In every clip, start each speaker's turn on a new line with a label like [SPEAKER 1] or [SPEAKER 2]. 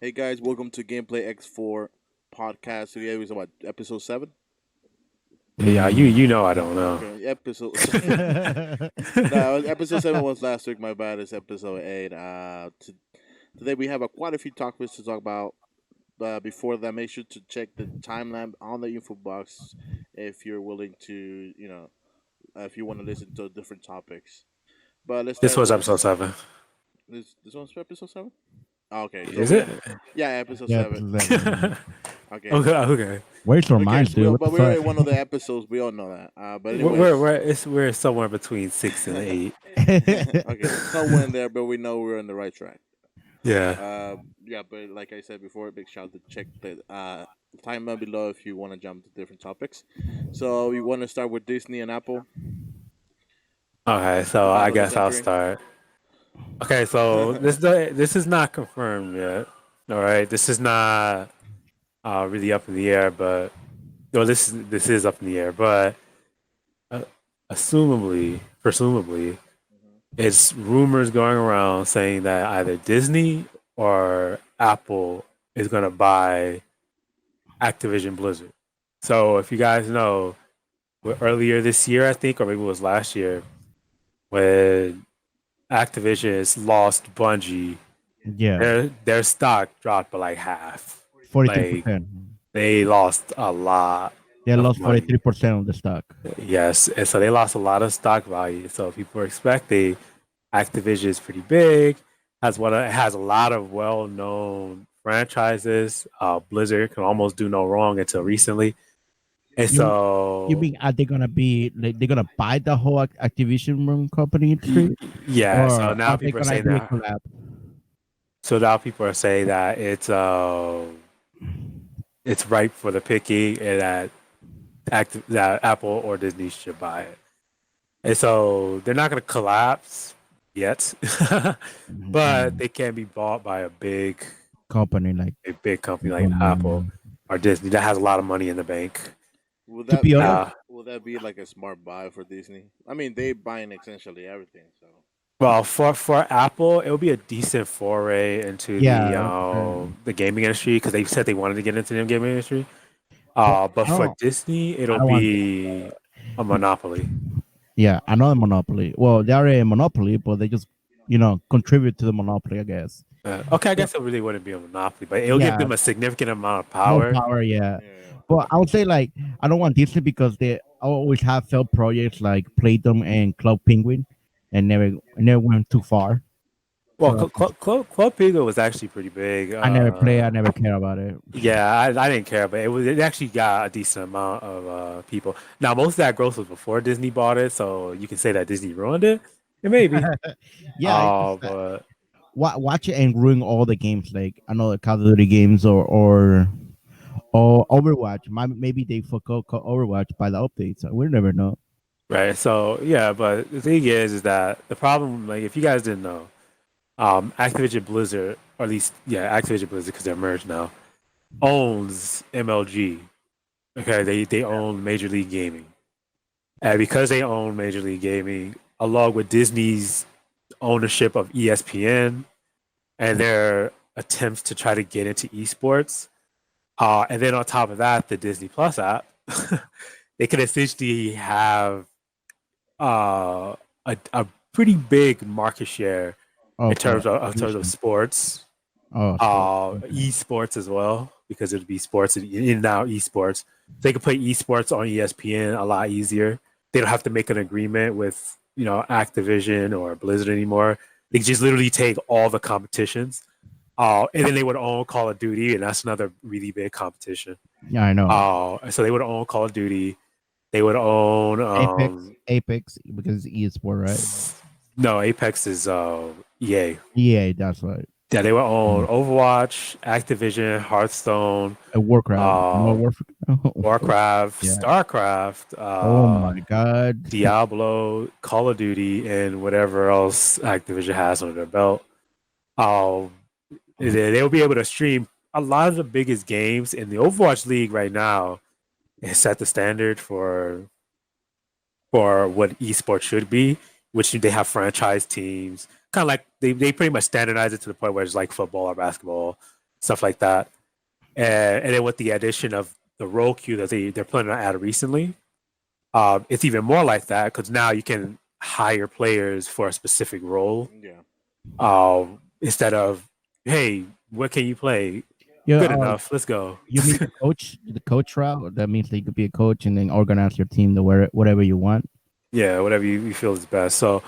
[SPEAKER 1] Hey guys, welcome to GamePlayX4 podcast. Today is what episode 7?
[SPEAKER 2] Yeah, you know I don't know.
[SPEAKER 1] Okay, episode. No, episode 7 was last week. My bad. It's episode 8. Today we have quite a few topics to talk about. Before that, make sure to check the timeline on the info box if you're willing to, if you want to listen to different topics. But let's
[SPEAKER 2] This
[SPEAKER 1] start
[SPEAKER 2] was
[SPEAKER 1] with
[SPEAKER 2] episode 7.
[SPEAKER 1] this one's for episode 7. Okay, so
[SPEAKER 2] Is it?
[SPEAKER 1] yeah, episode
[SPEAKER 3] Yeah,
[SPEAKER 1] 7.
[SPEAKER 3] episode 7.
[SPEAKER 1] Okay,
[SPEAKER 2] Okay.
[SPEAKER 3] Where's your
[SPEAKER 1] okay,
[SPEAKER 3] mind, dude? What the
[SPEAKER 1] but we're in
[SPEAKER 3] fuck?
[SPEAKER 1] one of the episodes. We all know that. But anyways,
[SPEAKER 2] We're somewhere between 6 and 8.
[SPEAKER 1] okay, somewhere in there, but we know we're on the right track.
[SPEAKER 2] Yeah.
[SPEAKER 1] Yeah, but like I said before, big shout out to check the timeline below if you want to jump to different topics. So we want to start with Disney and Apple.
[SPEAKER 2] Okay, so I
[SPEAKER 1] Battle of the
[SPEAKER 2] guess I'll
[SPEAKER 1] century.
[SPEAKER 2] start. Okay, so this is not confirmed yet. All right, this is not really up in the air, but well, this is up in the air, but uh, presumably, it's rumors going around saying that either Disney or Apple is going to buy Activision Blizzard. So if you guys know, earlier this year, I think, or maybe it was last year, when Activision has lost Bungie,
[SPEAKER 3] Yeah,
[SPEAKER 2] their stock dropped by like half.
[SPEAKER 3] 43%.
[SPEAKER 2] They lost a lot
[SPEAKER 3] They
[SPEAKER 2] of
[SPEAKER 3] lost
[SPEAKER 2] money.
[SPEAKER 3] 43% of the stock.
[SPEAKER 2] Yes, and so they lost a lot of stock value. So people are expecting Activision is pretty big, has a lot of well known franchises. Blizzard can almost do no wrong until recently, and
[SPEAKER 3] You you
[SPEAKER 2] so
[SPEAKER 3] mean are they gonna be like they're gonna buy the whole Activision room company
[SPEAKER 2] y-
[SPEAKER 3] tree,
[SPEAKER 2] yeah. So
[SPEAKER 3] or
[SPEAKER 2] now
[SPEAKER 3] are they
[SPEAKER 2] people are
[SPEAKER 3] gonna
[SPEAKER 2] saying
[SPEAKER 3] do a
[SPEAKER 2] that.
[SPEAKER 3] collab?
[SPEAKER 2] So now people are saying that it's ripe for the picking, and that Apple or Disney should buy it. And so they're not going to collapse yet, but they can be bought by
[SPEAKER 3] Company like
[SPEAKER 2] a big company like Apple or Disney that has a lot of money in the bank.
[SPEAKER 1] Would
[SPEAKER 3] to
[SPEAKER 1] that
[SPEAKER 3] be honest.
[SPEAKER 1] would that be like a smart buy for Disney? I mean, they buying essentially everything. So
[SPEAKER 2] Well, for Apple, it will be a decent foray into
[SPEAKER 3] Yeah,
[SPEAKER 2] the gaming industry because they said they wanted to get into the gaming industry.
[SPEAKER 3] but
[SPEAKER 2] But for Disney,
[SPEAKER 3] I
[SPEAKER 2] it'll
[SPEAKER 3] don't want.
[SPEAKER 2] be a monopoly.
[SPEAKER 3] Yeah, another monopoly. Well, they are a monopoly, but they just contribute to the monopoly, I guess.
[SPEAKER 2] Okay, I
[SPEAKER 3] But
[SPEAKER 2] guess it really wouldn't be a monopoly, but it'll give
[SPEAKER 3] yeah,
[SPEAKER 2] them a significant amount of
[SPEAKER 3] more
[SPEAKER 2] power.
[SPEAKER 3] power. Yeah.
[SPEAKER 1] yeah,
[SPEAKER 3] Well, I would say like I don't want Disney because they always have failed projects like Playdom and Club Penguin, and never went too far.
[SPEAKER 2] Well,
[SPEAKER 3] So
[SPEAKER 2] Club Pigo was actually pretty big.
[SPEAKER 3] I never play. I never care about it.
[SPEAKER 2] Yeah, I didn't care, but it actually got a decent amount of people. Now, most of that growth was before Disney bought it, so you can say that Disney ruined it. It may be.
[SPEAKER 3] Yeah, it's just that
[SPEAKER 2] But
[SPEAKER 3] watch it and ruin all the games like another Call of Duty games or Overwatch. Maybe they forgot Overwatch by the updates. We'll never know.
[SPEAKER 2] right, so yeah, but the thing is that the problem, like, if you guys didn't know, Activision Blizzard, or at least Activision Blizzard because they're merged now, owns MLG. Okay, they own Major League Gaming. And because they own Major League Gaming, along with Disney's ownership of ESPN and their attempts to try to get into esports, and then on top of that, the Disney Plus app, they can essentially have a pretty big market share in
[SPEAKER 3] Okay.
[SPEAKER 2] terms of sports,
[SPEAKER 3] Oh, so,
[SPEAKER 2] esports as well, because it'd be sports in and out esports. They could play esports on ESPN a lot easier. They don't have to make an agreement with Activision or Blizzard anymore. They just literally take all the competitions, and then they would own Call of Duty, and that's another really big competition.
[SPEAKER 3] yeah, I know.
[SPEAKER 2] So they would own Call of Duty. They would own
[SPEAKER 3] Apex because it's esport, right?
[SPEAKER 2] no, Apex is EA.
[SPEAKER 3] Yeah, that's right.
[SPEAKER 2] Yeah, they would own
[SPEAKER 3] Mm.
[SPEAKER 2] Overwatch, Activision, Hearthstone,
[SPEAKER 3] Warcraft, Modern
[SPEAKER 2] Warcraft,
[SPEAKER 3] Yeah.
[SPEAKER 2] StarCraft,
[SPEAKER 3] Oh my god.
[SPEAKER 2] Diablo, Call of Duty, and whatever else Activision has under their belt. Um, they'll be able to stream a lot of the biggest games in the Overwatch League right now. It set the standard for what esports should be, which they have franchise teams. Kind of like they pretty much standardize it to the point where it's like football or basketball. stuff like that. And then with the addition of the role queue that they're planning on add recently, it's even more like that because now you can hire players for a specific role
[SPEAKER 1] Yeah.
[SPEAKER 2] instead of, hey, what can you play?
[SPEAKER 3] Yeah,
[SPEAKER 2] Good enough. Let's go.
[SPEAKER 3] you mean the coach route? That means that you could be a coach and then organize your team to whatever you want.
[SPEAKER 2] Yeah, whatever you feel is best. So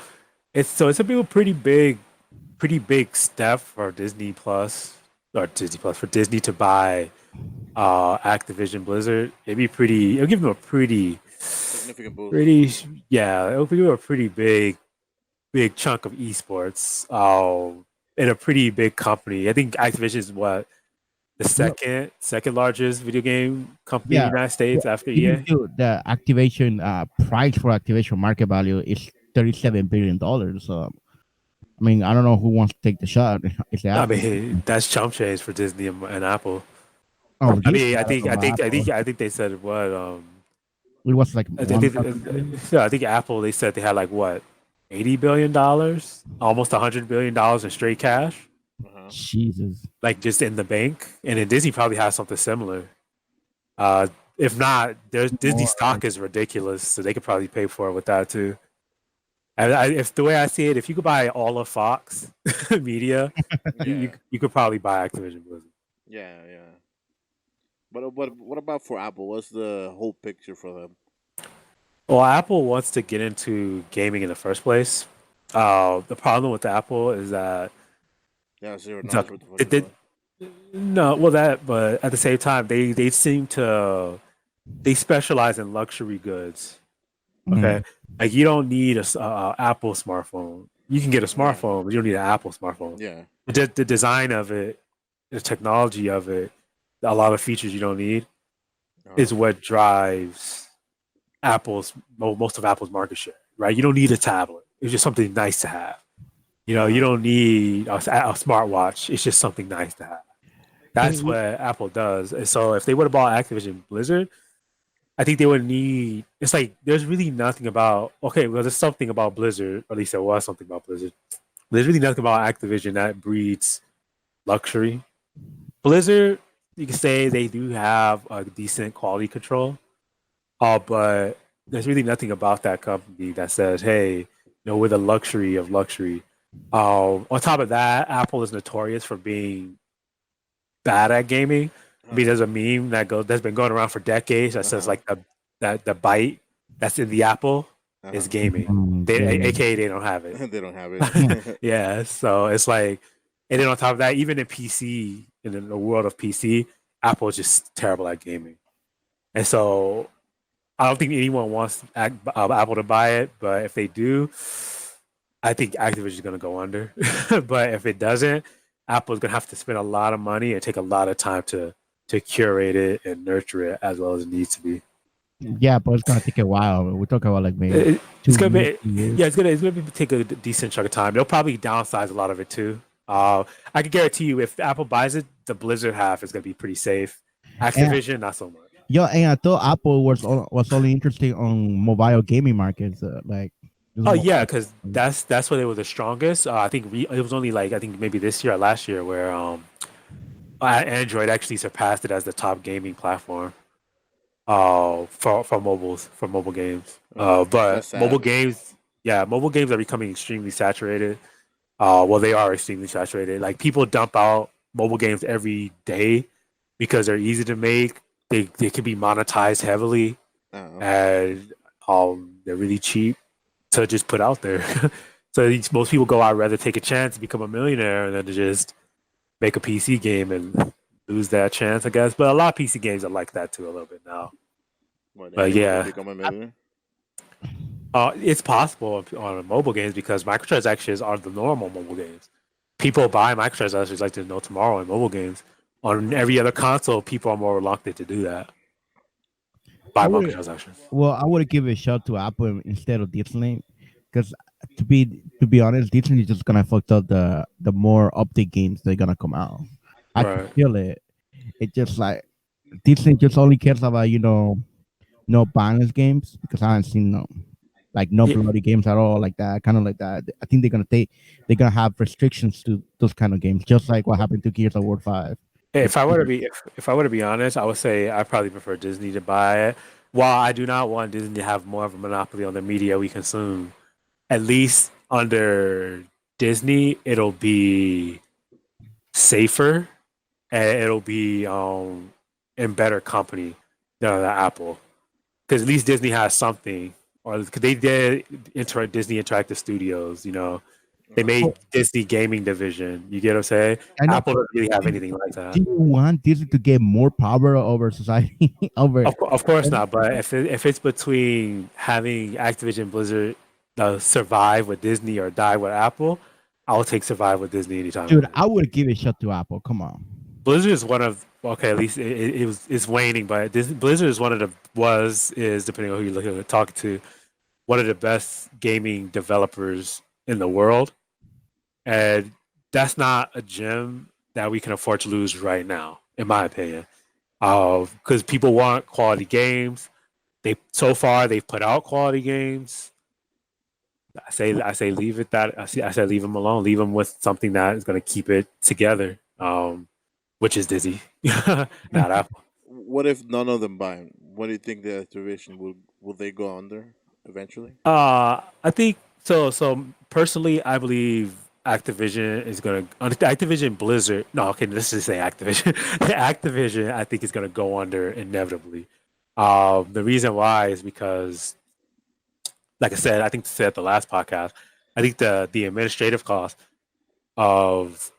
[SPEAKER 2] it's a pretty big step for Disney Plus or Disney Plus for Disney to buy Activision Blizzard. It'll give them a
[SPEAKER 1] Significant boost.
[SPEAKER 2] it'll give them a pretty big chunk of esports. In a pretty big company. I think Activision is what the second largest video game company in the United States after EA.
[SPEAKER 3] The activation price for Activation market value is $37 billion. So I mean, I don't know who wants to take the shot. It's
[SPEAKER 2] I
[SPEAKER 3] Apple.
[SPEAKER 2] mean, that's chump change for Disney and Apple.
[SPEAKER 3] Oh,
[SPEAKER 2] I mean, I
[SPEAKER 3] Apple.
[SPEAKER 2] think they said what
[SPEAKER 3] It was like
[SPEAKER 2] I think Apple they said they had like what $80 billion, almost $100 billion in straight cash,
[SPEAKER 3] Jesus.
[SPEAKER 2] like just in the bank. And then Disney probably has something similar. If not, there's Disney stock is ridiculous, so they could probably pay for it with that too. And if the way I see it, if you could buy all of Fox Media, you could probably buy Activision Blizzard.
[SPEAKER 1] Yeah, yeah. But what about for Apple? What's the whole picture for them?
[SPEAKER 2] Well, Apple wants to get into gaming in the first place. The problem with Apple is that
[SPEAKER 1] $0 for
[SPEAKER 2] no, well but at the same time they seem to they specialize in luxury goods. Okay, like you don't need a Apple smartphone. You can get a smartphone, but you don't need an Apple smartphone.
[SPEAKER 1] Yeah.
[SPEAKER 2] The design of it, the technology of it, a lot of features you don't need is what drives most of Apple's market share. Right? You don't need a tablet. It's just something nice to have. You know, you don't need a smartwatch. It's just something nice to have. That's what Apple does. And so if they would have bought Activision Blizzard, I think they would need. It's like there's really nothing about. Okay, well, there's something about Blizzard, or at least there was something about Blizzard. There's really nothing about Activision that breeds luxury. Blizzard, you can say they do have a decent quality control, but there's really nothing about that company that says, "Hey, we're the luxury of luxury." On top of that, Apple is notorious for being bad at gaming. I mean, there's a meme that's been going around for decades that says like the bite that's in the apple is gaming. AKA they don't have it.
[SPEAKER 1] They don't have it.
[SPEAKER 2] Yeah, so it's like, and then on top of that, even in PC, in the world of PC, Apple is just terrible at gaming, and so I don't think anyone wants Apple to buy it. But if they do, I think Activision is going to go under. But if it doesn't, Apple is going to have to spend a lot of money and take a lot of time to curate it and nurture it as well as it needs to be.
[SPEAKER 3] Yeah, but it's gonna take a while. We're talking about like maybe
[SPEAKER 2] it's gonna take a decent chunk of time. They'll probably downsize a lot of it too. I can guarantee you, if Apple buys it, the Blizzard half is gonna be pretty safe. Activision, not so much.
[SPEAKER 3] Yeah, and I thought Apple was only interested on mobile gaming markets, like.
[SPEAKER 2] Oh yeah, because that's where they were the strongest. I think it was only like maybe this year or last year where Android actually surpassed it as the top gaming platform for mobile games. But mobile games are becoming extremely saturated. Well, they are extremely saturated. Like people dump out mobile games every day because they're easy to make. They can be monetized heavily, and they're really cheap to just put out there. So most people go out rather take a chance to become a millionaire than to just make a PC game and lose that chance, I guess. But a lot of PC games are like that too a little bit now. But yeah,
[SPEAKER 1] become a millionaire?
[SPEAKER 2] it's possible on mobile games because microtransactions are the norm on mobile games. People buy microtransactions like there's no tomorrow in mobile games. On every other console, people are more reluctant to do that. Buy microtransactions.
[SPEAKER 3] Well, I would give a shout to Apple instead of Disney, because to be honest, Disney is just gonna fuck up the more update games that are gonna come out. I can feel it. It's just like Disney just only cares about no balance games, because I haven't seen no bloody games at all like that. Kind of like that. I think they're gonna have restrictions to those kind of games, just like what happened to Gears of War 5.
[SPEAKER 2] If I were to be if I were to be honest, I would say I probably prefer Disney to buy it. While I do not want Disney to have more of a monopoly on the media we consume, at least under Disney, it'll be safer and it'll be in better company than Apple. Because at least Disney has something, or cause they did Disney Interactive Studios. They
[SPEAKER 1] Uh-huh.
[SPEAKER 2] made Disney Gaming Division. You get what I'm saying?
[SPEAKER 3] I know.
[SPEAKER 2] Apple doesn't really have anything like
[SPEAKER 3] Do
[SPEAKER 2] that.
[SPEAKER 3] you want Disney to get more power over society? over
[SPEAKER 2] Of course not. But if it's between having Activision Blizzard survive with Disney or die with Apple, I'll take survive with Disney anytime.
[SPEAKER 3] Dude, I would give a shot to Apple. Come on.
[SPEAKER 2] Blizzard is one of okay, at least it's waning, but Blizzard is one of the is depending on who you're looking at talking to, one of the best gaming developers in the world, and that's not a gem that we can afford to lose right now, in my opinion. Because people want quality games. They've put out quality games. I say leave it that I say leave them alone. Leave them with something that is going to keep it together. Which is Disney, not Apple.
[SPEAKER 1] What if none of them buy 'em? What do you think the Activision will they go under eventually?
[SPEAKER 2] I think so. So personally, I believe Activision is gonna Activision Blizzard. No, okay, let's just say Activision. Activision, I think is gonna go under inevitably. The reason why is because, like I said, I think I said at the last podcast, I think the administrative cost of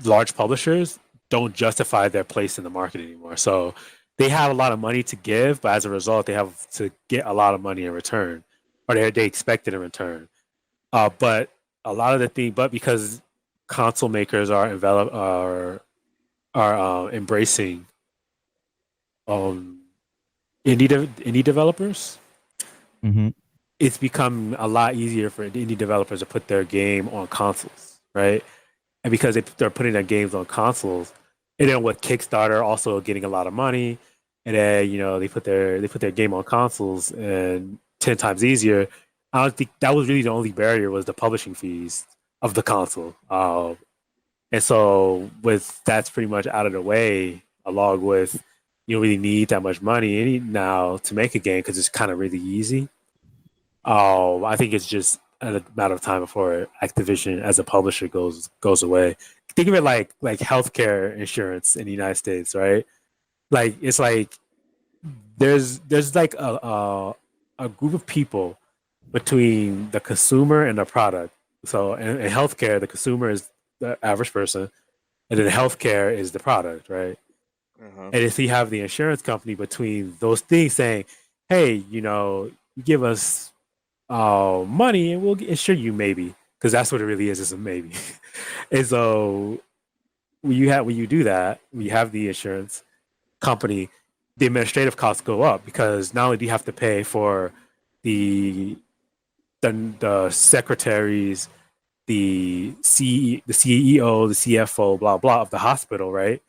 [SPEAKER 2] large publishers don't justify their place in the market anymore. So they have a lot of money to give, but as a result, they have to get a lot of money in return, or they expect it in return. But a lot of the thing, but because console makers are embracing um, indie developers,
[SPEAKER 3] Mm-hmm.
[SPEAKER 2] it's become a lot easier for indie developers to put their game on consoles, right? And because they're putting their games on consoles, and then with Kickstarter also getting a lot of money, and then they put their game on consoles and 10 times easier. I don't think that was really the only barrier was the publishing fees of the console. And so with that's pretty much out of the way, along with you don't really need that much money now to make a game because it's kind of really easy. I think it's just a matter of time before Activision as a publisher goes away. Think of it like healthcare insurance in the United States, right? Like it's like there's like a group of people between the consumer and the product. So in healthcare, the consumer is the average person, and then healthcare is the product, right?
[SPEAKER 1] Uh-huh.
[SPEAKER 2] And if you have the insurance company between those things saying, "Hey, you give us money and we'll insure you maybe," because that's what it really is a maybe. And so when you do that, when you have the insurance company, the administrative costs go up because not only do you have to pay for the the secretaries, the CEO, the CFO, blah blah of the hospital, right?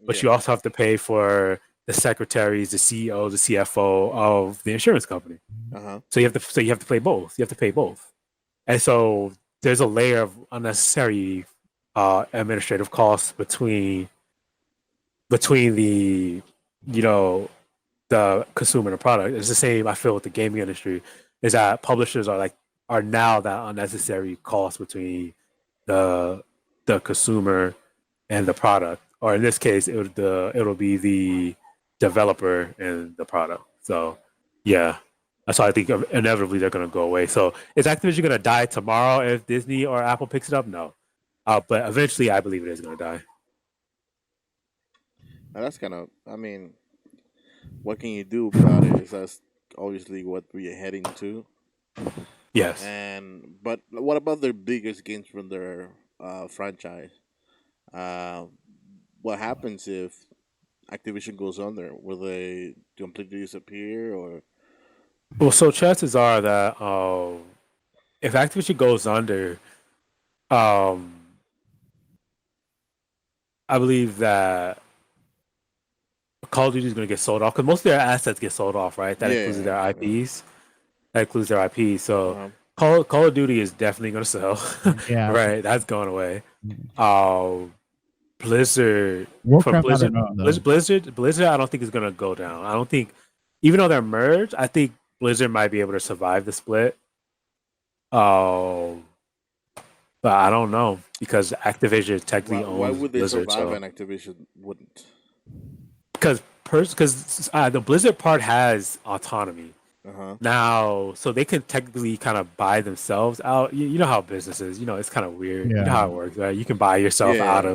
[SPEAKER 2] But
[SPEAKER 1] Yeah.
[SPEAKER 2] you also have to pay for the secretaries, the CEO, the CFO of the insurance company.
[SPEAKER 1] Uh-huh.
[SPEAKER 2] So you have to pay both. You have to pay both, and so there's a layer of unnecessary administrative costs between the the consumer and the product. It's the same I feel with the gaming industry. Is that publishers are now that unnecessary cost between the consumer and the product, or in this case, it'll be the developer and the product. So yeah, that's why I think inevitably they're going to go away. So is Activision going to die tomorrow if Disney or Apple picks it up? No, but eventually I believe it is going to die.
[SPEAKER 1] And that's kind of, I mean, what can you do about it? Is that's obviously what we're heading to.
[SPEAKER 2] Yes.
[SPEAKER 1] But what about their biggest games from their franchise? Uh, what happens if Activision goes under? Will they completely disappear or?
[SPEAKER 2] Well, so chances are that if Activision goes under, um, I believe that Call of Duty is going to get sold off because most of their assets get sold off, right? That includes their IPs. That includes their IPs. So
[SPEAKER 1] Uh-huh.
[SPEAKER 2] Call of Duty is definitely going to sell,
[SPEAKER 3] Yeah.
[SPEAKER 2] right? That's going away.
[SPEAKER 3] Mm.
[SPEAKER 2] Blizzard for
[SPEAKER 3] Warcraft, I don't
[SPEAKER 2] Blizzard,
[SPEAKER 3] know though.
[SPEAKER 2] Blizzard, I don't think is gonna go down. I don't think, even though they're merged, I think Blizzard might be able to survive the split. Oh, but I don't know because Activision technically
[SPEAKER 1] Why
[SPEAKER 2] owns
[SPEAKER 1] would they
[SPEAKER 2] Blizzard,
[SPEAKER 1] survive
[SPEAKER 2] so
[SPEAKER 1] and Activision wouldn't?
[SPEAKER 2] because the Blizzard part has autonomy
[SPEAKER 1] Uh huh.
[SPEAKER 2] now, so they can technically kind of buy themselves out. You know how business is. You know it's kind of weird. You know how
[SPEAKER 3] Yeah.
[SPEAKER 2] it works, right? You can buy yourself out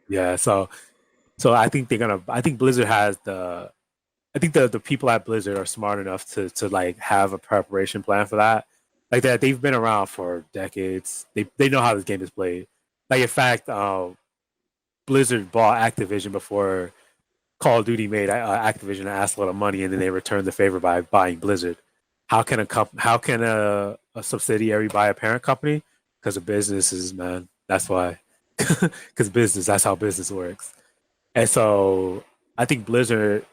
[SPEAKER 1] Yeah.
[SPEAKER 2] of So I think they're gonna. I think Blizzard has the. I think the people at Blizzard are smart enough to like have a preparation plan for that. Like that, they've been around for decades. They know how this game is played. Like in fact, Blizzard bought Activision before Call of Duty made Activision asked a lot of money, and then they returned the favor by buying Blizzard. How can a subsidiary buy a parent company? Because of businesses, man. That's why. Because business. That's how business works. And so I think Blizzard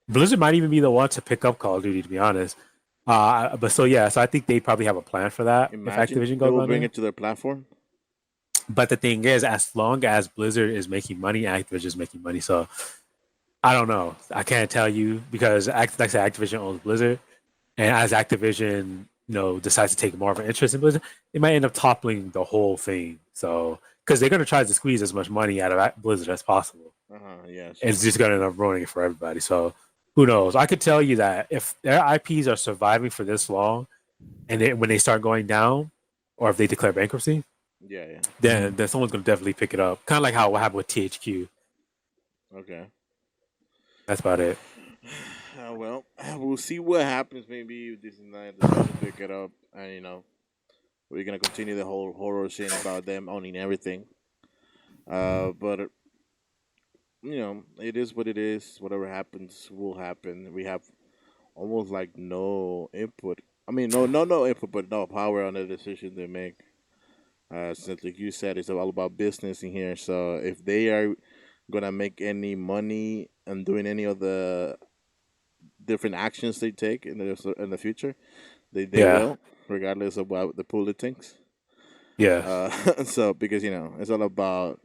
[SPEAKER 2] might even be the one to pick up Call of Duty, to be honest. But so yeah, so I think they probably have a plan for that if
[SPEAKER 1] Imagine
[SPEAKER 2] Activision
[SPEAKER 1] they
[SPEAKER 2] goes
[SPEAKER 1] will
[SPEAKER 2] on
[SPEAKER 1] bring
[SPEAKER 2] there.
[SPEAKER 1] it to their platform.
[SPEAKER 2] But the thing is, as long as Blizzard is making money, Activision is making money. So I don't know. I can't tell you because, like I said, Activision owns Blizzard, and as Activision, decides to take more of an interest in Blizzard, it might end up toppling the whole thing. So because they're going to try to squeeze as much money out of Blizzard as possible.
[SPEAKER 1] Yeah. Sure.
[SPEAKER 2] It's just going to end up ruining it for everybody. So who knows? I could tell you that if their IPs are surviving for this long, and when they start going down, or if they declare bankruptcy,
[SPEAKER 1] Yeah.
[SPEAKER 2] then someone's going to definitely pick it up. Kind of like what happened with THQ.
[SPEAKER 1] Okay.
[SPEAKER 2] That's about it.
[SPEAKER 1] Well, we'll see what happens. Maybe this is not decides to pick it up, and we're gonna continue the whole horror scene about them owning everything. But it is what it is. Whatever happens will happen. We have almost like no input. I mean, no input, but no power on the decision they make. Since, like you said, it's all about business in here. So if they are gonna make any money and doing any of the different actions they take in the future, they will, regardless of what the pool thinks.
[SPEAKER 2] Yeah.
[SPEAKER 1] So because it's all about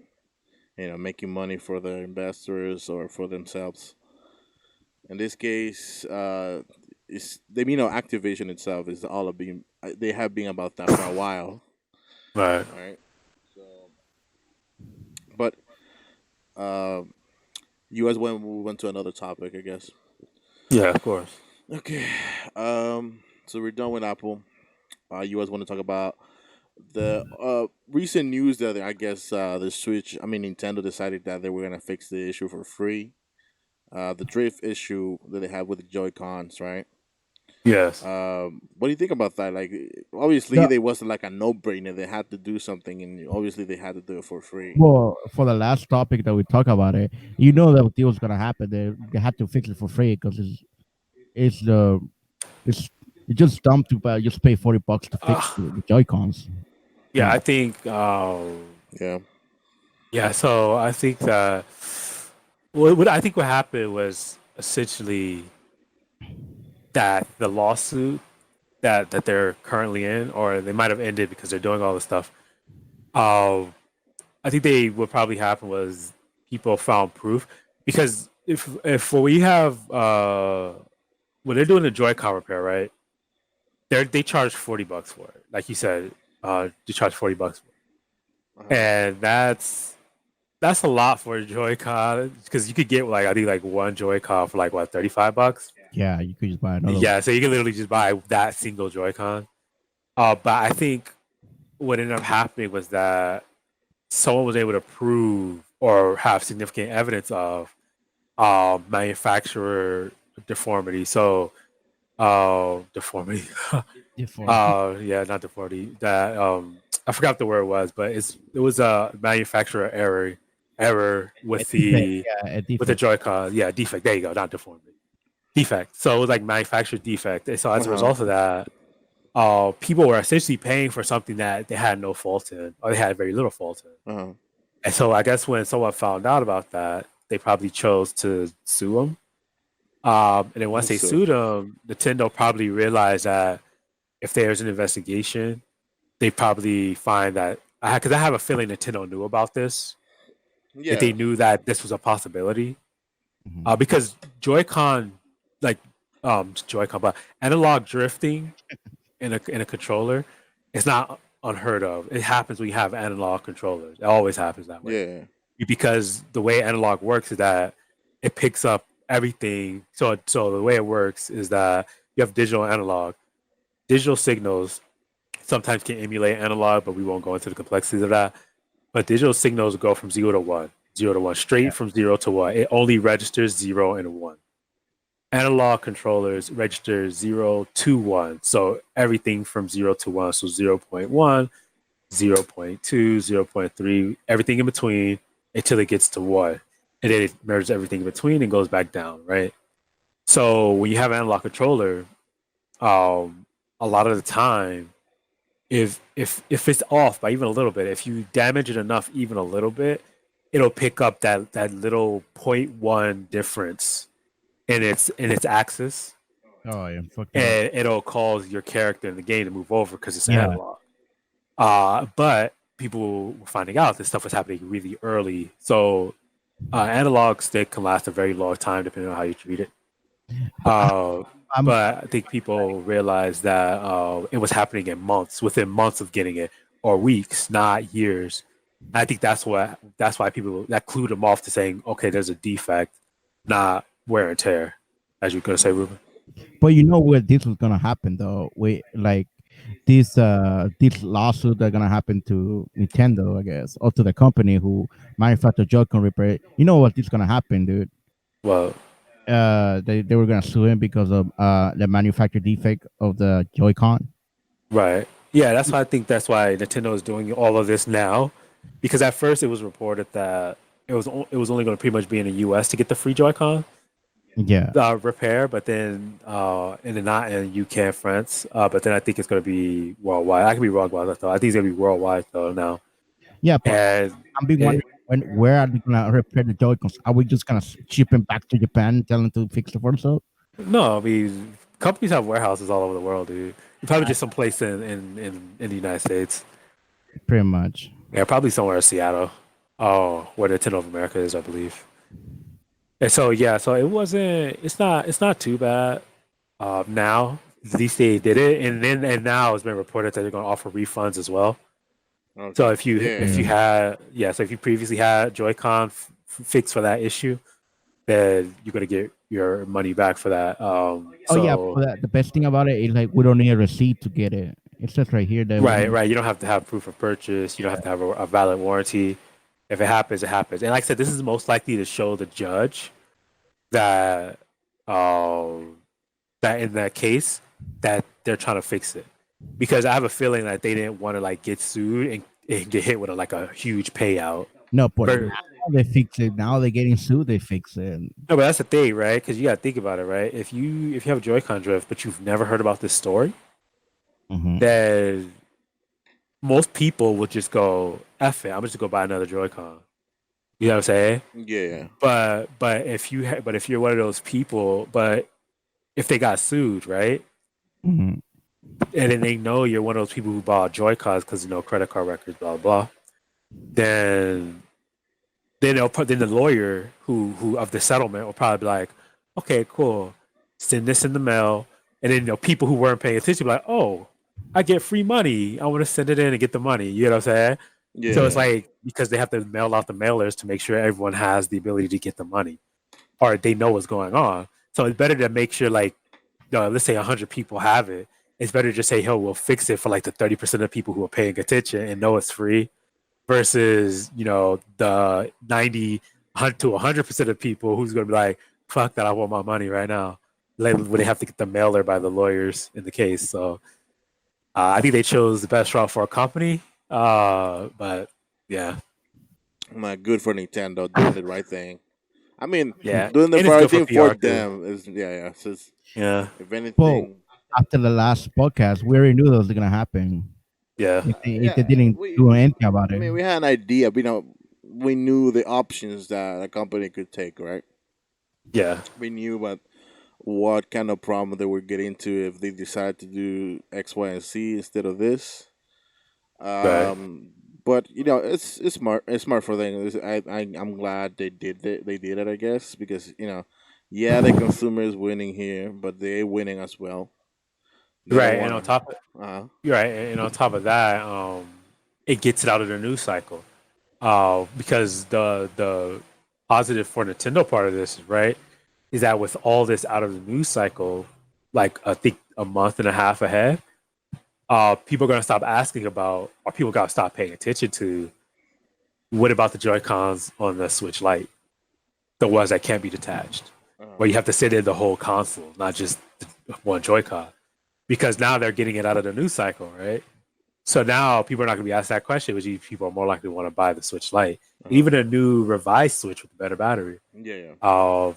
[SPEAKER 1] making money for the investors or for themselves. In this case, Activision itself is all of being. They have been about that for a while.
[SPEAKER 2] Right.
[SPEAKER 1] Right. So, but you guys went to another topic, I guess.
[SPEAKER 2] Yeah, of course.
[SPEAKER 1] Okay. So we're done with Apple. You guys want to talk about the recent news that I guess the Switch. I mean, Nintendo decided that they were gonna fix the issue for free. The drift issue that they have with the Joy Cons, right?
[SPEAKER 2] Yes.
[SPEAKER 1] What do you think about that? Like, obviously,
[SPEAKER 3] Yeah.
[SPEAKER 1] they wasn't like a no-brainer. They had to do something, and obviously, they had to do it for free.
[SPEAKER 3] Well, for the last topic that we talk about it, you know that deal was gonna happen. They had to fix it for free because it's the it's just dumb to just pay $40 to fix the Joy Cons.
[SPEAKER 2] Yeah, I think.
[SPEAKER 1] Yeah.
[SPEAKER 2] Yeah, so I think that what I think what happened was essentially that the lawsuit that they're currently in, or they might have ended because they're doing all this stuff. I think what probably happened was people found proof because if we have when they're doing the Joy-Con repair, right? They charge $40 for it, like you said. They charge $40 for it, and that's a lot for a Joy-Con because you could get I think one Joy-Con for what, $35.
[SPEAKER 3] Yeah, you could just buy another.
[SPEAKER 2] Yeah, so you can literally just buy that single Joy-Con. But I think what ended up happening was that someone was able to prove or have significant evidence of manufacturer deformity. So, deformity. Yeah, not deformity. That I forgot the word was, but it was a manufacturer error with the Joy-Con. Yeah, defect. There you go. Not deformity. Defect. So it was like manufacturer defect. And so as a result of that, people were essentially paying for something that they had no fault in, or they had very little fault in. And so I guess when someone found out about that, they probably chose to sue them. And then once they sued them, Nintendo probably realized that if there's an investigation, they probably find that because I have a feeling Nintendo knew about this. if they
[SPEAKER 1] Yeah.
[SPEAKER 2] knew that this was a possibility.
[SPEAKER 3] Mhm.
[SPEAKER 2] Because Joy-Con, like Joy-Con, but analog drifting in a controller, it's not unheard of. It happens when you have analog controllers. It always happens that way
[SPEAKER 1] Yeah.
[SPEAKER 2] because the way analog works is that it picks up everything. So the way it works is that you have digital and analog. Digital signals sometimes can emulate analog, but we won't go into the complexities of that. But digital signals go from 0 to 1, 0 to 1, straight from 0 to 1. It only registers 0 and 1. Analog controllers register 0 to 1. So everything from 0 to 1. So 0.1, 0.2, 0.3, everything in between until it gets to 1. And then it merges everything in between and goes back down, right? So when you have an analog controller, um, a lot of the time, if it's off by even a little bit, if you damage it enough, even a little bit, it'll pick up that little point 0.1 difference in its axis,
[SPEAKER 3] Oh yeah, fuck it up.
[SPEAKER 2] and it'll cause your character in the game to move over because it's
[SPEAKER 3] Yeah,
[SPEAKER 2] analog. But people were finding out this stuff was happening really early, so analog stick can last a very long time depending on how you treat it.
[SPEAKER 3] but
[SPEAKER 2] Uh,
[SPEAKER 3] I'm
[SPEAKER 2] but I think people realized that it was happening in months, within months of getting it, or weeks, not years. I think that's why people that clued them off to saying, okay, there's a defect, not wear and tear, as you're gonna say, Ruben.
[SPEAKER 3] but you know where this was gonna happen though. We like this lawsuit that gonna happen to Nintendo, I guess, or to the company who manufactured Joy-Con repair. You know what is gonna happen, dude?
[SPEAKER 2] Well,
[SPEAKER 3] They were gonna sue him because of the manufacturer defect of the Joy-Con.
[SPEAKER 2] right, yeah, that's why Nintendo is doing all of this now, because at first it was reported that it was only going to pretty much be in the U.S. to get the free Joy-Con
[SPEAKER 3] Yeah,
[SPEAKER 2] repair, but then and then not in UK and France. But then I think it's gonna be worldwide. I could be wrong about that though. I think it's gonna be worldwide though now.
[SPEAKER 3] yeah, but
[SPEAKER 2] And
[SPEAKER 3] I'm been
[SPEAKER 2] it,
[SPEAKER 3] wondering where are they gonna repair the Joy-Cons? Are we just gonna ship them back to Japan, and tell them to fix it for themselves?
[SPEAKER 2] no, I mean companies have warehouses all over the world, dude. Probably just someplace in the United States.
[SPEAKER 3] Pretty much.
[SPEAKER 2] Yeah, probably somewhere in Seattle. Oh, where Nintendo of America is, I believe. And so yeah, so it wasn't. It's not too bad. Now at least they did it, and now it's been reported that they're going to offer refunds as well. So
[SPEAKER 1] Okay.
[SPEAKER 2] if you
[SPEAKER 1] Yeah.
[SPEAKER 2] had so if you previously had Joy-Con fixed for that issue, then you're gonna get your money back for that.
[SPEAKER 3] Oh yeah,
[SPEAKER 2] So
[SPEAKER 3] but the best thing about it is like we don't need a receipt to get it. It says right here that we
[SPEAKER 2] right,
[SPEAKER 3] don't.
[SPEAKER 2] right, you don't have to have proof of purchase. You don't have to have a valid warranty. If it happens, it happens. And like I said, this is most likely to show the judge that um that in that case that they're trying to fix it, because I have a feeling that they didn't want to like get sued and get hit with a huge payout.
[SPEAKER 3] No, but now
[SPEAKER 2] For,
[SPEAKER 3] they fix it. Now they're getting sued. They fix it.
[SPEAKER 2] No, but that's the thing, right? Because you got to think about it, right? If you have Joy-Con drift, but you've never heard about this story,
[SPEAKER 3] Mm-hmm.
[SPEAKER 2] then most people would just go, "F it, I'm just gonna go buy another Joy-Con." You know what I'm saying?
[SPEAKER 1] Yeah.
[SPEAKER 2] But if you're one of those people, but if they got sued, right,
[SPEAKER 3] Mm-hmm.
[SPEAKER 2] and then they know you're one of those people who bought Joy-Cons because credit card records, blah blah, then then the lawyer who of the settlement will probably be like, okay, cool, send this in the mail, and then people who weren't paying attention be like, oh, I get free money, I want to send it in and get the money. You know what I'm saying? So it's
[SPEAKER 1] Yeah.
[SPEAKER 2] like because they have to mail out the mailers to make sure everyone has the ability to get the money or they know what's going on. So it's better to make sure like let's say 100 people have it. It's better to just say, "Hey, we'll fix it for like the 30% of people who are paying attention and know it's free," versus the 90 to 100% of people who's going to be like, fuck that, I want my money right now, like when they have to get the mailer by the lawyers in the case. So I think they chose the best route for a company, but yeah,
[SPEAKER 1] My good for Nintendo doing the right thing. I mean,
[SPEAKER 2] yeah,
[SPEAKER 1] doing the
[SPEAKER 2] and it's
[SPEAKER 1] right
[SPEAKER 2] good for
[SPEAKER 1] thing for
[SPEAKER 2] PR too.
[SPEAKER 1] them is yeah. So
[SPEAKER 2] Yeah,
[SPEAKER 1] if
[SPEAKER 3] Well,
[SPEAKER 1] anything,
[SPEAKER 3] after the last podcast, we already knew that was gonna happen.
[SPEAKER 2] yeah,
[SPEAKER 3] If they
[SPEAKER 1] yeah,
[SPEAKER 3] didn't do anything about
[SPEAKER 1] I
[SPEAKER 3] it.
[SPEAKER 1] mean, we had an idea. We knew the options that a company could take, right?
[SPEAKER 2] yeah,
[SPEAKER 1] We knew what kind of problem they would get into if they decide to do X, Y, and Z instead of this.
[SPEAKER 2] right,
[SPEAKER 1] Um, But it's smart. It's smart for them. I'm glad they did it. I guess because yeah, the consumer is winning here, but they're winning as well. They don't
[SPEAKER 2] Right, and
[SPEAKER 1] want
[SPEAKER 2] on top of
[SPEAKER 1] to.
[SPEAKER 2] you're right, and on top of that, it gets it out of the news cycle. Because the positive for Nintendo part of this, right, is that with all this out of the news cycle, like I think a month and a half ahead, people are gonna stop asking about, or people gotta stop paying attention to what about the Joy Cons on the Switch Lite, the ones that can't be detached, where you have to sit in the whole console, not just one Joy-Con, because now they're getting it out of the news cycle, right? So now people are not going to be asked that question, which means people are more likely to want to buy the Switch Lite, even a new revised Switch with a better battery.
[SPEAKER 1] Yeah.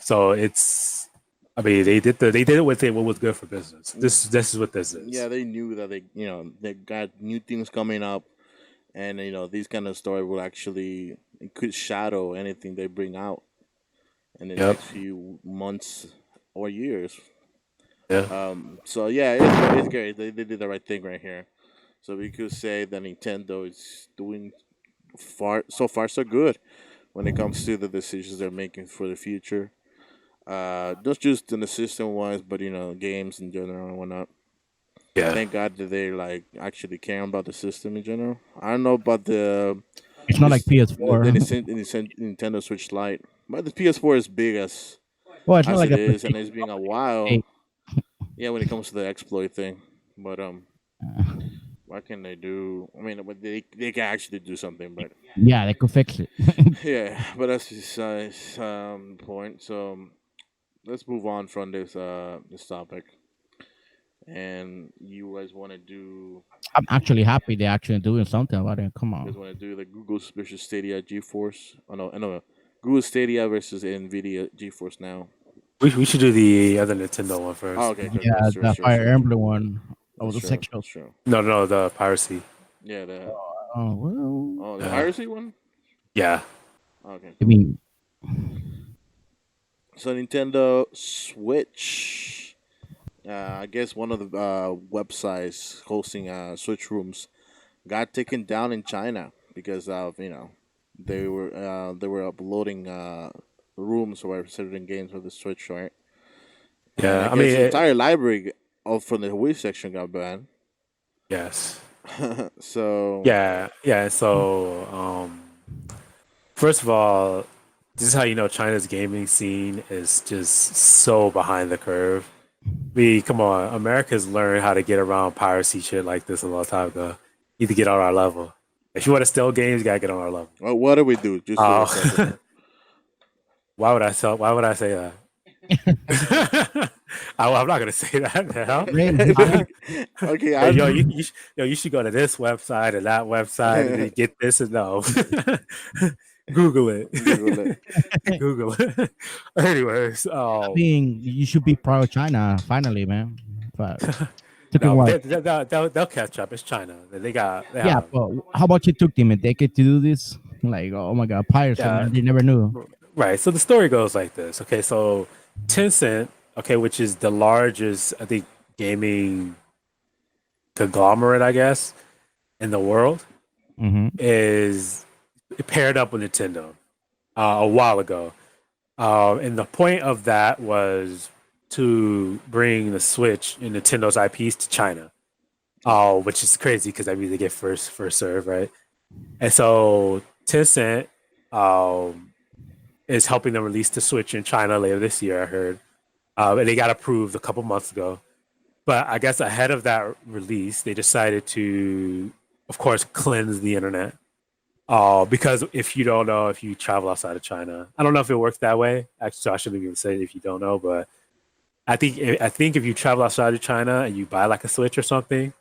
[SPEAKER 2] So it's, I mean, they did it with what was good for business. This is what this is.
[SPEAKER 1] Yeah, they knew that they got new things coming up, and these kind of story will actually it could shadow anything they bring out in the next few months or years.
[SPEAKER 2] Yeah.
[SPEAKER 1] So yeah, it's great. They did the right thing right here. So we could say that Nintendo is doing so far so good when it comes to the decisions they're making for the future. Not just in the system wise, but games in general and whatnot.
[SPEAKER 2] Yeah.
[SPEAKER 1] Thank God that they like actually care about the system in general. I don't know about the
[SPEAKER 3] It's not like
[SPEAKER 1] the
[SPEAKER 3] PS4.
[SPEAKER 1] Nintendo Switch Lite, but the PS4 is big
[SPEAKER 3] Well, it's not
[SPEAKER 1] as
[SPEAKER 3] like
[SPEAKER 1] it
[SPEAKER 3] a
[SPEAKER 1] is, and
[SPEAKER 3] PlayStation
[SPEAKER 1] it's been a while.
[SPEAKER 3] 8.
[SPEAKER 1] Yeah, when it comes to the exploit thing, but what can they do? I mean, but they can actually do something, but
[SPEAKER 3] Yeah, they could fix it.
[SPEAKER 1] yeah, but that's his point. So let's move on from this topic. And you guys want to do?
[SPEAKER 3] I'm actually happy they're actually doing something about it. Come
[SPEAKER 1] You guys
[SPEAKER 3] on.
[SPEAKER 1] want to do the Google versus Stadia GeForce? Oh no, no, Google Stadia versus Nvidia GeForce now.
[SPEAKER 2] We should do the other Nintendo one
[SPEAKER 1] Oh,
[SPEAKER 2] first.
[SPEAKER 1] okay, okay, okay,
[SPEAKER 3] Yeah,
[SPEAKER 1] sure,
[SPEAKER 3] the
[SPEAKER 1] sure,
[SPEAKER 3] Fire
[SPEAKER 1] sure.
[SPEAKER 3] Emblem one. That was
[SPEAKER 1] That's
[SPEAKER 3] a
[SPEAKER 1] true.
[SPEAKER 3] sexual.
[SPEAKER 1] That's true.
[SPEAKER 2] No, the Piracy.
[SPEAKER 1] Yeah, the
[SPEAKER 3] Oh well.
[SPEAKER 1] oh the
[SPEAKER 2] Yeah.
[SPEAKER 1] piracy one.
[SPEAKER 2] Yeah.
[SPEAKER 1] Okay.
[SPEAKER 3] I mean,
[SPEAKER 1] So Nintendo Switch. I guess one of the websites hosting Switch rooms got taken down in China because of they were uploading rooms or certain games of the Switch, right? And I
[SPEAKER 2] Yeah. I
[SPEAKER 1] guess
[SPEAKER 2] mean,
[SPEAKER 1] the entire library from the Wii section got banned.
[SPEAKER 2] yes.
[SPEAKER 1] So
[SPEAKER 2] Yeah. So, first of all, this is how you know China's gaming scene is just so behind the curve. Come on, America's learned how to get around piracy shit like this a long time ago. You need to get on our level. If you want to steal games, you gotta get on our level.
[SPEAKER 1] what do we do? Just for the
[SPEAKER 2] Uh,
[SPEAKER 1] second.
[SPEAKER 2] why would I sell? Why would I say that? I'm not gonna say that now.
[SPEAKER 1] Okay,
[SPEAKER 2] Yo, you should go to this website and that website and then get this and no. Google it.
[SPEAKER 1] Google it.
[SPEAKER 2] Google it. Anyways,
[SPEAKER 3] I mean, you should be proud of China finally, man. But took a
[SPEAKER 2] no,
[SPEAKER 3] while.
[SPEAKER 2] they'll catch up. It's China. They
[SPEAKER 3] Yeah,
[SPEAKER 2] have,
[SPEAKER 3] but how about you took them a decade to do this? Like, oh my god, pirates,
[SPEAKER 2] yeah,
[SPEAKER 3] man, they never knew.
[SPEAKER 2] right. So the story goes like this. Okay, so Tencent, okay, which is the largest, I think, gaming conglomerate, I guess, in the world,
[SPEAKER 3] Mm-hmm.
[SPEAKER 2] is paired up with Nintendo a while ago. And the point of that was to bring the Switch and Nintendo's IPs to China, which is crazy because I mean they get first serve, right? And so Tencent is helping them release the Switch in China later this year. I heard, and they got approved a couple months ago. But I guess ahead of that release, they decided to, of course, cleanse the internet. Because if you don't know, if you travel outside of China, I don't know if it works that way. Actually, so I shouldn't even say if you don't know, but I think if you travel outside of China and you buy like a Switch or something,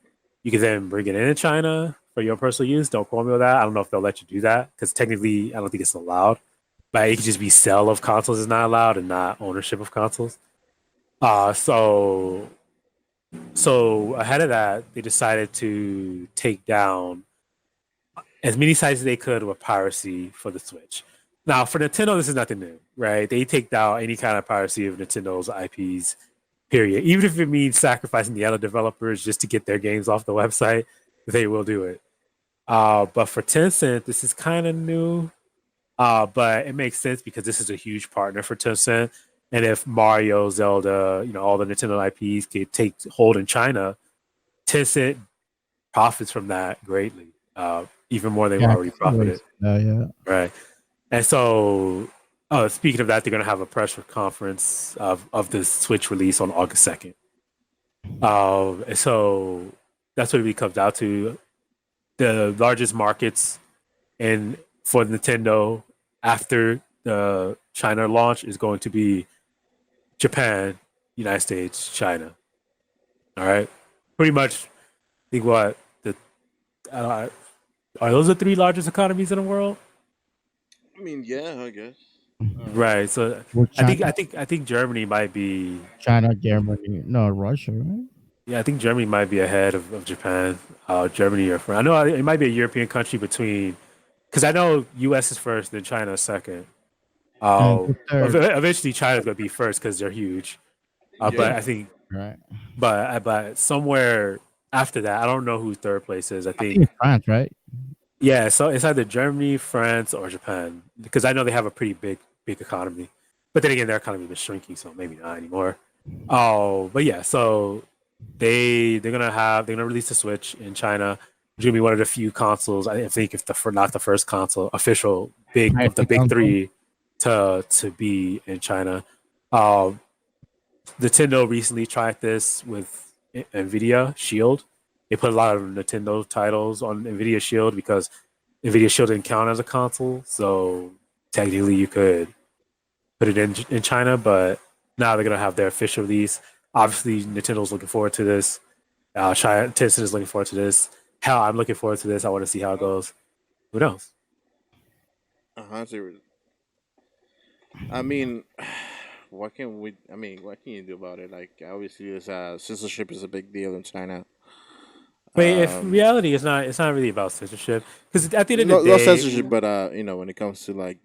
[SPEAKER 2] you can then bring it in China for your personal use. Don't quote me with that. I don't know if they'll let you do that because technically, I don't think it's allowed. But it could just be sale of consoles is not allowed and not ownership of consoles. So ahead of that, they decided to take down as many sites as they could with piracy for the Switch. Now, for Nintendo, this is nothing new, right? They take down any kind of piracy of Nintendo's IPs, period. Even if it means sacrificing the other developers just to get their games off the website, they will do it. But for Tencent, this is kind of new. But it makes sense because this is a huge partner for Tencent. And if Mario, Zelda, all the Nintendo IPs could take hold in China, Tencent profits from that greatly, even more than they've
[SPEAKER 3] Yeah, I
[SPEAKER 2] already
[SPEAKER 3] can see where
[SPEAKER 2] profited.
[SPEAKER 3] it's, yeah.
[SPEAKER 2] Right. And so, speaking of that, they're going to have a press conference of the Switch release on August 2nd. And so that's what it really comes down to. The largest markets and for Nintendo after the China launch is going to be Japan, United States, China. All right, pretty much. I think what the uh, are those the three largest economies in the world?
[SPEAKER 1] I mean, yeah, I guess.
[SPEAKER 2] Right. So
[SPEAKER 3] Well,
[SPEAKER 2] I think Germany might be.
[SPEAKER 3] China, Germany, no, Russia, right?
[SPEAKER 2] Yeah, I think Germany might be ahead of Japan. Germany or France. I know it might be a European country between because I know U.S. is first, then China is second.
[SPEAKER 3] And the third,
[SPEAKER 2] Eventually China's gonna be first because they're huge. But
[SPEAKER 1] Yeah.
[SPEAKER 2] I think,
[SPEAKER 3] right?
[SPEAKER 2] but somewhere after that, I don't know who third place is. I
[SPEAKER 3] I think
[SPEAKER 2] think
[SPEAKER 3] it's France, right?
[SPEAKER 2] yeah, so it's either Germany, France, or Japan because I know they have a pretty big economy. But then again, their economy is shrinking, so maybe not anymore. Oh, but yeah, so they're gonna release the Switch in China. It's gonna be one of the few consoles. I think if not the first console official big of the
[SPEAKER 3] Hybrid
[SPEAKER 2] big
[SPEAKER 3] console.
[SPEAKER 2] three to be in China. Um, Nintendo recently tried this with Nvidia Shield. They put a lot of Nintendo titles on Nvidia Shield because Nvidia Shield didn't count as a console, so technically you could put it in China. But now they're gonna have their official release. Obviously, Nintendo's looking forward to this. China, Tencent is looking forward to this. Hell, I'm looking forward to this. I want to see how it goes. Who knows?
[SPEAKER 1] So, I mean, what can we? I mean, what can you do about it? Like, obviously, this censorship is a big deal in China.
[SPEAKER 2] But if
[SPEAKER 1] Um,
[SPEAKER 2] reality is not, it's not really about censorship because at the end of the
[SPEAKER 1] not
[SPEAKER 2] day,
[SPEAKER 1] censorship, but when it comes to like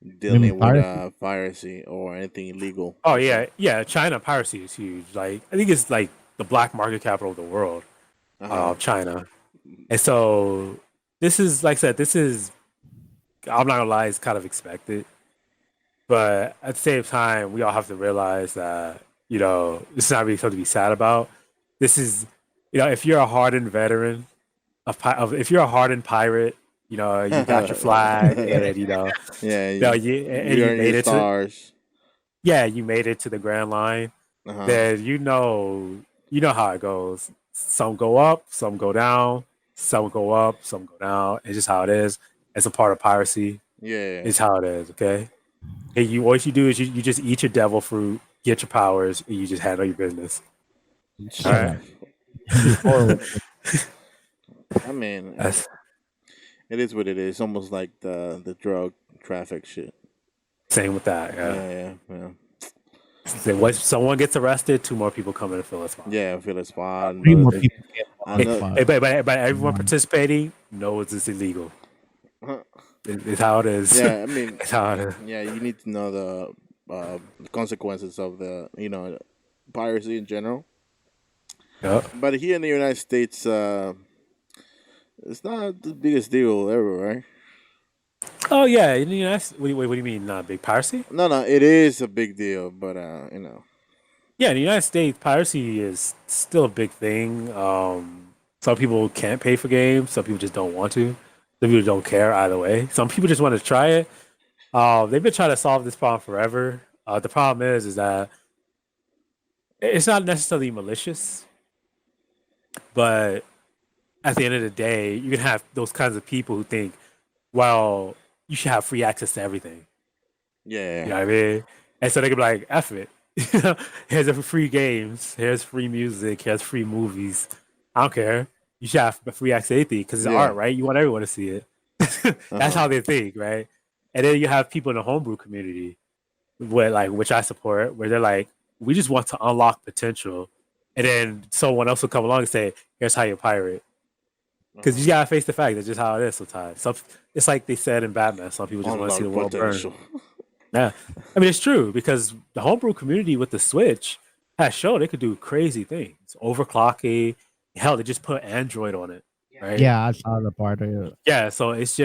[SPEAKER 3] You mean
[SPEAKER 1] dealing with
[SPEAKER 3] piracy?
[SPEAKER 1] piracy or anything illegal,
[SPEAKER 2] oh
[SPEAKER 1] per se.
[SPEAKER 2] yeah, China piracy is huge. Like I think it's like the black market capital of the world,
[SPEAKER 1] Uh huh.
[SPEAKER 2] China. And so this is like I said, this is I'm not gonna lie, it's kind of expected. But at the same time, we all have to realize that, this is not really something to be sad about. This is, if you're a hardened veteran if you're a hardened pirate, you got your flag and,
[SPEAKER 1] Yeah, you,
[SPEAKER 2] and
[SPEAKER 1] you
[SPEAKER 2] you
[SPEAKER 1] earn your
[SPEAKER 2] made it to,
[SPEAKER 1] stars.
[SPEAKER 2] yeah, you made it to the Grand Line,
[SPEAKER 1] Uh huh.
[SPEAKER 2] then you know how it goes. Some go up, some go down, some go up, some go down. It's just how it is. It's a part of piracy.
[SPEAKER 1] Yeah.
[SPEAKER 2] It's how it is. Okay. Hey, what you do is you just eat your devil fruit, get your powers, and you just handle your business. All
[SPEAKER 3] Shut
[SPEAKER 2] right.
[SPEAKER 3] up. Move forward.
[SPEAKER 1] I mean,
[SPEAKER 2] That's
[SPEAKER 1] it is what it is. It's almost like the drug traffic shit.
[SPEAKER 2] same with that. Yeah.
[SPEAKER 1] Yeah.
[SPEAKER 2] So once someone gets arrested, two more people come in and fill a spot.
[SPEAKER 1] Yeah, I feel it's fun,
[SPEAKER 3] Three more
[SPEAKER 1] but
[SPEAKER 3] people get
[SPEAKER 1] I
[SPEAKER 3] on the
[SPEAKER 1] know.
[SPEAKER 3] spot.
[SPEAKER 2] But everyone participating knows it's illegal. It's how it is.
[SPEAKER 1] Yeah, I mean,
[SPEAKER 2] It's how it is.
[SPEAKER 1] yeah, you need to know the consequences of the piracy in general.
[SPEAKER 2] Yep.
[SPEAKER 1] But here in the United States, it's not the biggest deal ever, right?
[SPEAKER 2] Oh yeah. What do you mean? Not big piracy?
[SPEAKER 1] No, it is a big deal, but
[SPEAKER 2] Yeah, in the United States, piracy is still a big thing. Some people can't pay for games. Some people just don't want to. Some people don't care either way. Some people just want to try it. They've been trying to solve this problem forever. The problem is that it's not necessarily malicious, but at the end of the day, you can have those kinds of people who think, well, you should have free access to everything. You
[SPEAKER 1] yeah,
[SPEAKER 2] know what I mean? And so they can be like, F it. Here's a free games. Here's free music. Here's free movies. I don't care. You should have free access to anything because it's
[SPEAKER 1] yeah,
[SPEAKER 2] art, right? You want everyone to see it. That's
[SPEAKER 1] uh-huh.
[SPEAKER 2] how they think, right? And then you have people in the homebrew community, which I support, where they're like, we just want to unlock potential, and then someone else will come along and say, "Here's how you pirate," because
[SPEAKER 1] Uh-huh.
[SPEAKER 2] you gotta face the fact that's just how it is sometimes. It's like they said in Batman. Some people just want to see the
[SPEAKER 1] Unlock
[SPEAKER 2] world burn.
[SPEAKER 1] potential.
[SPEAKER 2] Yeah, I mean it's true because the homebrew community with the Switch has shown they could do crazy things, overclocking. Hell, they just put Android on it. right?
[SPEAKER 3] Yeah, I saw the part of it.
[SPEAKER 2] Yeah, so it's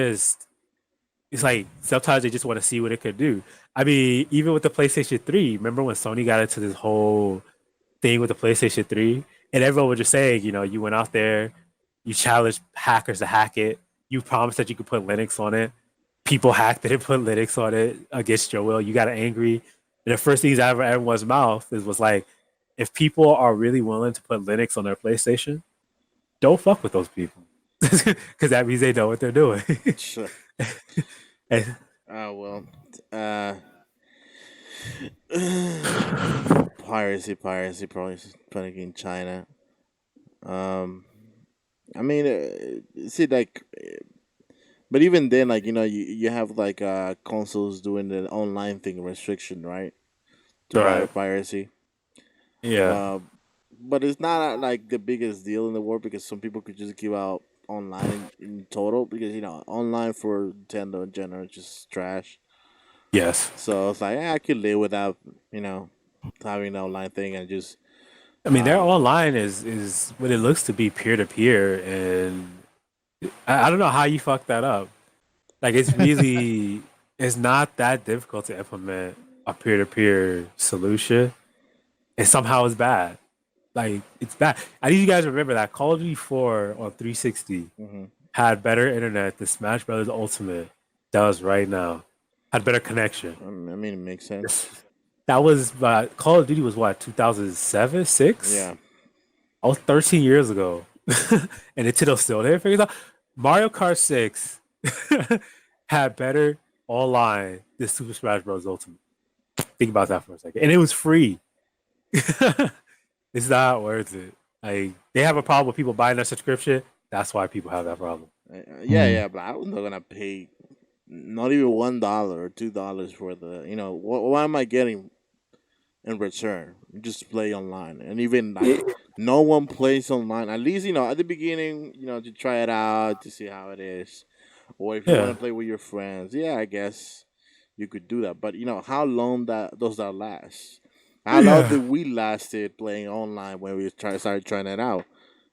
[SPEAKER 2] like sometimes they just want to see what it could do. I mean, even with the PlayStation 3, remember when Sony got into this whole thing with the PlayStation 3? And everyone was just saying, you went out there, you challenged hackers to hack it, you promised that you could put Linux on it. People hacked it and put Linux on it against your will. You got angry. And the first things out of everyone's mouth was like, if people are really willing to put Linux on their PlayStation, don't fuck with those people. Because that means they know what they're doing.
[SPEAKER 1] Sure.
[SPEAKER 2] And-
[SPEAKER 1] Well. Uh. Piracy, probably putting in China. Um. I mean, see, like, but even then, like, you have like consoles doing the online thing restriction, right? To
[SPEAKER 2] right.
[SPEAKER 1] piracy.
[SPEAKER 2] Yeah.
[SPEAKER 1] Uh, but it's not like the biggest deal in the world because some people could just give out online in total because online for Nintendo in general is just trash.
[SPEAKER 2] Yes.
[SPEAKER 1] So it's like I could live without having an online thing and just
[SPEAKER 2] I mean, their online is what it looks to be peer to peer, and I don't know how you fuck that up. Like, it's not that difficult to implement a peer to peer solution, and somehow it's bad. Like, it's bad. I need you guys to remember that Call of Duty 4 on 360
[SPEAKER 1] mhm.
[SPEAKER 2] had better internet than Smash Brothers Ultimate does right now. Had better connection.
[SPEAKER 1] I mean, it makes sense.
[SPEAKER 2] That was Call of Duty was what 2007, six.
[SPEAKER 1] Yeah.
[SPEAKER 2] I was 13 years ago, and Nintendo still didn't figure it out. Mario Kart 6 had better online than Super Smash Bros. Ultimate. Think about that for a second, and it was free. It's not worth it. Like, they have a problem with people buying their subscription. That's why people have that problem.
[SPEAKER 1] Yeah,
[SPEAKER 3] Hmm.
[SPEAKER 1] yeah, but I was not gonna pay not even $1 or $2 for the. What am I getting in return? Just play online, and even like no one plays online. At least at the beginning, to try it out to see how it is, or if you want
[SPEAKER 2] Yeah,
[SPEAKER 1] to play with your friends. Yeah, I guess you could do that. But how long that does that last? How long
[SPEAKER 2] yeah,
[SPEAKER 1] did we lasted playing online when we started trying it out?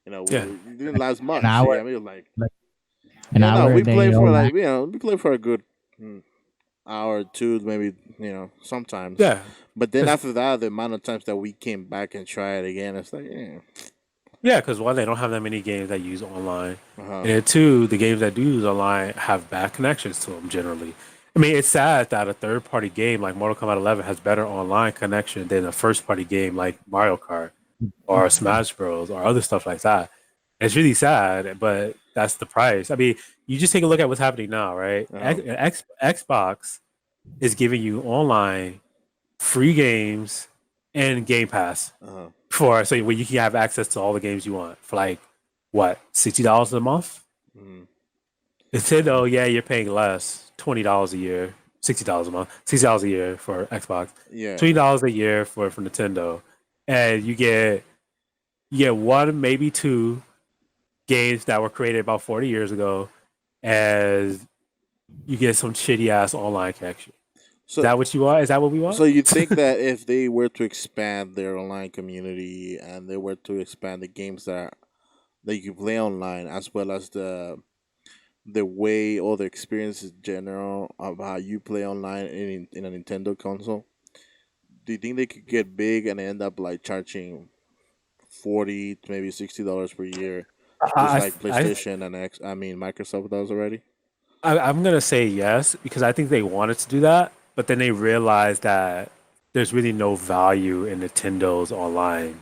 [SPEAKER 2] yeah.
[SPEAKER 1] It didn't last
[SPEAKER 3] An
[SPEAKER 1] much.
[SPEAKER 3] hour,
[SPEAKER 1] Yeah, I mean, like,
[SPEAKER 3] like an
[SPEAKER 1] yeah, no,
[SPEAKER 3] hour,
[SPEAKER 1] we
[SPEAKER 3] then
[SPEAKER 1] play
[SPEAKER 3] you
[SPEAKER 1] for
[SPEAKER 3] know,
[SPEAKER 1] like we play for a good hour or two, maybe sometimes.
[SPEAKER 2] Yeah,
[SPEAKER 1] But then
[SPEAKER 2] because
[SPEAKER 1] after that, the amount of times that we came back and tried it again, it's like, yeah,
[SPEAKER 2] one, they don't have that many games that use online,
[SPEAKER 1] uh huh,
[SPEAKER 2] and then two, the games that do use online have bad connections to them generally. I mean, it's sad that a third party game like Mortal Kombat 11 has better online connection than a first party game like Mario Kart or Smash Bros. Or other stuff like that. It's really sad, but that's the price. I mean, you just take a look at what's happening now, right?
[SPEAKER 1] uh huh,
[SPEAKER 2] Xbox is giving you online free games and Game Pass
[SPEAKER 1] uh huh.
[SPEAKER 2] for so where you can have access to all the games you want for like what $60 a month.
[SPEAKER 1] Mm-hmm.
[SPEAKER 2] Nintendo, yeah, you're paying less, $20 a year, $60 a month, $60 a year for Xbox,
[SPEAKER 1] Yeah.
[SPEAKER 2] $20 a year for Nintendo, and you get one maybe two games that were created about 40 years ago, and you get some shitty ass online connection. Is
[SPEAKER 1] So,
[SPEAKER 2] that what you want? Is that what we want?
[SPEAKER 1] so you think that if they were to expand their online community and they were to expand the games that you can play online, as well as the way or the experience in general of how you play online in a Nintendo console, do you think they could get big and end up like charging 40 to maybe $60 per year, just
[SPEAKER 2] I,
[SPEAKER 1] like
[SPEAKER 2] I,
[SPEAKER 1] PlayStation and Microsoft does already?
[SPEAKER 2] I'm gonna say yes because I think they wanted to do that, but then they realized that there's really no value in Nintendo's online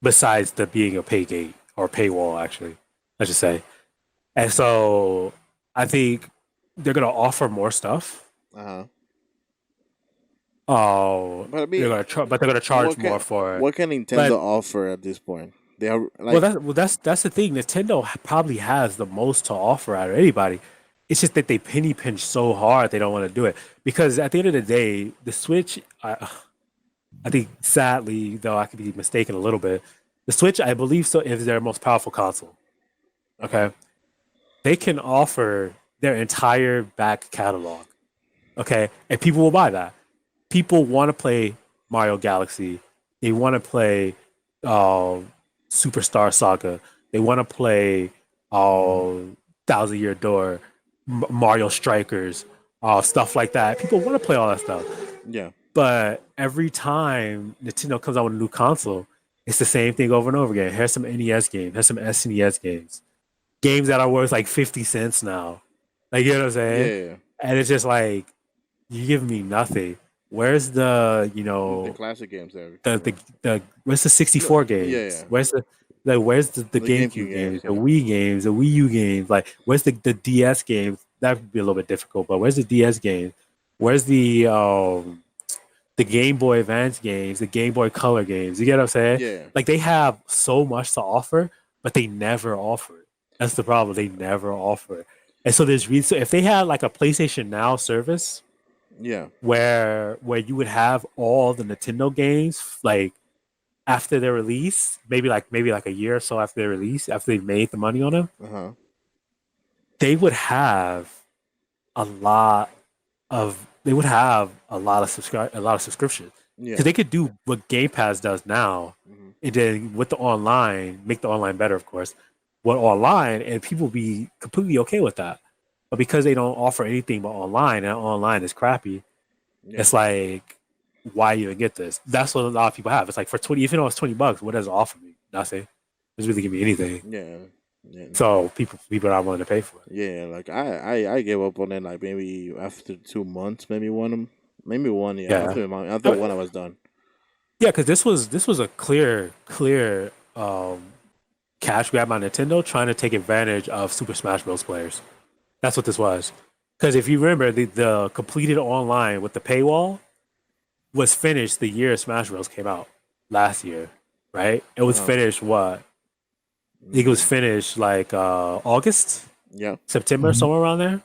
[SPEAKER 2] besides the being a pay gate or paywall, actually, I should say. And so I think they're gonna offer more stuff.
[SPEAKER 1] Uh huh.
[SPEAKER 2] Oh,
[SPEAKER 1] But I mean,
[SPEAKER 2] but they're gonna charge
[SPEAKER 1] what
[SPEAKER 2] more
[SPEAKER 1] can
[SPEAKER 2] for it.
[SPEAKER 1] what can Nintendo
[SPEAKER 2] But
[SPEAKER 1] offer at this point? They have
[SPEAKER 2] well,
[SPEAKER 1] like,
[SPEAKER 2] that's the thing. Nintendo probably has the most to offer out of anybody. It's just that they penny pinch so hard they don't want to do it because at the end of the day, the Switch. I think sadly, though I could be mistaken a little bit, the Switch I believe so is their most powerful console.
[SPEAKER 1] uh huh,
[SPEAKER 2] Okay, they can offer their entire back catalog. Okay, and people will buy that. People want to play Mario Galaxy. They want to play uh, Superstar Saga. They want to play Thousand Year Door, Mario Strikers, stuff like that. People want to play all that stuff.
[SPEAKER 1] Yeah.
[SPEAKER 2] But every time Nintendo comes out with a new console, it's the same thing over and over again. Here's some NES games. Here's some SNES games. Games that are worth like 50 cents now. Like, you know what I'm saying?
[SPEAKER 1] Yeah.
[SPEAKER 2] And it's just like, you give me nothing. Where's the,
[SPEAKER 1] The classic games there.
[SPEAKER 2] the where's the 64 games?
[SPEAKER 1] Yeah.
[SPEAKER 2] Where's the
[SPEAKER 1] The
[SPEAKER 2] GameCube
[SPEAKER 1] GameCube
[SPEAKER 2] games,
[SPEAKER 1] games,
[SPEAKER 2] the
[SPEAKER 1] yeah.
[SPEAKER 2] Wii games, the Wii U games? Like, where's the DS games? That would be a little bit difficult, but where's the DS games? Where's the Game Boy Advance games, the Game Boy Color games? You get what I'm saying?
[SPEAKER 1] Yeah.
[SPEAKER 2] Like, they have so much to offer, but they never offer it. That's the problem. They never offer it. And so so if they had like a PlayStation Now service,
[SPEAKER 1] Yeah.
[SPEAKER 2] where you would have all the Nintendo games like after their release, maybe like a year or so after their release, after they've made the money on them,
[SPEAKER 1] Uh-huh.
[SPEAKER 2] they would have a lot a lot of subscriptions.
[SPEAKER 1] Yeah.
[SPEAKER 2] Because they could do what Game Pass does now, and then with the online, make the online better, of course. What online, and people be completely okay with that. But because they don't offer anything but online, and online is crappy,
[SPEAKER 1] Yeah.
[SPEAKER 2] it's like, why even get this? That's what a lot of people have. It's like, for 20, even though it's $20, what does it offer me? Nothing. It doesn't really give me anything.
[SPEAKER 1] Yeah. Yeah.
[SPEAKER 2] So people are not willing to pay for it.
[SPEAKER 1] Yeah, like I gave up on it like maybe after 2 months, maybe one, yeah. After one I was done.
[SPEAKER 2] Yeah, because this was a clear cash grab by Nintendo trying to take advantage of Super Smash Bros. Players. That's what this was. Because if you remember, the completed online with the paywall was finished the year Smash Bros. Came out last year, right? It was finished what? I think it was finished like August,
[SPEAKER 1] Yeah.
[SPEAKER 2] September, somewhere around there.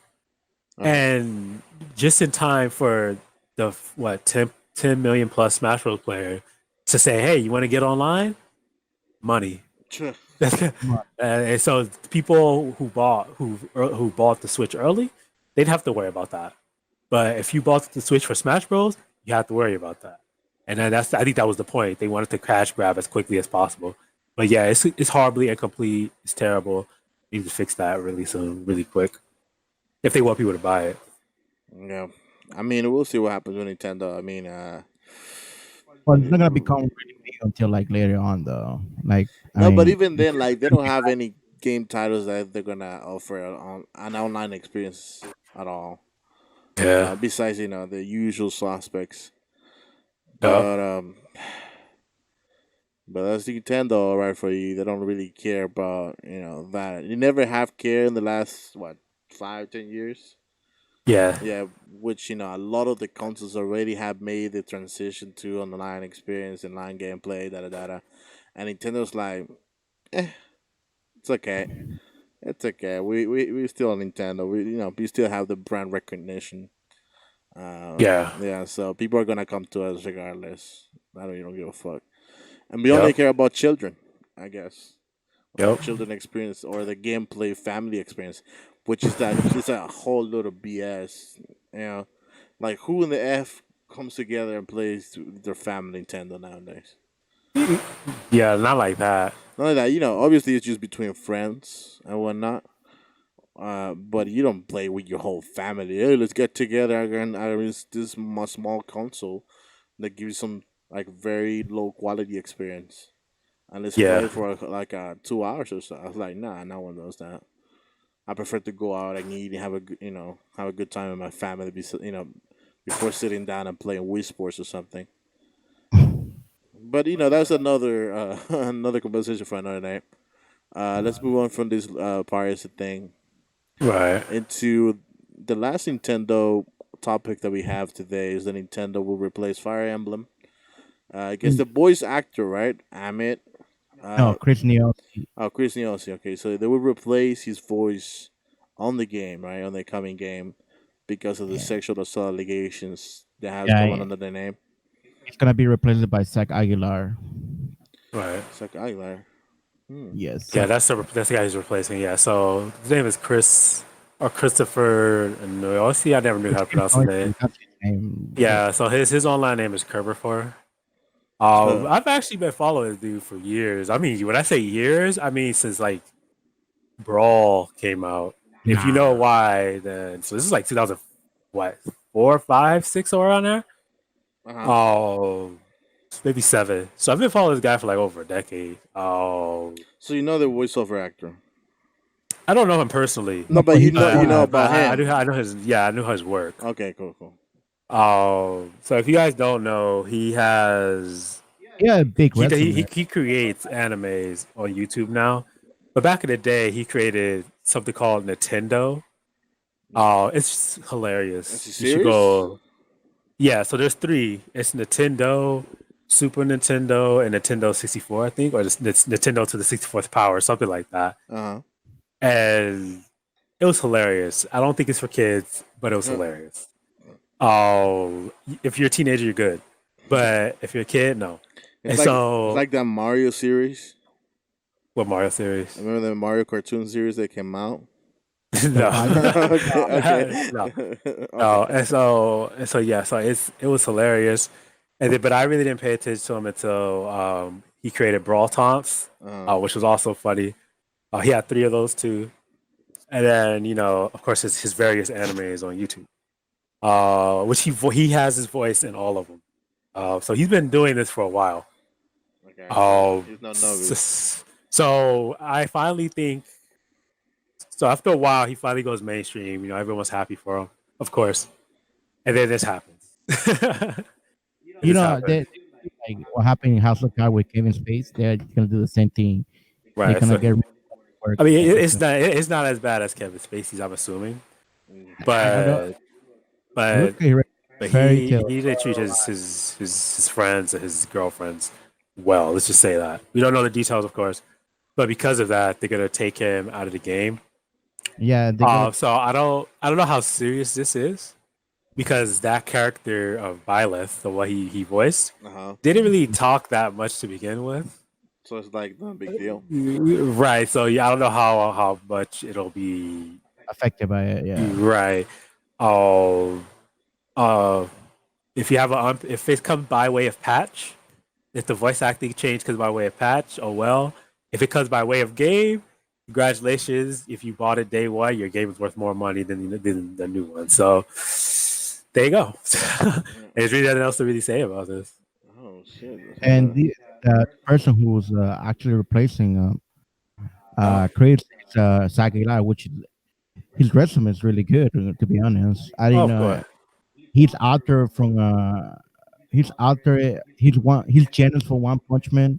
[SPEAKER 1] Uh-huh.
[SPEAKER 2] And just in time for the 10 million plus Smash Bros. Player to say, hey, you want to get online? Money. And so people who bought the Switch early, they'd have to worry about that. But if you bought the Switch for Smash Bros, you have to worry about that. And then I think that was the point. They wanted to cash grab as quickly as possible. But yeah, it's horribly incomplete. It's terrible. They need to fix that really soon, really quick, if they want people to buy it.
[SPEAKER 1] Yeah. I mean, we'll see what happens with Nintendo. I mean,
[SPEAKER 3] Well, it's not gonna become really big until like later on, though. Like,
[SPEAKER 1] but even then, like, they don't have any game titles that they're gonna offer on an online experience at all.
[SPEAKER 2] Yeah.
[SPEAKER 1] Besides, the usual suspects. But but that's Nintendo, all right, for you. They don't really care about that. You never have care in the last 5-10 years.
[SPEAKER 2] Yeah.
[SPEAKER 1] Yeah, which a lot of the consoles already have made the transition to online experience, online gameplay, and Nintendo's like, it's okay, it's okay. We still Nintendo. We still have the brand recognition. Yeah. So people are gonna come to us regardless. I don't give a fuck, and we only care about children, I guess. Children experience or the gameplay family experience, which is that it's a whole lot of BS. Like, who in the F comes together and plays their family Nintendo nowadays?
[SPEAKER 2] Yeah, not like that.
[SPEAKER 1] Not like that, obviously it's just between friends and whatnot. But you don't play with your whole family. Hey, let's get together and this small console that gives you some like very low quality experience. And let's play for like 2 hours or so. I was like, nah, no one does that. I prefer to go out and eat and have a good time with my family. Before sitting down and playing Wii Sports or something. But that's another another conversation for another night. Let's move on from this piracy thing,
[SPEAKER 2] right,
[SPEAKER 1] into the last Nintendo topic that we have today. Is that Nintendo will replace Fire Emblem. I guess the voice actor, right, Amit.
[SPEAKER 3] No, Chris Nielsen.
[SPEAKER 1] Oh, Chris Nielsen. Okay, so they will replace his voice on the game, right, on the coming game, because of the sexual assault allegations that has gone under the name.
[SPEAKER 3] It's gonna be replaced by Zach Aguilar.
[SPEAKER 2] Right.
[SPEAKER 1] Zach Aguilar.
[SPEAKER 3] Yes.
[SPEAKER 2] Yeah, that's the guy he's replacing. Yeah. So his name is Chris or Christopher Noyosi. I never knew how to pronounce his name. Yeah. So his online name is Kerberfor. I've actually been following this dude for years. I mean, when I say years, I mean since like Brawl came out. If you know
[SPEAKER 3] Nah.
[SPEAKER 2] why, then so this is like 2000, what, 4, 5, 6, or around there.
[SPEAKER 1] Uh-huh.
[SPEAKER 2] Oh, maybe 7. So I've been following this guy for like over a decade. Oh,
[SPEAKER 1] So you know the voiceover actor.
[SPEAKER 2] I don't know him personally,
[SPEAKER 1] No, but
[SPEAKER 3] But
[SPEAKER 1] you
[SPEAKER 3] he's
[SPEAKER 1] know
[SPEAKER 2] but
[SPEAKER 1] about
[SPEAKER 2] I
[SPEAKER 1] him.
[SPEAKER 2] I know his, yeah, I know his work.
[SPEAKER 1] Okay, cool.
[SPEAKER 2] So if you guys don't know, he has
[SPEAKER 3] yeah, a big resume.
[SPEAKER 2] he creates animes on YouTube now. But back in the day, he created something called Nintendo. Oh, it's
[SPEAKER 1] Is he
[SPEAKER 2] hilarious. You should
[SPEAKER 1] serious?
[SPEAKER 2] go. Yeah, so there's 3. It's Nintendo, Super Nintendo, and Nintendo 64, I think, or it's Nintendo to the 64th power, something like that.
[SPEAKER 1] Uh
[SPEAKER 2] And it was hilarious. I don't think it's for kids, but it was
[SPEAKER 1] huh.
[SPEAKER 2] hilarious. Oh, if you're a teenager, you're good, but if you're a kid, no.
[SPEAKER 1] It's
[SPEAKER 2] And
[SPEAKER 1] like
[SPEAKER 2] so,
[SPEAKER 1] that Mario series.
[SPEAKER 2] what Mario series?
[SPEAKER 1] Remember the Mario cartoon series that came out?
[SPEAKER 3] The
[SPEAKER 2] No,
[SPEAKER 3] wild
[SPEAKER 1] Okay.
[SPEAKER 2] no, no.
[SPEAKER 1] Okay.
[SPEAKER 2] And so yeah, so it was hilarious, and then, but I really didn't pay attention to him until he created Brawl Taunts,
[SPEAKER 1] Uh,
[SPEAKER 2] which was also funny. He had 3 of those too, and then of course his various animes on YouTube, which he has his voice in all of them. So he's been doing this for a while.
[SPEAKER 1] okay.
[SPEAKER 2] Um,
[SPEAKER 1] He's not novice.
[SPEAKER 2] so I finally think. So after a while, he finally goes mainstream. Everyone's happy for him, of course. And then this happens.
[SPEAKER 3] You
[SPEAKER 2] This
[SPEAKER 3] know,
[SPEAKER 2] happens,
[SPEAKER 3] like what happened in House of Cards with Kevin Space. They're gonna do the same thing. They're
[SPEAKER 2] right?
[SPEAKER 3] gonna
[SPEAKER 2] So
[SPEAKER 3] get rid of work.
[SPEAKER 2] I mean,
[SPEAKER 3] Like
[SPEAKER 2] it's not as bad as Kevin Spacey's, I'm assuming,
[SPEAKER 3] I don't.
[SPEAKER 2] but
[SPEAKER 3] It looks
[SPEAKER 2] but
[SPEAKER 3] like fairy tale.
[SPEAKER 2] he did treat his friends and his girlfriends well. Let's just say that we don't know the details, of course, but because of that, they're gonna take him out of the game.
[SPEAKER 3] Yeah, they're gonna.
[SPEAKER 2] So I don't know how serious this is because that character of Byleth, the one he voiced,
[SPEAKER 1] Uh-huh.
[SPEAKER 2] didn't really talk that much to begin with.
[SPEAKER 1] So it's like not a big deal.
[SPEAKER 2] Right. So yeah, I don't know how much it'll be.
[SPEAKER 3] Affected by it. Yeah.
[SPEAKER 2] Right. Oh. Uh. If you have if it comes by way of patch, if the voice acting change comes by way of patch, oh well. If it comes by way of game, congratulations. If you bought it day one, your game is worth more money than the new one. So there you go. There's really nothing else to really say about this.
[SPEAKER 1] Oh shit.
[SPEAKER 3] And the person who's actually replacing
[SPEAKER 2] Oh,
[SPEAKER 3] Chris is Sagila, which his resume is really good. To be honest, I
[SPEAKER 2] oh
[SPEAKER 3] didn't
[SPEAKER 2] of
[SPEAKER 3] know
[SPEAKER 2] course.
[SPEAKER 3] he's author from he's genius for One Punch Man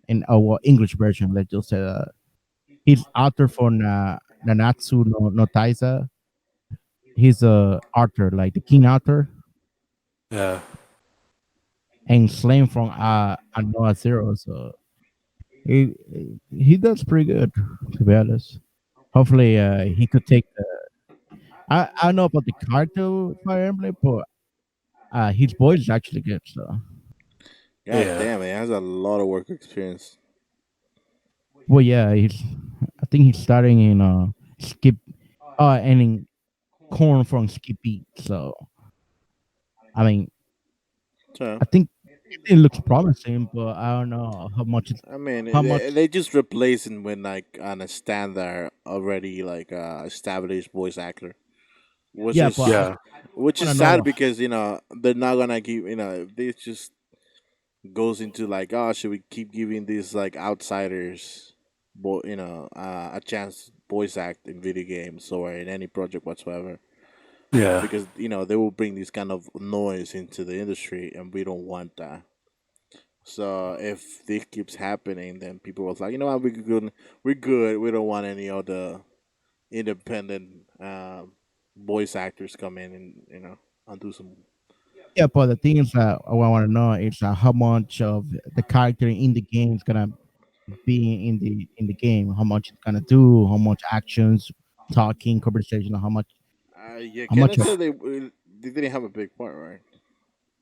[SPEAKER 3] in our English version. Let's just say he's author for Nanatsu no Taisa. He's a author like the King Arthur
[SPEAKER 2] Yeah.
[SPEAKER 3] and Slame from Anoa Zero. So he he does pretty good, to be honest. Hopefully, he could take the. I don't know about the character Fire Emblem, but his voice is actually good. So,
[SPEAKER 1] God
[SPEAKER 2] Yeah.
[SPEAKER 1] damn, it has a lot of work experience.
[SPEAKER 3] well, yeah, he's. I think he's starting in Skip, and in Corn from Skippy. So, I mean,
[SPEAKER 1] So,
[SPEAKER 3] I think it looks promising, but I don't know how much.
[SPEAKER 1] I mean,
[SPEAKER 3] How much?
[SPEAKER 1] they just replacing with like on a standard already like established voice actor, which
[SPEAKER 3] Yeah, but
[SPEAKER 1] is
[SPEAKER 3] I
[SPEAKER 2] Yeah.
[SPEAKER 1] which is
[SPEAKER 3] want to
[SPEAKER 1] sad
[SPEAKER 3] know.
[SPEAKER 1] because they're not gonna keep if they just goes into like, oh, should we keep giving these like outsiders a chance to voice act in video games or in any project whatsoever,
[SPEAKER 2] Yeah.
[SPEAKER 1] because they will bring this kind of noise into the industry and we don't want that. So if this keeps happening, then people was like, you know what, we're good, we don't want any other independent voice actors come in and and do some.
[SPEAKER 3] Yeah, but the thing is that what I want to know is how much of the character in the game is gonna be in the game. How much it's gonna do. How much actions, talking, conversation.
[SPEAKER 1] Yeah,
[SPEAKER 3] How much
[SPEAKER 1] Kenneth
[SPEAKER 3] of
[SPEAKER 1] said they didn't have a big part, right?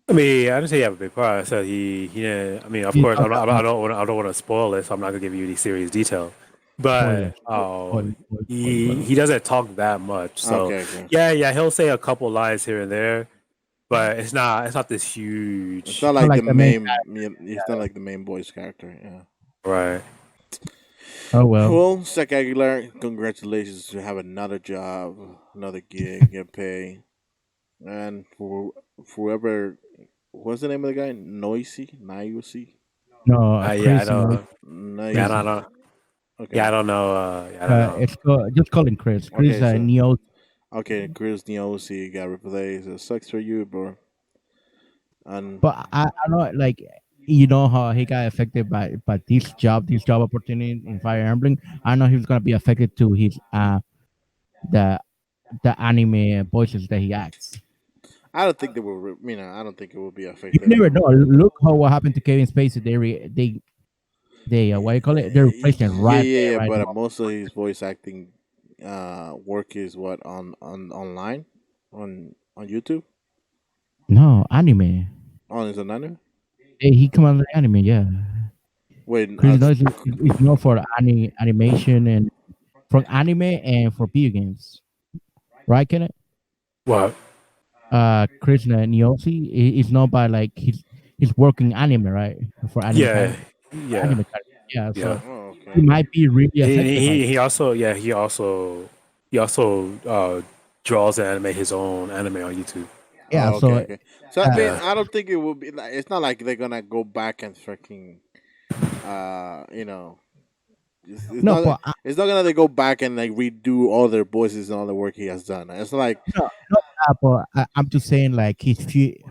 [SPEAKER 2] I mean, I didn't say he have a big part. I said he didn't. I mean, of
[SPEAKER 3] it's
[SPEAKER 2] course,
[SPEAKER 3] not that much
[SPEAKER 2] I don't want to spoil it, so I'm not gonna give you any serious detail. But
[SPEAKER 3] spoiler. Spoiler,
[SPEAKER 2] he doesn't talk that much. So
[SPEAKER 1] Okay, okay.
[SPEAKER 2] yeah, he'll say a couple lines here and there, but it's not this
[SPEAKER 1] It's
[SPEAKER 2] huge.
[SPEAKER 1] not
[SPEAKER 3] Not
[SPEAKER 1] like
[SPEAKER 3] like
[SPEAKER 1] the
[SPEAKER 3] the main
[SPEAKER 1] main. Yeah, it's not like the main voice character. Yeah.
[SPEAKER 2] Right.
[SPEAKER 3] Oh well.
[SPEAKER 1] Well, Zach Aguilar, congratulations to have another job, another gig, get paid, and for whoever, what's the name of the guy? Noisy.
[SPEAKER 3] No,
[SPEAKER 2] Yeah, I
[SPEAKER 3] Chris,
[SPEAKER 2] don't. Yeah, I
[SPEAKER 1] Noisy.
[SPEAKER 2] don't know. Yeah,
[SPEAKER 1] Okay,
[SPEAKER 2] I don't know. Yeah, I don't know.
[SPEAKER 3] it's just call him Chris. Chris
[SPEAKER 1] okay, so
[SPEAKER 3] Neo.
[SPEAKER 1] okay, Chris Noisy got replaced. It sucks for you, bro. And
[SPEAKER 3] But I know, like, you know how he got affected by this job opportunity in Fire Emblem. I know he was gonna be affected to his the the anime voices that he acts.
[SPEAKER 1] I don't think they will. I don't think it will be
[SPEAKER 3] You
[SPEAKER 1] affected at
[SPEAKER 3] never know.
[SPEAKER 1] all.
[SPEAKER 3] Look how what happened to Kevin Spacey. They what do you call it? They're replacing
[SPEAKER 1] Yeah,
[SPEAKER 3] right
[SPEAKER 1] yeah,
[SPEAKER 3] there,
[SPEAKER 1] yeah.
[SPEAKER 3] right
[SPEAKER 1] But
[SPEAKER 3] now.
[SPEAKER 1] most of his voice acting work is what on online on YouTube.
[SPEAKER 3] No anime.
[SPEAKER 1] On his another.
[SPEAKER 3] He come out of the anime, yeah.
[SPEAKER 1] Wait,
[SPEAKER 3] Chris Noise is known for animation and for anime and for video games, right, Kenneth?
[SPEAKER 2] What?
[SPEAKER 3] Chris Niosi is known by like he's working anime, right? For anime
[SPEAKER 2] Yeah,
[SPEAKER 3] character,
[SPEAKER 2] yeah,
[SPEAKER 3] anime character. Yeah,
[SPEAKER 2] yeah.
[SPEAKER 3] so
[SPEAKER 1] oh,
[SPEAKER 3] he
[SPEAKER 1] okay.
[SPEAKER 3] might be really
[SPEAKER 2] He
[SPEAKER 3] affected by
[SPEAKER 2] he,
[SPEAKER 3] that.
[SPEAKER 2] he also yeah he also draws and animate his own anime on YouTube.
[SPEAKER 3] Yeah,
[SPEAKER 1] Oh, okay,
[SPEAKER 3] so
[SPEAKER 1] okay. So I mean,
[SPEAKER 2] Yeah,
[SPEAKER 1] I don't think it will be like. It's not like they're gonna go back and freaking, you know, it's
[SPEAKER 3] no,
[SPEAKER 1] not.
[SPEAKER 3] but
[SPEAKER 1] It's not gonna they go back and like redo all their voices and all the work he has done. It's not like
[SPEAKER 3] no, not that, but I'm just saying like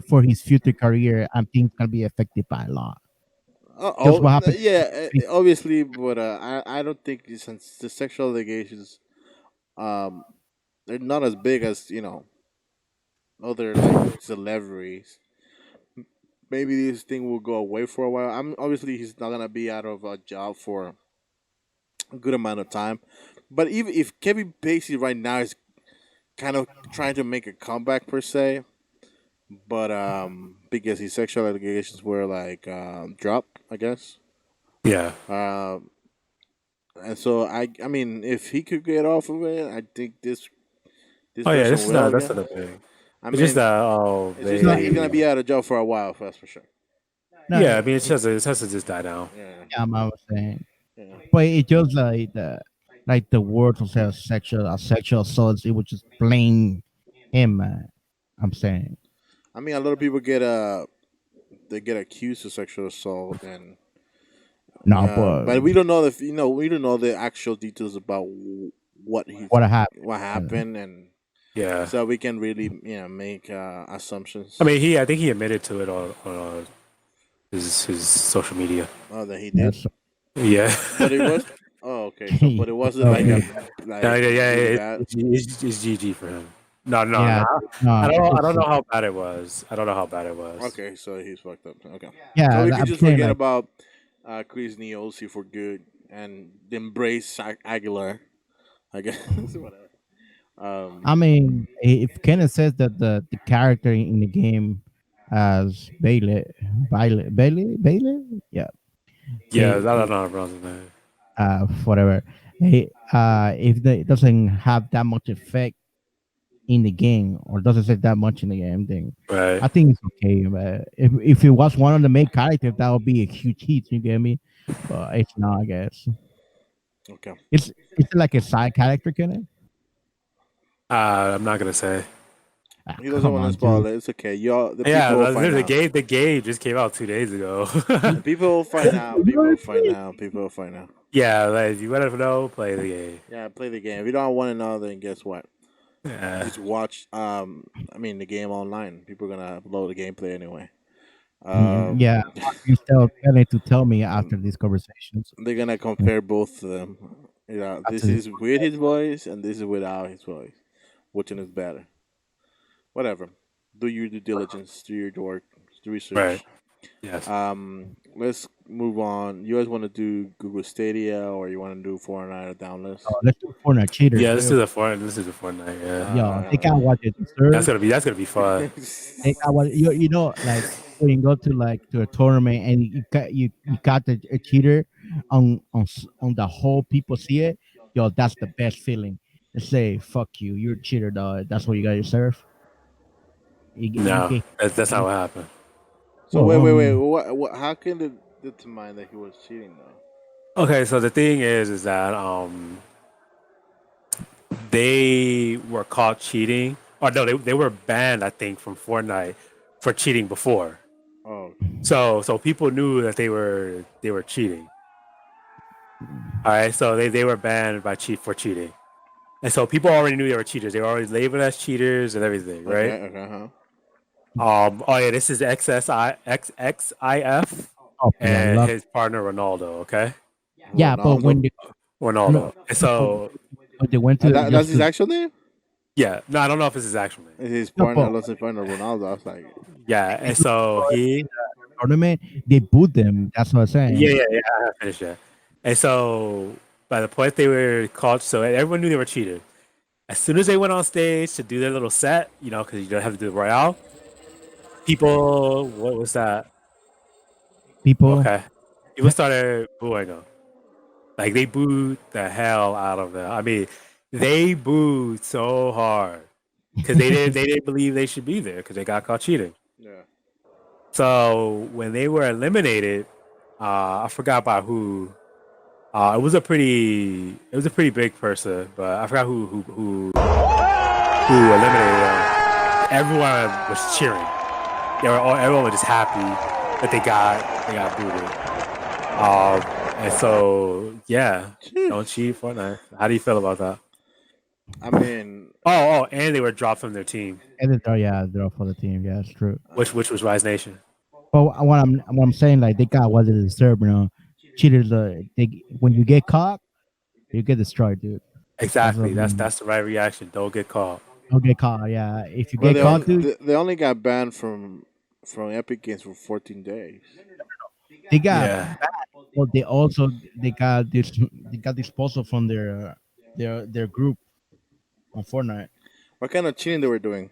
[SPEAKER 3] for his future career, I think it's gonna be affected by a lot. Just what happened.
[SPEAKER 1] yeah, obviously, but I don't think since the sexual allegations um they're not as big as other like celebrities. Maybe this thing will go away for a while. I'm obviously he's not gonna be out of a job for a good amount of time. But even if Kevin Pacey right now is kind of trying to make a comeback per se, but because his sexual allegations were like dropped, I guess.
[SPEAKER 2] yeah.
[SPEAKER 1] Um, and so I mean, if he could get off of it, I think this
[SPEAKER 2] Oh yeah,
[SPEAKER 1] person
[SPEAKER 2] this is
[SPEAKER 1] will
[SPEAKER 2] not that's
[SPEAKER 1] again.
[SPEAKER 2] not a thing.
[SPEAKER 1] I
[SPEAKER 2] It's just
[SPEAKER 1] mean,
[SPEAKER 2] that
[SPEAKER 1] it's just
[SPEAKER 3] No,
[SPEAKER 1] that he's gonna be out of jail for a while, that's for sure.
[SPEAKER 3] no,
[SPEAKER 2] yeah. I mean, it has to just die down.
[SPEAKER 1] Yeah,
[SPEAKER 3] yeah, I was saying,
[SPEAKER 1] yeah.
[SPEAKER 3] but it just like the words of sexual assaults. It was just blame him, man. I'm saying
[SPEAKER 1] I mean, a lot of people they get accused of sexual assault, and
[SPEAKER 3] no, but
[SPEAKER 1] but we don't know if we don't know the actual details about what he
[SPEAKER 3] what happened?
[SPEAKER 1] what happened, and
[SPEAKER 2] Yeah.
[SPEAKER 1] so we can really make
[SPEAKER 2] I
[SPEAKER 1] assumptions
[SPEAKER 2] mean, I think he admitted to it on his social media.
[SPEAKER 1] that he did.
[SPEAKER 3] Yes.
[SPEAKER 2] Yeah.
[SPEAKER 1] But it was okay. So, but it wasn't like
[SPEAKER 3] Okay.
[SPEAKER 1] a
[SPEAKER 2] Yeah,
[SPEAKER 1] like
[SPEAKER 2] yeah, yeah.
[SPEAKER 1] really bad.
[SPEAKER 2] It's GG for him. No, no,
[SPEAKER 3] Yeah.
[SPEAKER 2] no.
[SPEAKER 3] No,
[SPEAKER 2] I
[SPEAKER 3] just
[SPEAKER 2] don't know how bad it was. I don't know how bad it was.
[SPEAKER 1] Okay, so he's fucked up. Okay, so
[SPEAKER 3] yeah.
[SPEAKER 1] we could
[SPEAKER 3] I'm
[SPEAKER 1] just
[SPEAKER 3] saying
[SPEAKER 1] forget
[SPEAKER 3] like
[SPEAKER 1] about Chris Neosi for good and embrace Aguilar. I guess whatever.
[SPEAKER 3] I mean, if Kenneth says that the character in the game as Bailey, yeah,
[SPEAKER 2] Yeah, I don't
[SPEAKER 3] it,
[SPEAKER 2] know how to pronounce his name.
[SPEAKER 3] whatever. If it doesn't have that much effect in the game or doesn't say that much in the game, then
[SPEAKER 2] Right.
[SPEAKER 3] I think it's okay. But if it was one of the main characters, that would be a huge hit. You get me? But it's not, I guess.
[SPEAKER 1] Okay,
[SPEAKER 3] It's like a side character, Kenneth.
[SPEAKER 2] I'm not gonna say.
[SPEAKER 1] he doesn't
[SPEAKER 3] Come
[SPEAKER 1] want to
[SPEAKER 3] on,
[SPEAKER 1] spoil
[SPEAKER 3] dude.
[SPEAKER 1] it. It's okay. Y'all, the
[SPEAKER 2] Yeah,
[SPEAKER 1] people will find out.
[SPEAKER 2] the game just came out 2 days ago.
[SPEAKER 1] The people will find out. People will find out. People will find out.
[SPEAKER 2] Yeah, like you want to know, play the game.
[SPEAKER 1] Yeah, play the game. If you don't want to know, then guess what?
[SPEAKER 2] Yeah,
[SPEAKER 1] Just watch. I mean, the game online. People are gonna upload the gameplay anyway.
[SPEAKER 3] Yeah,
[SPEAKER 1] Um,
[SPEAKER 3] you tell Kenneth to tell me after this conversation. So,
[SPEAKER 1] they're gonna
[SPEAKER 3] yeah,
[SPEAKER 1] compare both of them.
[SPEAKER 3] after
[SPEAKER 1] This
[SPEAKER 3] this.
[SPEAKER 1] is with his voice and this is without his voice. Which one is better? Whatever. Do your due diligence. Do your work. Do
[SPEAKER 2] right.
[SPEAKER 1] research.
[SPEAKER 2] Yes.
[SPEAKER 1] Let's move on. You guys want to do Google Stadia or you want to do Fortnite or downloads?
[SPEAKER 3] Oh, let's do Fortnite cheaters.
[SPEAKER 2] Yeah, this is a Fortnite. This is a Fortnite. Yeah,
[SPEAKER 3] Yo, they got what they deserve.
[SPEAKER 2] that's gonna be fun.
[SPEAKER 3] They got what you know, like when you go to a tournament and you got a cheater on the whole people see it. Yo, that's the best feeling. They say, "Fuck you, you're a cheater, dog." That's what you got to deserve. You
[SPEAKER 2] No,
[SPEAKER 3] get
[SPEAKER 2] that's not what happened.
[SPEAKER 1] So
[SPEAKER 3] well,
[SPEAKER 1] wait. What? How can they determine that he was cheating though?
[SPEAKER 2] Okay, so the thing is that they were caught cheating, or no, they were banned, I think, from Fortnite for cheating before.
[SPEAKER 1] Oh,
[SPEAKER 2] So people knew that they were cheating. All right, so they were banned by cheat for cheating, and so people already knew they were cheaters. They were already labeled as cheaters and everything, right?
[SPEAKER 1] okay, okay, huh?
[SPEAKER 2] Oh yeah, this is XXIF
[SPEAKER 3] Oh, yeah, I
[SPEAKER 2] and
[SPEAKER 3] love.
[SPEAKER 2] his partner Ronaldo. Okay,
[SPEAKER 3] Yeah, but
[SPEAKER 1] Ronaldo.
[SPEAKER 3] when they no,
[SPEAKER 2] Ronaldo. And
[SPEAKER 3] no,
[SPEAKER 2] so
[SPEAKER 3] but they went to
[SPEAKER 1] That's
[SPEAKER 3] just
[SPEAKER 1] his
[SPEAKER 3] to
[SPEAKER 1] actual name.
[SPEAKER 2] yeah, no, I don't know if it's his actual name.
[SPEAKER 1] It's his
[SPEAKER 3] no,
[SPEAKER 1] partner. I
[SPEAKER 3] but
[SPEAKER 1] lost his partner Ronaldo. I was like,
[SPEAKER 2] Yeah, and so he
[SPEAKER 3] tournament they booed them. That's what I'm
[SPEAKER 2] yeah,
[SPEAKER 3] saying.
[SPEAKER 2] yeah, yeah. I finished that. And so by the point they were caught, so everyone knew they were cheated. As soon as they went on stage to do their little set, because you don't have to do the royale, people, what was that?
[SPEAKER 3] People,
[SPEAKER 2] Okay, people started booing them. Like they booed the hell out of them. I mean, they booed so hard because they didn't believe they should be there because they got caught cheating.
[SPEAKER 1] yeah.
[SPEAKER 2] So when they were eliminated, I forgot by who. It was a pretty big person, but I forgot who eliminated them. Everyone was cheering. Everyone was just happy that they got booted. And so yeah, don't cheat Fortnite. How do you feel about that?
[SPEAKER 1] I mean,
[SPEAKER 2] And they were dropped from their team,
[SPEAKER 3] and they're all for the team. Yeah, it's true.
[SPEAKER 2] which was Rise Nation.
[SPEAKER 3] But what I'm saying, like they got what they deserve. Cheaters. They when you get caught, you get destroyed, dude. That's what I
[SPEAKER 2] Exactly. That's
[SPEAKER 3] mean.
[SPEAKER 2] that's the right reaction. Don't get caught.
[SPEAKER 3] Don't get caught. Yeah, if you
[SPEAKER 1] well,
[SPEAKER 3] get caught, dude,
[SPEAKER 1] they only got banned from Epic Games for 14 days.
[SPEAKER 3] they got.
[SPEAKER 2] Yeah.
[SPEAKER 3] Well, they got this. They got disposal from their group on Fortnite.
[SPEAKER 1] What kind of cheating they were doing?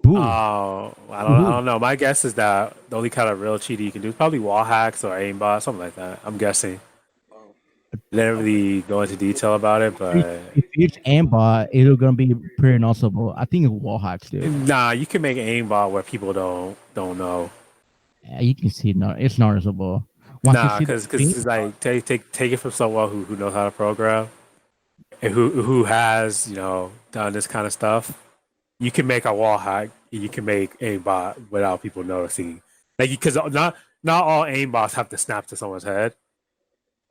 [SPEAKER 3] Boo.
[SPEAKER 2] Oh, I
[SPEAKER 3] Woohoo.
[SPEAKER 2] don't know. My guess is that the only kind of real cheating you can do is probably wall hacks or aimbot, something like that. I'm guessing. They didn't really go into detail about it, but
[SPEAKER 3] If it's aimbot, it's gonna be pretty noticeable. I think it's wall hacks, dude.
[SPEAKER 2] nah, you can make aimbot where people don't know.
[SPEAKER 3] Yeah, you can see it's noticeable. Once you
[SPEAKER 2] Nah,
[SPEAKER 3] see the
[SPEAKER 2] because
[SPEAKER 3] thing,
[SPEAKER 2] it's like take it from someone who knows how to program and who has done this kind of stuff. You can make a wall hack. You can make aimbot without people noticing. Like because not all aimbots have to snap to someone's head.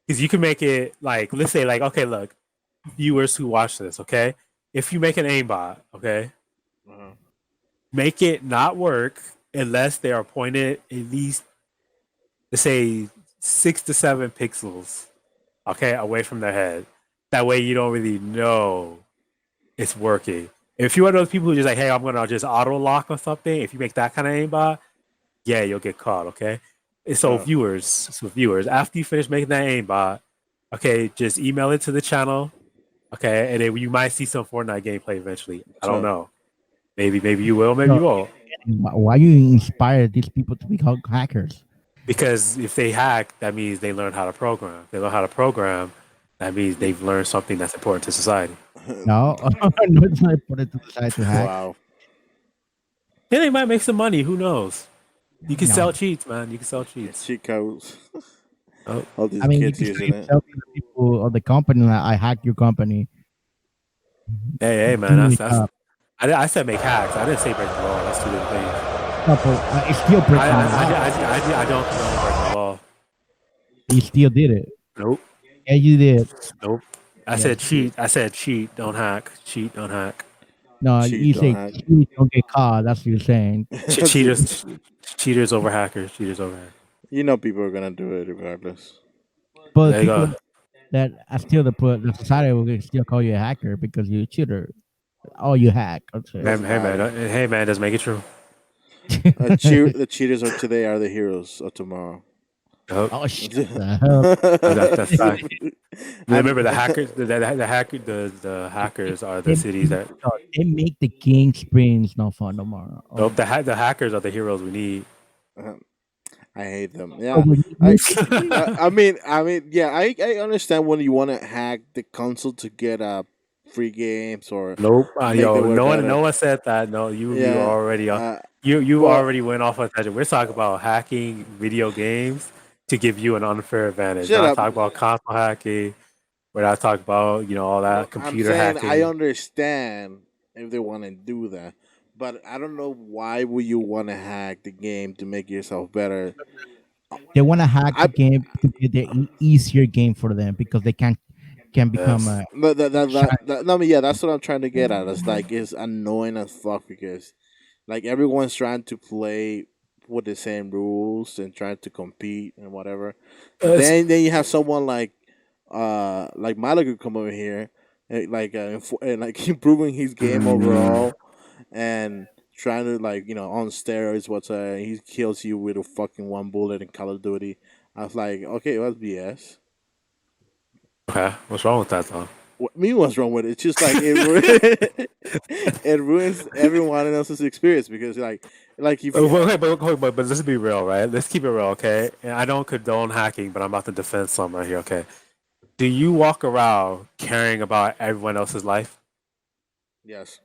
[SPEAKER 2] Because you can make it like, let's say like, okay, look, viewers who watch this, okay, if you make an aimbot, okay,
[SPEAKER 1] Uh-huh.
[SPEAKER 2] make it not work unless they are pointed at least, let's say, 6 to 7 pixels, okay, away from their head. That way you don't really know it's working. If you're one of those people who just like, hey, I'm gonna just auto lock or something, if you make that kind of aimbot, yeah, you'll get caught, okay? And
[SPEAKER 1] Uh,
[SPEAKER 2] so viewers, after you finish making that aimbot, okay, just email it to the channel, okay, and then you might see some Fortnite gameplay eventually. I don't
[SPEAKER 1] so
[SPEAKER 2] know. Maybe you will, maybe
[SPEAKER 3] no,
[SPEAKER 2] you won't.
[SPEAKER 3] why you inspire these people to become hackers?
[SPEAKER 2] Because if they hack, that means they learn how to program. If they learn how to program, that means they've learned something that's important to society.
[SPEAKER 3] No, no, it's not important to decide to hack.
[SPEAKER 1] wow.
[SPEAKER 2] Then they might make some money. Who knows? You can
[SPEAKER 3] No,
[SPEAKER 2] sell cheats, man. You can sell cheats.
[SPEAKER 1] Cheat codes.
[SPEAKER 2] Oh,
[SPEAKER 1] All these
[SPEAKER 3] I mean you
[SPEAKER 1] kids
[SPEAKER 3] can
[SPEAKER 1] using
[SPEAKER 3] say
[SPEAKER 1] it.
[SPEAKER 3] tell the people of the company that I hacked your company.
[SPEAKER 2] hey, man.
[SPEAKER 3] Do
[SPEAKER 2] That's
[SPEAKER 3] it
[SPEAKER 2] that's. I said make hacks. I didn't say break the law. That's two different things.
[SPEAKER 3] No, but it's still breaking
[SPEAKER 2] I,
[SPEAKER 3] the
[SPEAKER 2] I,
[SPEAKER 3] law.
[SPEAKER 2] I don't condone breaking the law.
[SPEAKER 3] You still did it.
[SPEAKER 2] Nope.
[SPEAKER 3] Yeah, you did.
[SPEAKER 2] Nope. I
[SPEAKER 3] Yeah.
[SPEAKER 2] said cheat. I said cheat. Don't hack. Cheat. Don't hack.
[SPEAKER 3] No,
[SPEAKER 1] Cheat,
[SPEAKER 3] you
[SPEAKER 1] don't
[SPEAKER 3] say
[SPEAKER 1] hack.
[SPEAKER 3] cheat, don't get caught. That's what you're saying.
[SPEAKER 2] Cheaters. Cheaters over hackers. Cheaters over hackers.
[SPEAKER 1] You know people are gonna do it regardless.
[SPEAKER 3] But
[SPEAKER 2] There you
[SPEAKER 3] people
[SPEAKER 2] go.
[SPEAKER 3] that are still the society will still call you a hacker because you're a cheater. Oh, you hack. Okay.
[SPEAKER 1] Doesn't matter.
[SPEAKER 2] Hey man, doesn't make it true.
[SPEAKER 1] The cheaters of today are the heroes of tomorrow.
[SPEAKER 2] Nope.
[SPEAKER 3] Oh shit! The hell?
[SPEAKER 2] That's fact.
[SPEAKER 1] I,
[SPEAKER 2] Remember the hackers. The hackers are the
[SPEAKER 3] They,
[SPEAKER 2] cities that.
[SPEAKER 3] they make the game screens no fun no more.
[SPEAKER 2] Nope. The hackers are the heroes we need.
[SPEAKER 1] I hate them.
[SPEAKER 3] Oh,
[SPEAKER 1] Yeah.
[SPEAKER 3] when
[SPEAKER 1] I,
[SPEAKER 3] you
[SPEAKER 1] yeah. I understand when you want to hack the console to get free games or
[SPEAKER 2] Nope.
[SPEAKER 1] make the work better.
[SPEAKER 2] No one said that. No, you
[SPEAKER 1] Yeah.
[SPEAKER 2] already
[SPEAKER 1] Uh,
[SPEAKER 2] you
[SPEAKER 1] but
[SPEAKER 2] already went off on that. We're talking about hacking video games to give you an unfair advantage.
[SPEAKER 1] Shut
[SPEAKER 2] We're not
[SPEAKER 1] up.
[SPEAKER 2] talking about console hacking. We're not talking about all that
[SPEAKER 1] I'm
[SPEAKER 2] computer
[SPEAKER 1] saying I
[SPEAKER 2] hacking.
[SPEAKER 1] understand if they want to do that, but I don't know why would you want to hack the game to make yourself better.
[SPEAKER 3] They want to hack the
[SPEAKER 1] I
[SPEAKER 3] game to get the easier game for them because they can become
[SPEAKER 2] Yes.
[SPEAKER 3] a
[SPEAKER 1] no, I mean, yeah, that's what I'm trying to get at. It's like it's annoying as fuck because like everyone's trying to play with the same rules and trying to compete and whatever.
[SPEAKER 2] It's,
[SPEAKER 1] Then you have someone like Malaga come over here, and like improving his game overall and trying to on steroids what's he kills you with a fucking one bullet in Call of Duty. I was like, okay, well, that's BS.
[SPEAKER 2] okay. What's wrong with that though?
[SPEAKER 1] What me what's wrong with it? It's just like it ruins everyone else's experience because like if
[SPEAKER 2] But let's be real, right? Let's keep it real, okay? And I don't condone hacking, but I'm about to defend some right here, okay? Do you walk around caring about everyone else's life?
[SPEAKER 1] yes.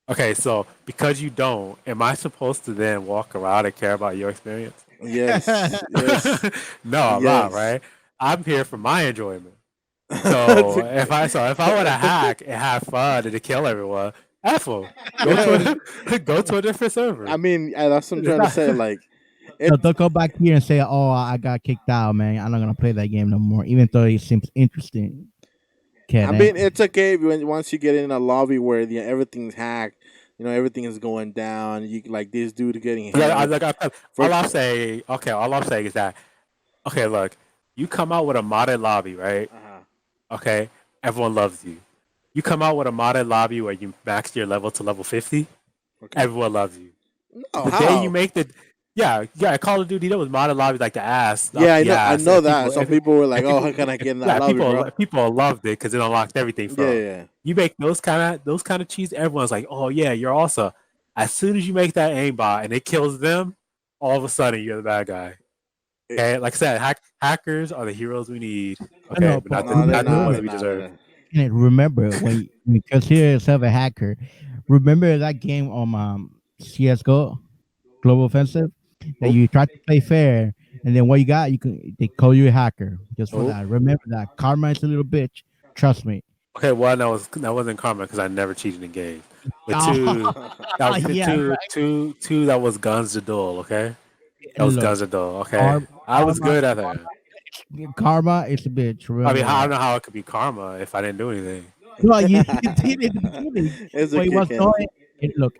[SPEAKER 2] Okay, so because you don't, am I supposed to then walk around and care about your experience?
[SPEAKER 1] Yes. Yes.
[SPEAKER 2] No, I'm not,
[SPEAKER 1] Yes.
[SPEAKER 2] right? I'm here for my enjoyment. So if I want to hack and have fun and to kill everyone, Go to go to a different server.
[SPEAKER 1] I mean, that's what I'm trying to say. Like,
[SPEAKER 3] So they'll go back here and say, "Oh, I got kicked out, man. I'm not gonna play that game no more," even though it seems interesting.
[SPEAKER 1] I mean, it's okay when once you get in a lobby where everything's hacked, everything is going down. You like this dude getting hacked.
[SPEAKER 2] All I'm saying, all I'm saying is that, okay, look, you come out with a modded lobby, right? Okay, everyone loves you. You come out with a modded lobby where you max your level to level 50, everyone loves you.
[SPEAKER 1] No,
[SPEAKER 2] The day you make the Call of Duty, that was modded lobbies like the ass.
[SPEAKER 1] Yeah, I know
[SPEAKER 2] and
[SPEAKER 1] that. Some people were like, "Oh, how can I get in that lobby, bro?"
[SPEAKER 2] People loved it because it unlocked everything for them.
[SPEAKER 1] Yeah.
[SPEAKER 2] You make those kind of cheese, everyone's like, "Oh yeah, you're also." As soon as you make that aimbot and it kills them, all of a sudden you're the bad guy. Okay, like I said, hackers are the heroes we need. Okay,
[SPEAKER 3] know,
[SPEAKER 2] but
[SPEAKER 3] but
[SPEAKER 2] not the ones that we deserve.
[SPEAKER 3] And remember, when you consider yourself a hacker, remember that game on CS:GO, Global Offensive, that you try to play fair, and then what you got, they call you a hacker just for that. Remember that karma is a little bitch. Trust me.
[SPEAKER 2] Okay, one that wasn't karma because I never cheated in games. But two that was guns to duel. Okay, that was guns to duel. Okay, I was good at that.
[SPEAKER 3] Karma is a bitch.
[SPEAKER 2] I mean, I don't know how it could be karma if I didn't do anything.
[SPEAKER 3] No, you did it.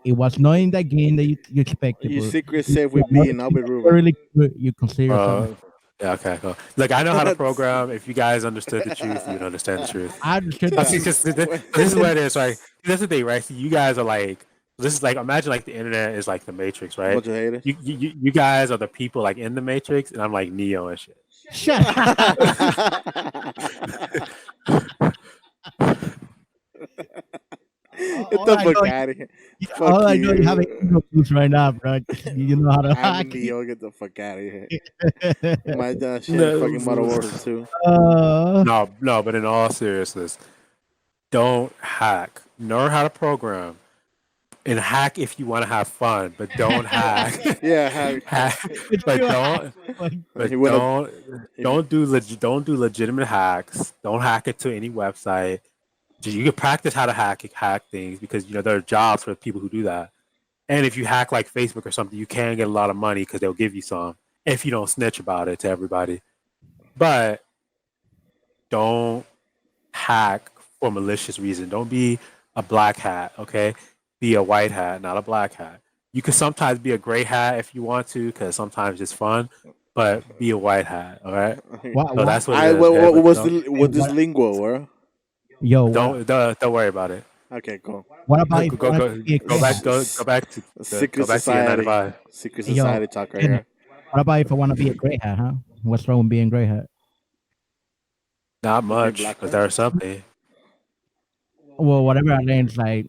[SPEAKER 3] It was not in that game that you expected.
[SPEAKER 1] Your secret safe with me, and I'll be rude.
[SPEAKER 3] Really good. You consider yourself.
[SPEAKER 2] Yeah, okay, cool. Look, I know how to program. If you guys understood the truth, you would understand the truth.
[SPEAKER 3] I understood.
[SPEAKER 2] This is what it is, right? That's the thing, right? See, you guys are like, this is like, imagine like the internet is like the Matrix, right?
[SPEAKER 1] Bunch of haters.
[SPEAKER 2] You guys are the people like in the Matrix, and I'm like Neo and shit.
[SPEAKER 3] Shut up.
[SPEAKER 1] Get the fuck out of here.
[SPEAKER 3] All I know, you have ego boost right now, bro. You know how to hack.
[SPEAKER 1] Get the fuck out of here. My shit, fucking Modern Warfare 2.
[SPEAKER 2] No, but in all seriousness, don't hack. Learn how to program. And hack if you want to have fun, but don't hack.
[SPEAKER 1] Yeah, hack.
[SPEAKER 2] Don't do legitimate hacks. Don't hack it to any website. You can practice how to hack things because there are jobs for people who do that. And if you hack like Facebook or something, you can get a lot of money because they'll give you some if you don't snitch about it to everybody. But don't hack for malicious reason. Don't be a black hat, okay? Be a white hat, not a black hat. You can sometimes be a gray hat if you want to, because sometimes it's fun. But be a white hat, all right? So that's what.
[SPEAKER 1] What this lingo, bro?
[SPEAKER 3] Yo,
[SPEAKER 2] don't worry about it.
[SPEAKER 1] Okay, cool.
[SPEAKER 3] What about
[SPEAKER 2] go back to
[SPEAKER 1] Secret Society? Secret Society talk right here.
[SPEAKER 3] What about if I want to be a gray hat, huh? What's wrong with being gray hat?
[SPEAKER 2] Not much, but there's something.
[SPEAKER 3] Well, whatever I learned is like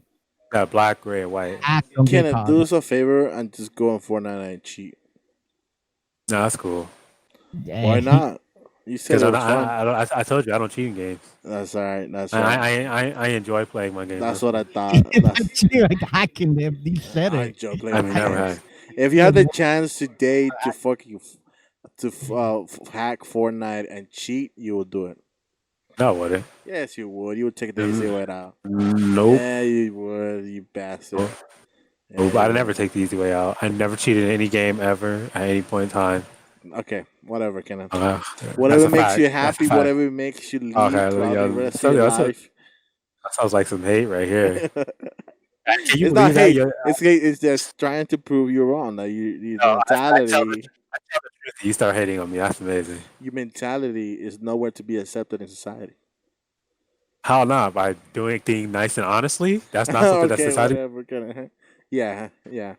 [SPEAKER 2] black, gray, and white.
[SPEAKER 1] Can it do us a favor and just go on Fortnite and cheat?
[SPEAKER 2] No, that's cool.
[SPEAKER 1] Why not? You said
[SPEAKER 2] I told you I don't cheat in games.
[SPEAKER 1] That's all right. That's right.
[SPEAKER 2] I enjoy playing my games.
[SPEAKER 1] That's what I thought.
[SPEAKER 3] Like hacking them. You said it.
[SPEAKER 1] I enjoy playing my games. If you had the chance today to fucking to hack Fortnite and cheat, you would do it.
[SPEAKER 2] No, would it?
[SPEAKER 1] Yes, you would. You would take the easy way out.
[SPEAKER 2] Nope.
[SPEAKER 1] Yeah, you would, you bastard.
[SPEAKER 2] Nope.
[SPEAKER 1] Yeah,
[SPEAKER 2] I
[SPEAKER 1] you
[SPEAKER 2] never
[SPEAKER 1] would.
[SPEAKER 2] take the easy way out. I never cheated in any game ever at any point in time.
[SPEAKER 1] Okay, whatever, Kenneth.
[SPEAKER 2] Uh, that's
[SPEAKER 1] Whatever
[SPEAKER 2] a
[SPEAKER 1] makes
[SPEAKER 2] fact.
[SPEAKER 1] you
[SPEAKER 2] That's a
[SPEAKER 1] happy,
[SPEAKER 2] fact.
[SPEAKER 1] whatever makes you lead
[SPEAKER 2] Okay,
[SPEAKER 1] throughout
[SPEAKER 2] yeah,
[SPEAKER 1] the rest of your
[SPEAKER 2] that
[SPEAKER 1] life.
[SPEAKER 2] sounds like some hate right here. Can you
[SPEAKER 1] It's not
[SPEAKER 2] believe that?
[SPEAKER 1] hate. It's just trying to prove you wrong. That your
[SPEAKER 2] No,
[SPEAKER 1] mentality,
[SPEAKER 2] I tell the truth. You start hating on me. That's amazing.
[SPEAKER 1] your mentality is nowhere to be accepted in society.
[SPEAKER 2] How not? By doing things nice and honestly? That's not something that
[SPEAKER 1] Okay,
[SPEAKER 2] society.
[SPEAKER 1] whatever. Yeah, yeah.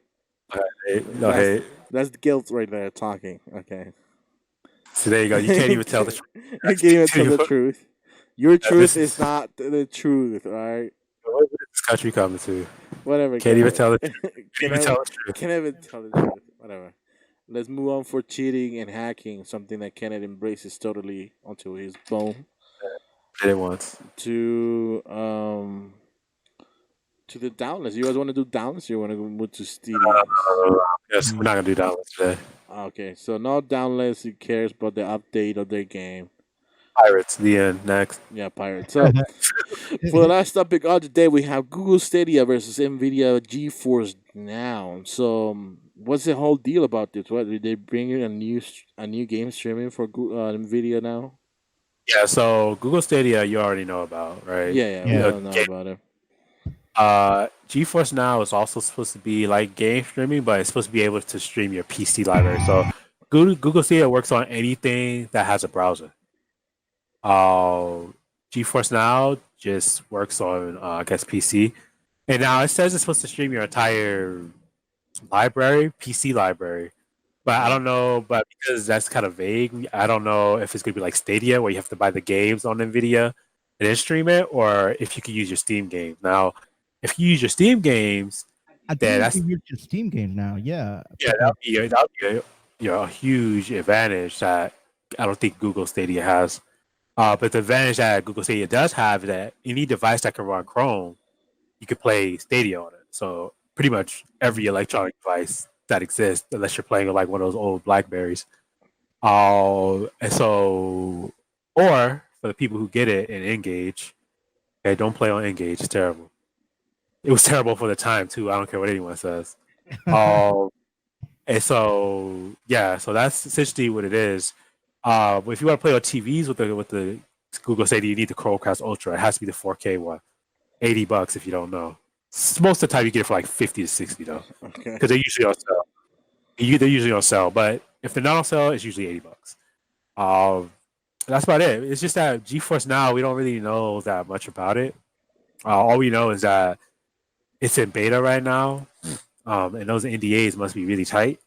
[SPEAKER 2] No
[SPEAKER 1] That's
[SPEAKER 2] hate.
[SPEAKER 1] that's guilt right there talking. Okay.
[SPEAKER 2] So there you go. You can't even tell the truth.
[SPEAKER 1] You can't even tell the
[SPEAKER 2] Continue.
[SPEAKER 1] truth. Your truth
[SPEAKER 2] This
[SPEAKER 1] is
[SPEAKER 2] is
[SPEAKER 1] not the truth, all right?
[SPEAKER 2] what is this country coming to?
[SPEAKER 1] Whatever.
[SPEAKER 2] Can't even
[SPEAKER 1] Can
[SPEAKER 2] tell the truth.
[SPEAKER 1] can
[SPEAKER 2] Can't even
[SPEAKER 1] I
[SPEAKER 2] tell the truth.
[SPEAKER 1] can I even tell the truth? Whatever. Let's move on for cheating and hacking, something that Kenneth embraces totally onto his bone.
[SPEAKER 2] Did it once.
[SPEAKER 1] To the downloads. You guys want to do downloads? You want to move to Stadia?
[SPEAKER 2] Yes, we're not gonna do that one today.
[SPEAKER 1] Okay, so no downloads. Who cares about the update of their game?
[SPEAKER 2] Pirates. The end. Next.
[SPEAKER 1] Yeah, Pirates. So for the last topic of the day, we have Google Stadia versus Nvidia GeForce Now. So what's the whole deal about this? What did they bring in a new game streaming for Nvidia now?
[SPEAKER 2] Yeah. So Google Stadia, you already know about, right?
[SPEAKER 1] Yeah, we
[SPEAKER 3] Yeah.
[SPEAKER 1] all know about it.
[SPEAKER 2] GeForce Now is also supposed to be like game streaming, but it's supposed to be able to stream your PC library. So Google Stadia works on anything that has a browser. GeForce Now just works on I guess PC, and now it says it's supposed to stream your entire library, PC library. But I don't know, but because that's kind of vague, I don't know if it's gonna be like Stadia where you have to buy the games on Nvidia and then stream it, or if you can use your Steam games. Now, if you use your Steam games,
[SPEAKER 3] I think
[SPEAKER 2] then
[SPEAKER 3] you
[SPEAKER 2] that's
[SPEAKER 3] can use your Steam games now. Yeah.
[SPEAKER 2] yeah, that'd be a huge advantage that I don't think Google Stadia has. But the advantage that Google Stadia does have is that any device that can run Chrome, you can play Stadia on it. So pretty much every electronic device that exists, unless you're playing with like one of those old Blackberries. And so, or for the people who get it and Engage, okay, don't play on Engage. It's terrible. It was terrible for the time too. I don't care what anyone says. And so yeah, so that's essentially what it is. But if you want to play on TVs with the Google Stadia, you need the Chromecast Ultra. It has to be the 4K one. $80 if you don't know. Most of the time you get it for like 50 to 60 though,
[SPEAKER 1] Okay.
[SPEAKER 2] because they usually on sale. They usually on sale, but if they're not on sale, it's usually $80. That's about it. It's just that GeForce Now we don't really know that much about it. All we know is that it's in beta right now, and those NDAs must be really tight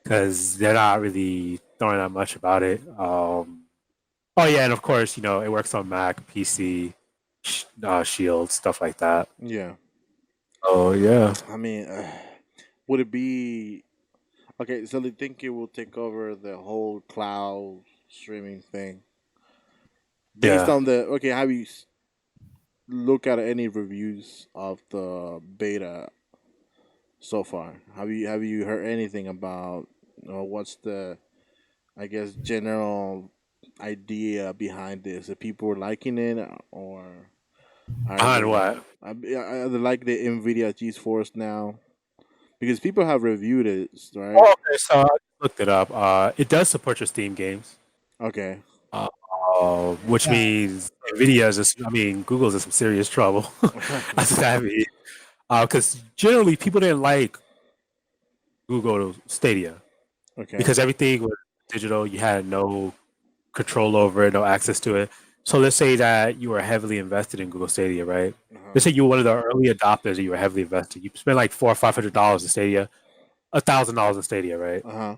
[SPEAKER 2] because they're not really throwing out much about it. Oh yeah, and of course it works on Mac, PC, Shield, stuff like that.
[SPEAKER 1] Yeah.
[SPEAKER 2] Oh yeah.
[SPEAKER 1] I mean, would it be okay? So they think it will take over the whole cloud streaming thing based
[SPEAKER 2] Yeah.
[SPEAKER 1] on the okay. Have you look at any reviews of the beta so far? Have you heard anything about what's the I guess general idea behind this? Are people liking it or are
[SPEAKER 2] Behind
[SPEAKER 1] they
[SPEAKER 2] what?
[SPEAKER 1] are they like the Nvidia GeForce now? Because people have reviewed it, right?
[SPEAKER 2] Oh, okay, so I looked it up. It does support your Steam games,
[SPEAKER 1] Okay.
[SPEAKER 2] which
[SPEAKER 3] Yeah.
[SPEAKER 2] means Nvidia's Google's in some serious trouble. That's what that means. Because generally people didn't like Google Stadia
[SPEAKER 1] Okay.
[SPEAKER 2] because everything was digital. You had no control over it, no access to it. So let's say that you were heavily invested in Google Stadia, right? Let's say you were one of the early adopters and you were heavily invested. You spent like $400 or $500 in Stadia, $1,000 in Stadia, right?
[SPEAKER 1] Uh-huh.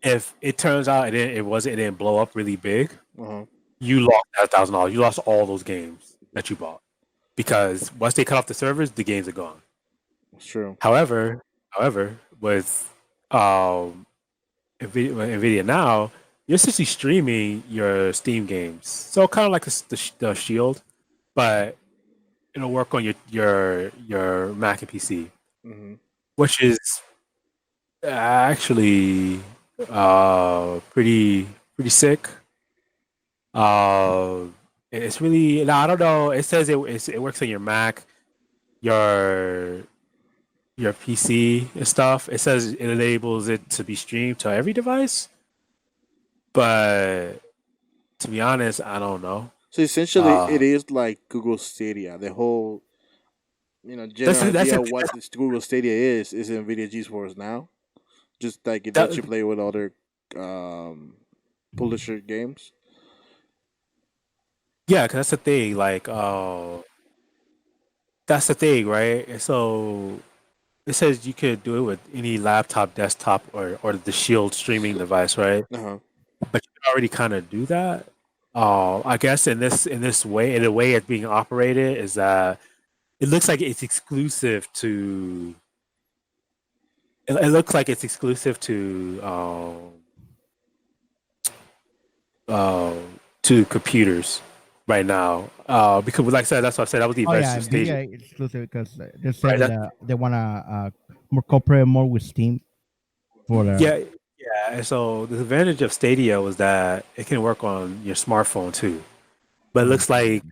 [SPEAKER 2] If it turns out it didn't blow up really big,
[SPEAKER 1] Uh-huh.
[SPEAKER 2] you lost that $1,000. You lost all those games that you bought because once they cut off the servers, the games are gone.
[SPEAKER 1] It's true.
[SPEAKER 2] However, with Nvidia now, you're essentially streaming your Steam games, so kind of like the Shield, but it'll work on your Mac and PC,
[SPEAKER 1] Mm-hmm.
[SPEAKER 2] which is actually Pretty sick. Uh, it's really no, I don't know. It says it works on your Mac, your your PC and stuff. It says it enables it to be streamed to every device, but to be honest, I don't know.
[SPEAKER 1] So essentially,
[SPEAKER 2] Uh,
[SPEAKER 1] it is like Google Stadia. The whole
[SPEAKER 2] that's
[SPEAKER 1] general
[SPEAKER 2] that's
[SPEAKER 1] idea
[SPEAKER 2] a,
[SPEAKER 1] of what this Google Stadia is Nvidia GeForce now. Just like it lets
[SPEAKER 2] that
[SPEAKER 1] you play with other um, publisher games.
[SPEAKER 2] yeah, 'cause that's the thing. Like, that's the thing, right? And so it says you could do it with any laptop, desktop, or the Shield streaming device, right?
[SPEAKER 1] Uh huh.
[SPEAKER 2] But you can already kind of do that. I guess in this way, in the way it's being operated, is that it looks like it's exclusive to. It looks like it's exclusive uh, to computers right now. Because, like I said, that's what I said. That was the
[SPEAKER 3] Oh yeah,
[SPEAKER 2] investor stage,
[SPEAKER 3] Nvidia is exclusive because they
[SPEAKER 2] right?
[SPEAKER 3] said they wanna more cooperate more with Steam for the.
[SPEAKER 2] Yeah, yeah. And so the advantage of Stadia was that it can work on your smartphone too. But it
[SPEAKER 3] Mhm.
[SPEAKER 2] looks like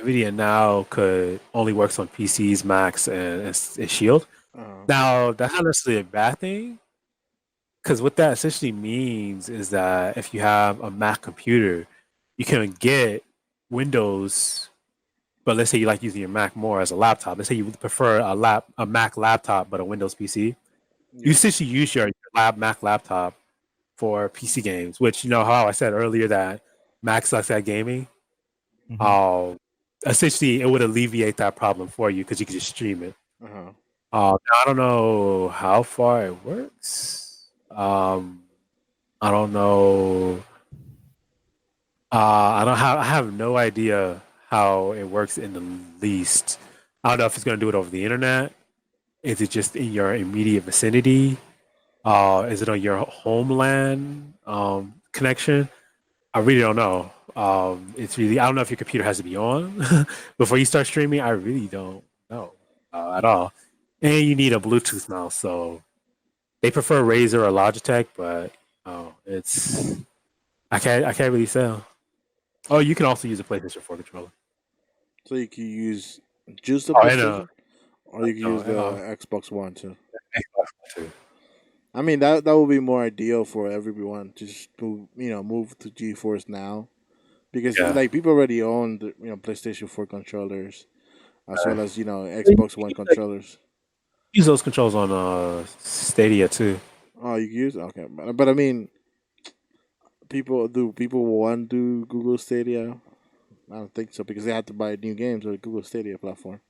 [SPEAKER 2] Nvidia now could only works on PCs, Macs, and Shield.
[SPEAKER 1] Uh huh.
[SPEAKER 2] Now that's not necessarily a bad thing, because what that essentially means is that if you have a Mac computer, you can get Windows. But let's say you like using your Mac more as a laptop. Let's say you prefer a Mac laptop but a Windows PC. You
[SPEAKER 1] Yeah.
[SPEAKER 2] essentially use your Mac laptop for PC games, which how I said earlier that Mac sucks at gaming.
[SPEAKER 3] Mhm.
[SPEAKER 2] Um, Essentially, it would alleviate that problem for you because you can just stream it.
[SPEAKER 1] Uh huh.
[SPEAKER 2] I don't know how far it works. I don't know. I have no idea how it works in the least. I don't know if it's going to do it over the internet. Is it just in your immediate vicinity? Is it on your homeland connection? I really don't know. It's really I don't know if your computer has to be on before you start streaming. I really don't know at all. And you need a Bluetooth mouse, so they prefer Razer or Logitech, but it's I can't really tell. Oh, you can also use a PlayStation 4 controller.
[SPEAKER 1] So you can use just the
[SPEAKER 2] Oh, and
[SPEAKER 1] PlayStation, or you can
[SPEAKER 2] no,
[SPEAKER 1] use the Xbox One too.
[SPEAKER 2] Xbox too.
[SPEAKER 1] I mean that would be more ideal for everyone to just move to GeForce now because
[SPEAKER 2] Yeah.
[SPEAKER 1] like people already own the PlayStation 4 controllers as well as
[SPEAKER 2] You
[SPEAKER 1] Xbox One
[SPEAKER 2] can
[SPEAKER 1] controllers.
[SPEAKER 2] use those controls on Stadia too.
[SPEAKER 1] Oh, you can use okay, but I mean, people want to do Google Stadia? I don't think so because they have to buy new games on the Google Stadia platform.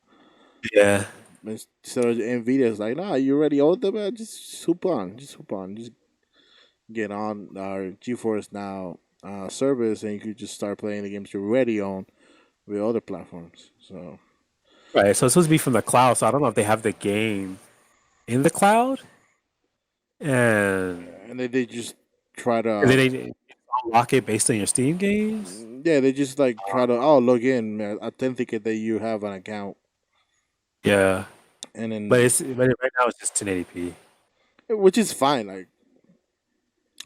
[SPEAKER 2] Yeah.
[SPEAKER 1] Instead of Nvidia's like, nah, you already own them, man. Just hoop on, just get on our GeForce Now service, and you could just start playing the games you already own with other platforms. So
[SPEAKER 2] Right. So it's supposed to be from the cloud. So I don't know if they have the game in the cloud, and
[SPEAKER 1] and they just try
[SPEAKER 2] then
[SPEAKER 1] to
[SPEAKER 2] they unlock it based on your Steam games.
[SPEAKER 1] yeah, they just like try to log in, man, authenticate that you have an account,
[SPEAKER 2] Yeah.
[SPEAKER 1] and
[SPEAKER 2] But
[SPEAKER 1] then
[SPEAKER 2] but right now it's just 1080p.
[SPEAKER 1] which is fine. Like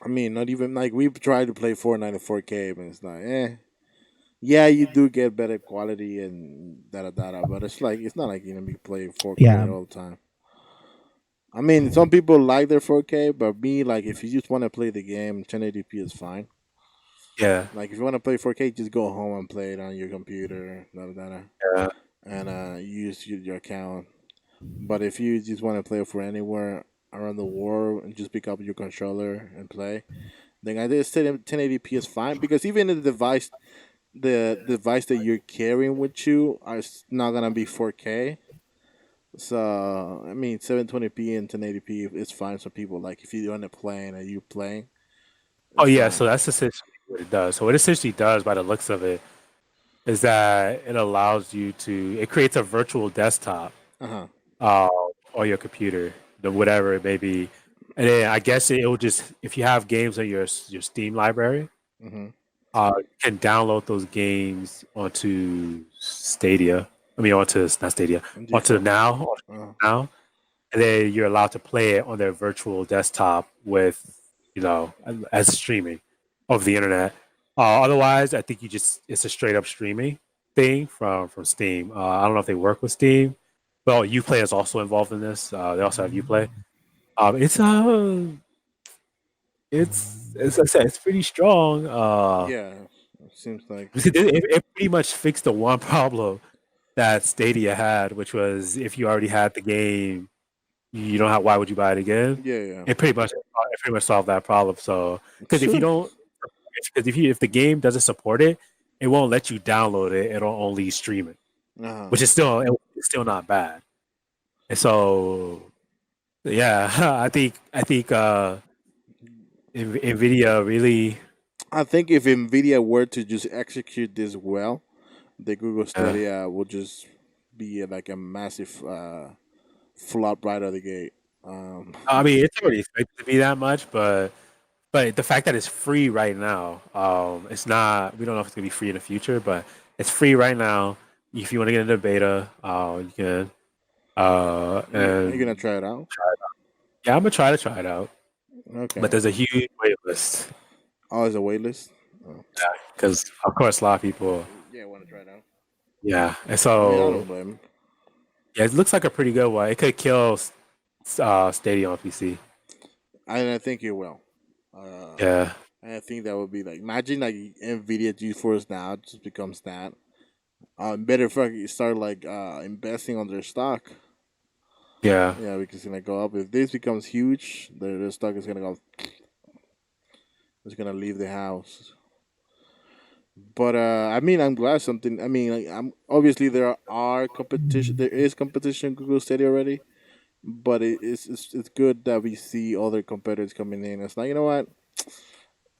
[SPEAKER 1] I mean, not even like we've tried to play Fortnite in 4K, but it's like yeah, you do get better quality and but it's like it's not like you play 4K
[SPEAKER 3] Yeah,
[SPEAKER 1] all the time. I mean, some people like their 4K, but me, like, if you just want to play the game, 1080p is fine.
[SPEAKER 2] Yeah.
[SPEAKER 1] Like, if you want to play 4K, just go home and play it on your computer,
[SPEAKER 2] Yeah.
[SPEAKER 1] and use your account. But if you just want to play it for anywhere around the world and just pick up your controller and play, then I think 1080p is fine because even the device that you're carrying with you is not gonna be 4K. So I mean, 720p and 1080p is fine. For people like if you're on a plane and you're playing,
[SPEAKER 2] Oh
[SPEAKER 1] it's
[SPEAKER 2] yeah. So
[SPEAKER 1] fine.
[SPEAKER 2] that's essentially what it does. So what it essentially does, by the looks of it, is that it allows you to. It creates a virtual desktop
[SPEAKER 1] Uh huh.
[SPEAKER 2] uh, on your computer, whatever it may be, and then I guess it will just if you have games on your Steam library,
[SPEAKER 1] Mm-hmm.
[SPEAKER 2] you can download those games onto Stadia. I mean, onto not Stadia,
[SPEAKER 1] And
[SPEAKER 2] onto
[SPEAKER 1] GeForce.
[SPEAKER 2] now, and then you're allowed to play it on their virtual desktop with as streaming over the internet. Otherwise, I think it's a straight up streaming thing from Steam. I don't know if they work with Steam. Well, Uplay is also involved in this. They also have Uplay. It's as I said, it's pretty strong.
[SPEAKER 1] Yeah, it seems like.
[SPEAKER 2] It pretty much fixed the one problem that Stadia had, which was if you already had the game, you don't have. Why would you buy it again?
[SPEAKER 1] Yeah, yeah.
[SPEAKER 2] It pretty much solved that problem. So because if you
[SPEAKER 1] Sure.
[SPEAKER 2] don't, because if the game doesn't support it, it won't let you download it. It'll only stream it,
[SPEAKER 1] Uh-huh.
[SPEAKER 2] which is still not bad. And so yeah, I think Nvidia really
[SPEAKER 1] I think if Nvidia were to just execute this well, the Google
[SPEAKER 2] uh,
[SPEAKER 1] Stadia would just be like a massive flop right out of the gate.
[SPEAKER 2] I mean, it's already expected to be that much, but the fact that it's free right now, it's not. We don't know if it's gonna be free in the future, but it's free right now. If you want to get into beta, you can.
[SPEAKER 1] You're gonna
[SPEAKER 2] And
[SPEAKER 1] try it out?
[SPEAKER 2] yeah, I'm gonna try it out. But
[SPEAKER 1] Okay.
[SPEAKER 2] there's a huge wait list
[SPEAKER 1] Oh, there's a wait list. Oh.
[SPEAKER 2] because, of course, a lot of people.
[SPEAKER 1] Yeah, I want to try it out.
[SPEAKER 2] Yeah, and
[SPEAKER 1] I mean, I don't
[SPEAKER 2] so
[SPEAKER 1] blame him.
[SPEAKER 2] yeah, it looks like a pretty good one. It could kill Stadia on PC.
[SPEAKER 1] And I think it will. Uh,
[SPEAKER 2] Yeah,
[SPEAKER 1] and I think that would be like imagine like Nvidia GeForce now just becomes that. Better fucking start like investing on their stock.
[SPEAKER 2] yeah,
[SPEAKER 1] Yeah, because it's gonna go up. If this becomes huge, their stock is gonna go. It's gonna leave the house. But I mean, I'm glad something. I mean, like, I'm obviously there are competition. There is competition in Google Stadia already, but it's good that we see other competitors coming in. It's like you know what,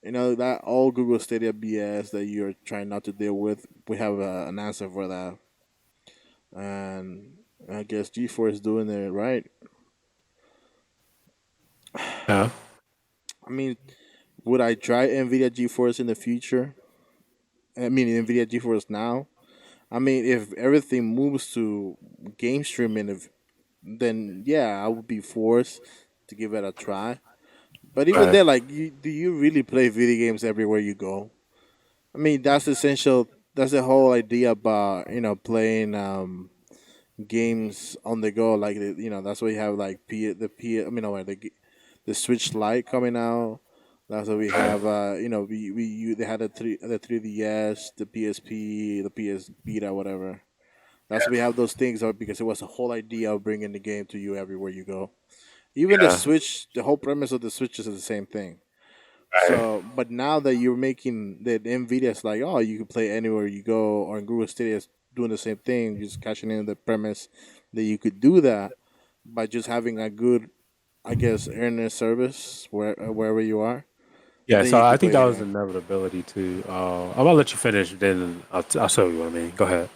[SPEAKER 1] that all Google Stadia BS that you're trying not to deal with. We have an answer for that, and I guess G4 is doing it right.
[SPEAKER 2] yeah,
[SPEAKER 1] I mean, would I try Nvidia GeForce in the future? I mean, Nvidia GeForce now. I mean, if everything moves to game streaming, then yeah, I would be forced to give it a try. But even
[SPEAKER 2] right.
[SPEAKER 1] then, like, do you really play video games everywhere you go? I mean, that's essential. That's the whole idea about playing games on the go. Like that's why you have like I mean, no, the Switch Lite coming out. That's what we
[SPEAKER 2] Right.
[SPEAKER 1] have. They had the 3DS, the PSP, the PS Vita, whatever. That's why we have those things are because it was the whole idea of bringing the game to you everywhere you go. Even the
[SPEAKER 2] Yeah,
[SPEAKER 1] Switch, the whole premise of the Switch is the same thing.
[SPEAKER 2] right.
[SPEAKER 1] So, but now that you're making that Nvidia's like, oh, you can play anywhere you go, or in Google Stadia is doing the same thing, just cashing in the premise that you could do that by just having a good, I guess, internet service wherever you are.
[SPEAKER 2] Yeah,
[SPEAKER 1] Then
[SPEAKER 2] so
[SPEAKER 1] you
[SPEAKER 2] I
[SPEAKER 1] could
[SPEAKER 2] think
[SPEAKER 1] play
[SPEAKER 2] that
[SPEAKER 1] the
[SPEAKER 2] was
[SPEAKER 1] game.
[SPEAKER 2] inevitability too. I'm gonna let you finish, then I'll show you what I mean. Go ahead.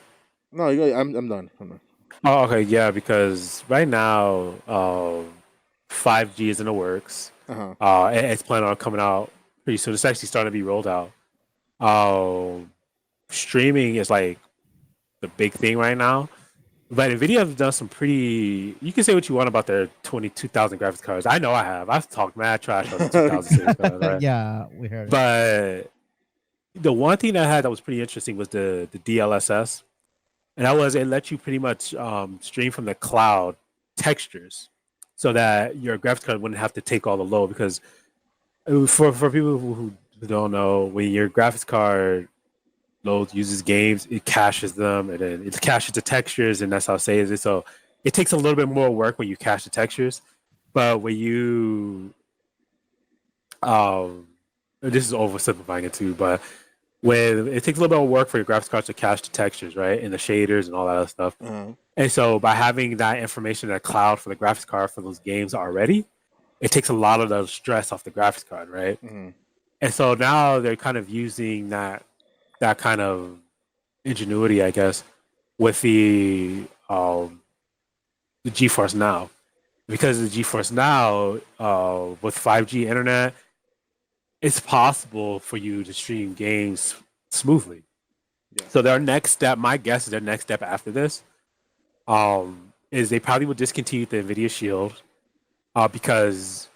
[SPEAKER 1] No, I'm done. I'm done.
[SPEAKER 2] Oh, okay, yeah, because right now, 5G is in the works.
[SPEAKER 1] Uh huh.
[SPEAKER 2] It's planning on coming out pretty soon. It's actually starting to be rolled out. Um, Streaming is like the big thing right now. But Nvidia have done some pretty. You can say what you want about their 22,000 graphics cards. I know I have. I've talked mad trash about the 2000 series cards, right?
[SPEAKER 3] Yeah, we heard it.
[SPEAKER 2] But the one thing that I had that was pretty interesting was the DLSS, and that was it let you pretty much stream from the cloud textures, so that your graphics card wouldn't have to take all the load. Because for people who don't know, when your graphics card loads uses games, it caches them, and then it caches the textures, and that's how it saves it. So it takes a little bit more work when you cache the textures, but when you um, this is oversimplifying it too, but when it takes a little bit of work for your graphics cards to cache the textures, right, and the shaders and all that other stuff.
[SPEAKER 1] Uh-huh.
[SPEAKER 2] And so by having that information in the cloud for the graphics card for those games already, it takes a lot of the stress off the graphics card, right?
[SPEAKER 1] Mm-hmm.
[SPEAKER 2] And so now they're kind of using that kind of ingenuity, I guess, with the GeForce Now, because the GeForce Now with 5G internet, it's possible for you to stream games smoothly.
[SPEAKER 1] Yeah.
[SPEAKER 2] So their next step, my guess is their next step after this, is they probably will discontinue the Nvidia Shield, because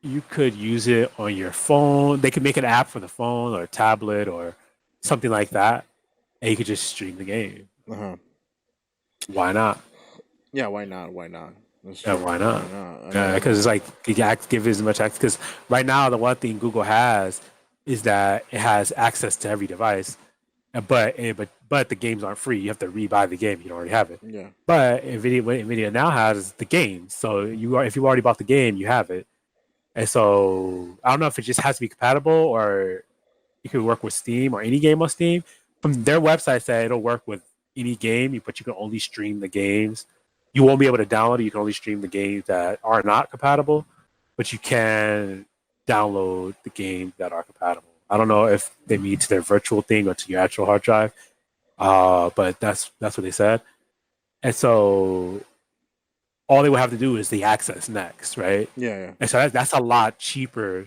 [SPEAKER 2] you could use it on your phone. They could make an app for the phone or tablet or something like that, and you could just stream the game.
[SPEAKER 1] Uh-huh.
[SPEAKER 2] Why not?
[SPEAKER 1] Yeah, why not? Why not? That's
[SPEAKER 2] Yeah,
[SPEAKER 1] true.
[SPEAKER 2] why
[SPEAKER 1] Why
[SPEAKER 2] not?
[SPEAKER 1] not? I
[SPEAKER 2] Because
[SPEAKER 1] mean,
[SPEAKER 2] it's like you can give it as much access. Because right now, the one thing Google has is that it has access to every device, but the games aren't free. You have to rebuy the game. You don't already have it.
[SPEAKER 1] yeah.
[SPEAKER 2] But Nvidia, what Nvidia now has is the game. So if you already bought the game, you have it. And so I don't know if it just has to be compatible or you can work with Steam or any game on Steam. From their website, say it'll work with any game, but you can only stream the games. You won't be able to download it. You can only stream the games that are not compatible, but you can download the games that are compatible. I don't know if they mean to their virtual thing or to your actual hard drive, but that's what they said. And so all they would have to do is the access next, right?
[SPEAKER 1] Yeah, yeah.
[SPEAKER 2] And so that's a lot cheaper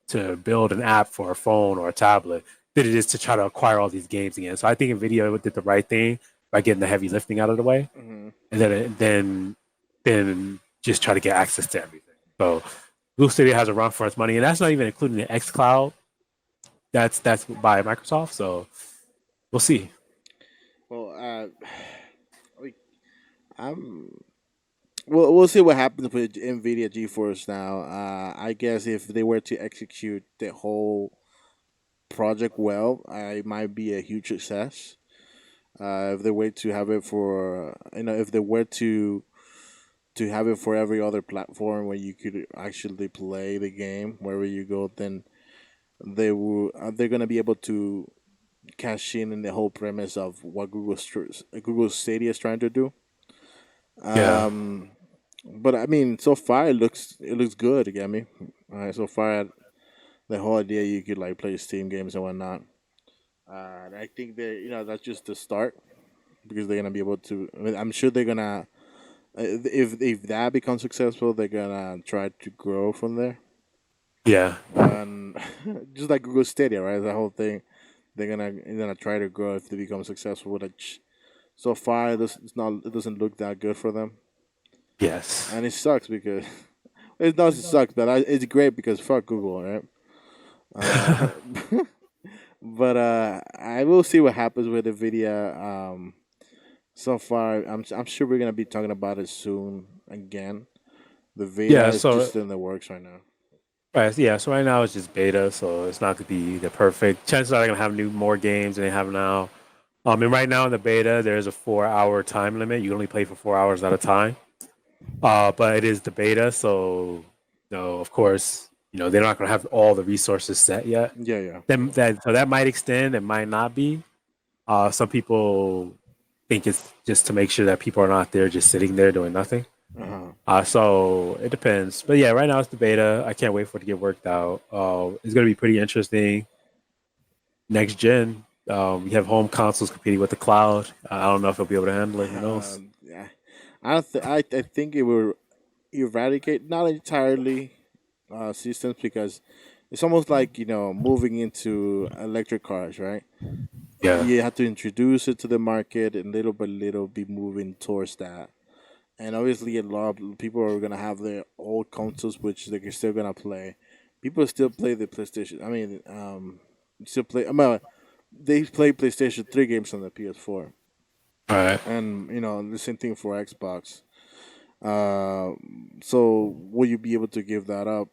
[SPEAKER 2] to build an app for a phone or a tablet than it is to try to acquire all these games again. So I think Nvidia did the right thing by getting the heavy lifting out of the way,
[SPEAKER 1] Hmm.
[SPEAKER 2] and then just try to get access to everything. So Google Stadia has a run for its money, and that's not even including the X Cloud. That's by Microsoft. So we'll see.
[SPEAKER 1] Well, we- I'm. We'll see what happens with Nvidia GeForce now. I guess if they were to execute the whole project well, it might be a huge success. If they were to have it for, if they were to have it for every other platform where you could actually play the game wherever you go, then they're gonna be able to cash in the whole premise of what Google Stadia is trying to do.
[SPEAKER 2] Yeah,
[SPEAKER 1] Um, but I mean, so far it looks good. You get me? So far, the whole idea you could like play Steam games and whatnot. And I think that that's just the start because they're gonna be able to. I mean, I'm sure they're gonna. If that becomes successful, they're gonna try to grow from there.
[SPEAKER 2] yeah,
[SPEAKER 1] And just like Google Stadia, right? The whole thing, they're gonna try to grow if they become successful. Which so far it doesn't look that good for them,
[SPEAKER 2] yes,
[SPEAKER 1] and it sucks because it doesn't suck, but it's great because fuck Google, right? Uh, but I will see what happens with Nvidia. So far, I'm sure we're gonna be talking about it soon again. The Vita
[SPEAKER 2] yeah.
[SPEAKER 1] is
[SPEAKER 2] So
[SPEAKER 1] just in the works right now.
[SPEAKER 2] right, yeah. So right now it's just beta, so it's not gonna be the perfect. Chances are they're gonna have more games than they have now. And right now in the beta, there's a 4 hour time limit. You can only play for 4 hours at a time. But it is the beta, so of course, they're not gonna have all the resources set yet.
[SPEAKER 1] Yeah, yeah.
[SPEAKER 2] Then that might extend, it might not be. Some people think it's just to make sure that people are not there just sitting there doing nothing.
[SPEAKER 1] Uh-huh.
[SPEAKER 2] So it depends. But yeah, right now it's the beta. I can't wait for it to get worked out. It's going to be pretty interesting. Next gen, we have home consoles competing with the cloud. I don't know if they'll be able to handle it. Who knows?
[SPEAKER 1] Yeah. I don't I think it will eradicate not entirely systems because it's almost like moving into electric cars, right?
[SPEAKER 2] Yeah,
[SPEAKER 1] You have to introduce it to the market and little by little be moving towards that. And obviously, a lot of people are gonna have their old consoles, which they're still gonna play. People still play the PlayStation. I mean, still play. I mean, they play PlayStation 3 games on the PS4,
[SPEAKER 2] all right.
[SPEAKER 1] and the same thing for Xbox. So will you be able to give that up?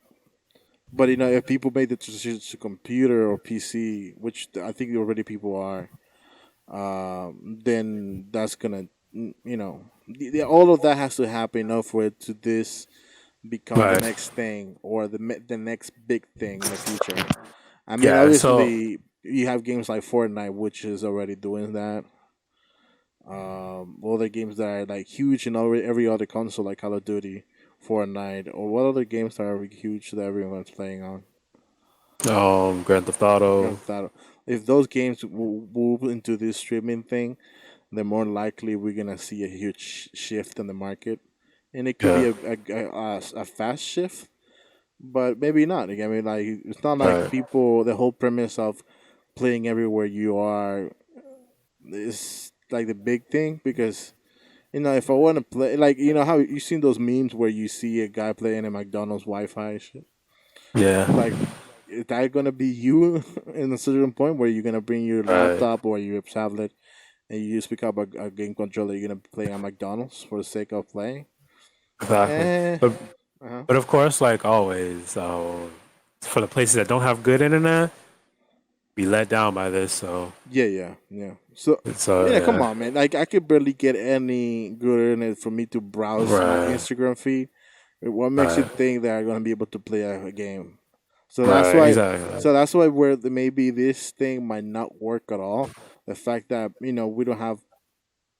[SPEAKER 1] But if people made the transition to computer or PC, which I think already people are, then that's gonna, all of that has to happen enough for it to this become the
[SPEAKER 2] Right.
[SPEAKER 1] next thing or the next big thing in the future. I mean,
[SPEAKER 2] Yeah. So
[SPEAKER 1] obviously, you have games like Fortnite, which is already doing that. Other games that are like huge in every other console, like Call of Duty, Fortnite, or what other games that are huge that everyone's playing on?
[SPEAKER 2] Grand Theft Auto.
[SPEAKER 1] Grand Theft Auto. If those games move into this streaming thing, then more likely we're gonna see a huge shift in the market, and it could be
[SPEAKER 2] Yeah.
[SPEAKER 1] a fast shift, but maybe not. I mean, like it's not like
[SPEAKER 2] Right.
[SPEAKER 1] people. The whole premise of playing everywhere you are is like the big thing because if I want to play, like how you seen those memes where you see a guy playing a McDonald's Wi-Fi and shit.
[SPEAKER 2] Yeah.
[SPEAKER 1] Like, is that gonna be you in a certain point where you're gonna bring your
[SPEAKER 2] Right.
[SPEAKER 1] laptop or your tablet and you just pick up a game controller? You're gonna be playing on McDonald's for the sake of playing?
[SPEAKER 2] Exactly.
[SPEAKER 1] Eh.
[SPEAKER 2] But
[SPEAKER 1] Uh-huh.
[SPEAKER 2] but of course, like always, for the places that don't have good internet, be let down by this. So
[SPEAKER 1] Yeah, yeah, yeah. So, come
[SPEAKER 2] yeah.
[SPEAKER 1] on, man. Like, I could barely get any good internet for me to browse my
[SPEAKER 2] Right.
[SPEAKER 1] Instagram feed. What makes you
[SPEAKER 2] Right.
[SPEAKER 1] think that I'm gonna be able to play a game? So that's
[SPEAKER 2] Right.
[SPEAKER 1] why.
[SPEAKER 2] Exactly.
[SPEAKER 1] So that's why where maybe this thing might not work at all. The fact that we don't have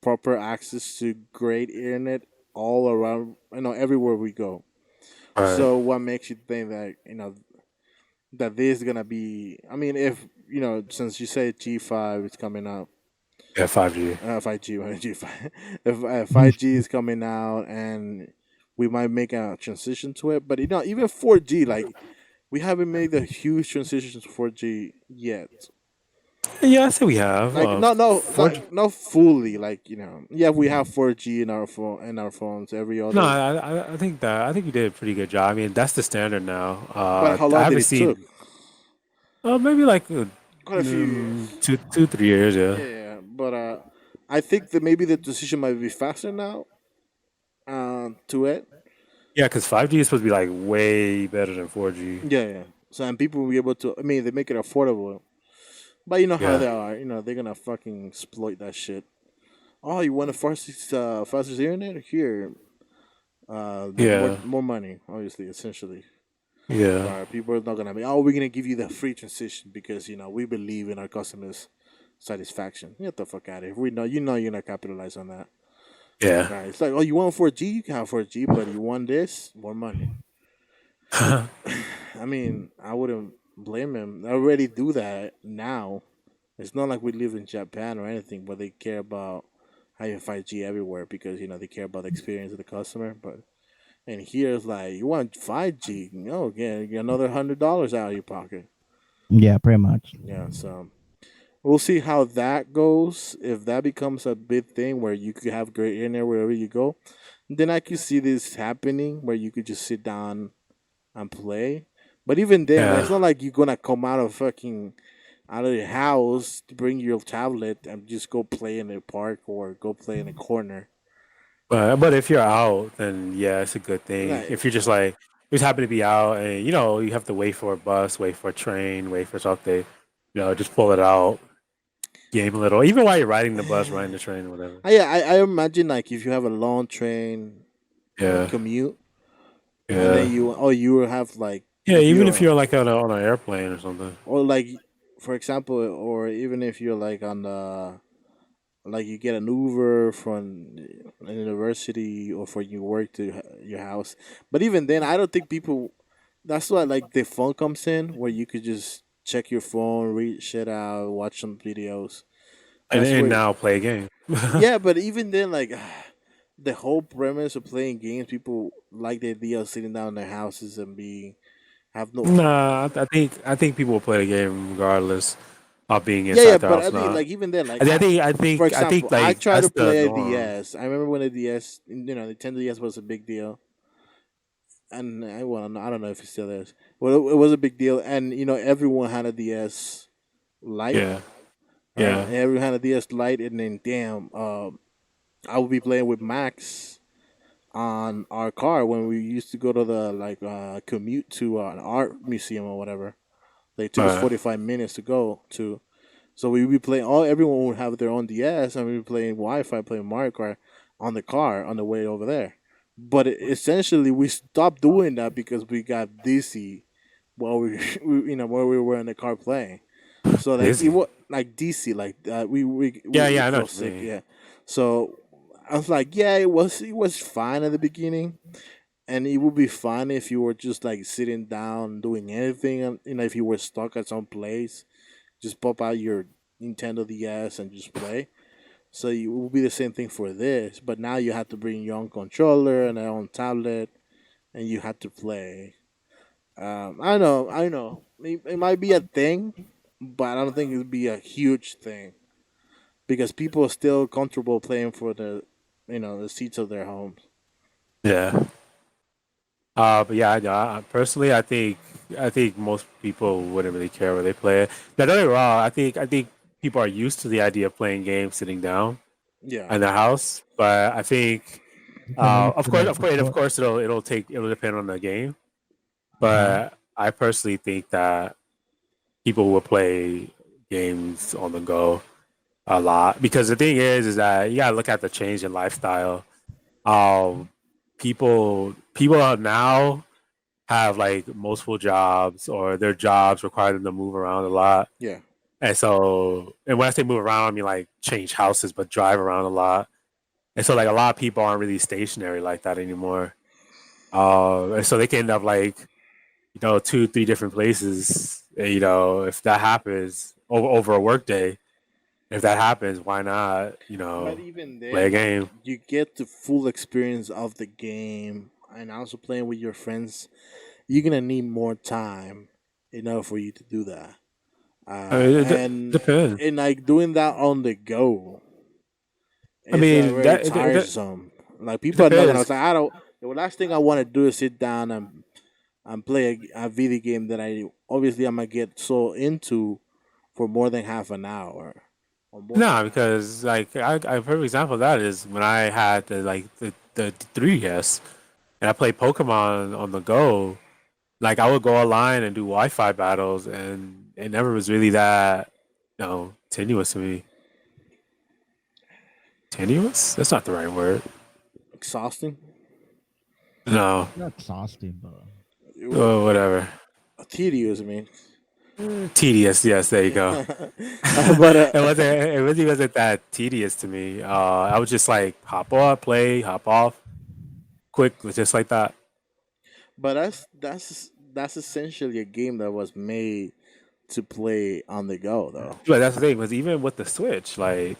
[SPEAKER 1] proper access to great internet all around. Everywhere we go.
[SPEAKER 2] Right.
[SPEAKER 1] So what makes you think that that this is gonna be? I mean, if since you say G5 is coming out.
[SPEAKER 2] Yeah. 5G.
[SPEAKER 1] 5G, G5. If 5G is coming out and we might make a transition to it, but even 4G, like we haven't made a huge transition to 4G yet.
[SPEAKER 2] Yeah, I say we have.
[SPEAKER 1] Like no,
[SPEAKER 2] 4G.
[SPEAKER 1] not fully. Like yeah, we have 4G in our phones. Every
[SPEAKER 2] No,
[SPEAKER 1] other,
[SPEAKER 2] I think you did a pretty good job. I mean, that's the standard now.
[SPEAKER 1] but how
[SPEAKER 2] I
[SPEAKER 1] long did
[SPEAKER 2] haven't
[SPEAKER 1] it took?
[SPEAKER 2] seen. Maybe like
[SPEAKER 1] Quite a few years.
[SPEAKER 2] 3 years. Yeah.
[SPEAKER 1] Yeah, yeah. But I think that maybe the decision might be faster now. To it.
[SPEAKER 2] Yeah, because 5G is supposed to be like way better than 4G.
[SPEAKER 1] Yeah, yeah. So and people will be able to. I mean, they make it affordable. But you know how
[SPEAKER 2] Yeah.
[SPEAKER 1] they are. They're gonna fucking exploit that shit. Oh, you want a fastest internet? Here, more
[SPEAKER 2] Yeah.
[SPEAKER 1] more money, obviously, essentially.
[SPEAKER 2] Yeah.
[SPEAKER 1] But people are not gonna be. Oh, we're gonna give you the free transition because we believe in our customers' satisfaction. Get the fuck out of here. We know you're not capitalize on that.
[SPEAKER 2] Yeah.
[SPEAKER 1] Right? It's like, oh, you want 4G? You can have 4G, but you want this more money. I mean, I wouldn't blame him. They already do that now. It's not like we live in Japan or anything, but they care about having 5G everywhere because they care about the experience of the customer. But and here it's like you want 5G, get another $100 out of your pocket.
[SPEAKER 3] Yeah, pretty much.
[SPEAKER 1] Yeah, so we'll see how that goes. If that becomes a big thing where you could have great internet wherever you go, then I could see this happening where you could just sit down and play. But even then, it's
[SPEAKER 2] Yeah.
[SPEAKER 1] not like you're gonna come out of your house to bring your tablet and just go play in the park or go play in a corner.
[SPEAKER 2] But if you're out, then yeah, it's a good thing.
[SPEAKER 1] Like,
[SPEAKER 2] If you're just like you just happen to be out and you have to wait for a bus, wait for a train, wait for something, just pull it out, game a little. Even while you're riding the bus, riding the train, whatever.
[SPEAKER 1] yeah, I imagine like if you have a long train
[SPEAKER 2] Yeah.
[SPEAKER 1] commute and then
[SPEAKER 2] Yeah.
[SPEAKER 1] you will have like
[SPEAKER 2] Yeah.
[SPEAKER 1] if
[SPEAKER 2] Even if
[SPEAKER 1] you're
[SPEAKER 2] you're like on an airplane or something.
[SPEAKER 1] or like for example or even if you're like on the like you get an Uber from a university or for you work to your house. But even then, I don't think people. That's why like the phone comes in where you could just check your phone, read shit out, watch some videos. That's
[SPEAKER 2] And
[SPEAKER 1] where.
[SPEAKER 2] now play a game.
[SPEAKER 1] Yeah, but even then, like the whole premise of playing games, people like the idea of sitting down in their houses and being have no.
[SPEAKER 2] Nah, I think people will play the game regardless of being
[SPEAKER 1] Yeah, yeah,
[SPEAKER 2] inside the
[SPEAKER 1] but I
[SPEAKER 2] house.
[SPEAKER 1] mean,
[SPEAKER 2] Nah.
[SPEAKER 1] like even then, like for
[SPEAKER 2] I think
[SPEAKER 1] example, I
[SPEAKER 2] like
[SPEAKER 1] tried
[SPEAKER 2] that's
[SPEAKER 1] to
[SPEAKER 2] the
[SPEAKER 1] play a
[SPEAKER 2] norm.
[SPEAKER 1] DS. I remember when the DS, Nintendo DS was a big deal. And I don't know if it still is. Well, it was a big deal, and everyone had a DS Lite,
[SPEAKER 2] Yeah.
[SPEAKER 1] right?
[SPEAKER 2] Yeah.
[SPEAKER 1] And everyone had a DS Lite, and then damn, I would be playing with Max on our car when we used to go to the commute to an art museum or whatever. They took us
[SPEAKER 2] Right.
[SPEAKER 1] 45 minutes to go to. So we would be playing. Everyone would have their own DS, and we would be playing Wi-Fi, playing Mario Kart on the car on the way over there. But essentially, we stopped doing that because we got dizzy while while we were in the car playing. So like it
[SPEAKER 2] Busy.
[SPEAKER 1] was like dizzy, like
[SPEAKER 2] Yeah.
[SPEAKER 1] we
[SPEAKER 2] Yeah. I know
[SPEAKER 1] felt
[SPEAKER 2] what you
[SPEAKER 1] sick.
[SPEAKER 2] mean.
[SPEAKER 1] Yeah. So I was like, yeah, it was fine at the beginning, and it would be fun if you were just like sitting down doing anything. If you were stuck at some place, just pop out your Nintendo DS and just play. So it will be the same thing for this, but now you have to bring your own controller and your own tablet, and you have to play. I know. It might be a thing, but I don't think it would be a huge thing because people are still comfortable playing for the the seats of their homes.
[SPEAKER 2] Yeah. But yeah, personally, I think most people wouldn't really care where they play it. Now, don't get me wrong. I think people are used to the idea of playing games sitting down
[SPEAKER 1] Yeah,
[SPEAKER 2] in their house. But I think,
[SPEAKER 3] You can limit to like
[SPEAKER 2] of
[SPEAKER 3] before.
[SPEAKER 2] course, it'll depend on the game.
[SPEAKER 3] Uh-huh.
[SPEAKER 2] But I personally think that people will play games on the go a lot because the thing is that you gotta look at the change in lifestyle. Um, people are now have like multiple jobs or their jobs require them to move around a lot.
[SPEAKER 1] yeah.
[SPEAKER 2] And when I say move around, I mean like change houses, but drive around a lot. And so like a lot of people aren't really stationary like that anymore. And so they can end up like, 2, 3 different places. And, if that happens over a work day, if that happens, why not,
[SPEAKER 1] But even
[SPEAKER 2] play a
[SPEAKER 1] then, like
[SPEAKER 2] game?
[SPEAKER 1] you get the full experience of the game, and also playing with your friends. You're gonna need more time, for you to do that.
[SPEAKER 2] I mean, it
[SPEAKER 1] And
[SPEAKER 2] depends.
[SPEAKER 1] like doing that on the go
[SPEAKER 2] I
[SPEAKER 1] is
[SPEAKER 2] mean,
[SPEAKER 1] very tiresome. Like
[SPEAKER 2] it
[SPEAKER 1] people are not gonna.
[SPEAKER 2] depends.
[SPEAKER 1] It's like I don't. The last thing I want to do is sit down and play a video game that I'm gonna get so into for more than half an hour or more than
[SPEAKER 2] No,
[SPEAKER 1] that.
[SPEAKER 2] because like a perfect example of that is when I had the 3DS and I played Pokemon on the go. Like I would go online and do Wi-Fi battles, and it never was really that, tenuous to me. Tenuous? That's not the right word.
[SPEAKER 1] Exhausting.
[SPEAKER 2] No.
[SPEAKER 3] Not exhausting, but
[SPEAKER 1] It-
[SPEAKER 2] Oh, whatever.
[SPEAKER 1] Tedious. I mean,
[SPEAKER 2] Tedious. Yes, there you go.
[SPEAKER 1] but
[SPEAKER 2] It really wasn't that tedious to me. I would just like hop on, play, hop off, quick, just like that.
[SPEAKER 1] that's essentially a game that was made to play on the go, though.
[SPEAKER 2] But that's the thing was even with the Switch, like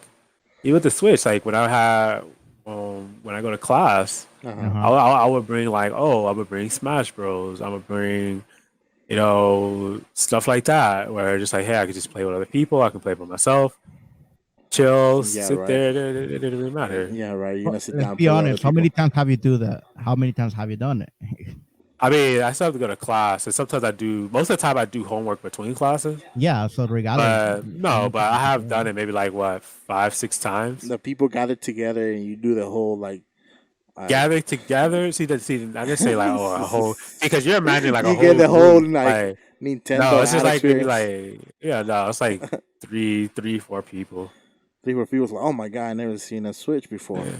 [SPEAKER 2] even with the Switch, like when I go to class,
[SPEAKER 1] Uh-huh.
[SPEAKER 3] uh-huh.
[SPEAKER 2] I would bring like I would bring Smash Bros. I would bring stuff like that where just like hey I could just play with other people. I can play by myself, chill,
[SPEAKER 1] Yeah,
[SPEAKER 2] sit
[SPEAKER 1] right.
[SPEAKER 2] there. It didn't really matter.
[SPEAKER 1] Yeah, right. You're
[SPEAKER 3] Well,
[SPEAKER 1] gonna sit
[SPEAKER 3] let's
[SPEAKER 1] down and
[SPEAKER 3] be
[SPEAKER 1] play with other
[SPEAKER 3] honest. How many
[SPEAKER 1] people.
[SPEAKER 3] times have you do that? How many times have you done it?
[SPEAKER 2] I mean, I still have to go to class, and sometimes I do. Most of the time, I do homework between classes.
[SPEAKER 3] Yeah. So regardless,
[SPEAKER 2] But
[SPEAKER 3] how
[SPEAKER 2] no,
[SPEAKER 3] many
[SPEAKER 2] but
[SPEAKER 3] times
[SPEAKER 2] I
[SPEAKER 3] have you
[SPEAKER 2] have
[SPEAKER 3] done
[SPEAKER 2] done
[SPEAKER 3] it?
[SPEAKER 2] it maybe like what 5, 6 times.
[SPEAKER 1] The people gather together and you do the whole like
[SPEAKER 2] Gather together. See. I didn't say like a whole because you're imagining like a
[SPEAKER 1] you get
[SPEAKER 2] whole
[SPEAKER 1] the whole
[SPEAKER 2] group. Like no,
[SPEAKER 1] Nintendo
[SPEAKER 2] it's just
[SPEAKER 1] ad
[SPEAKER 2] like maybe
[SPEAKER 1] experience.
[SPEAKER 2] like yeah, no, it's like three, 4 people.
[SPEAKER 1] People's like, oh my god, I never seen a Switch before.
[SPEAKER 2] Yeah.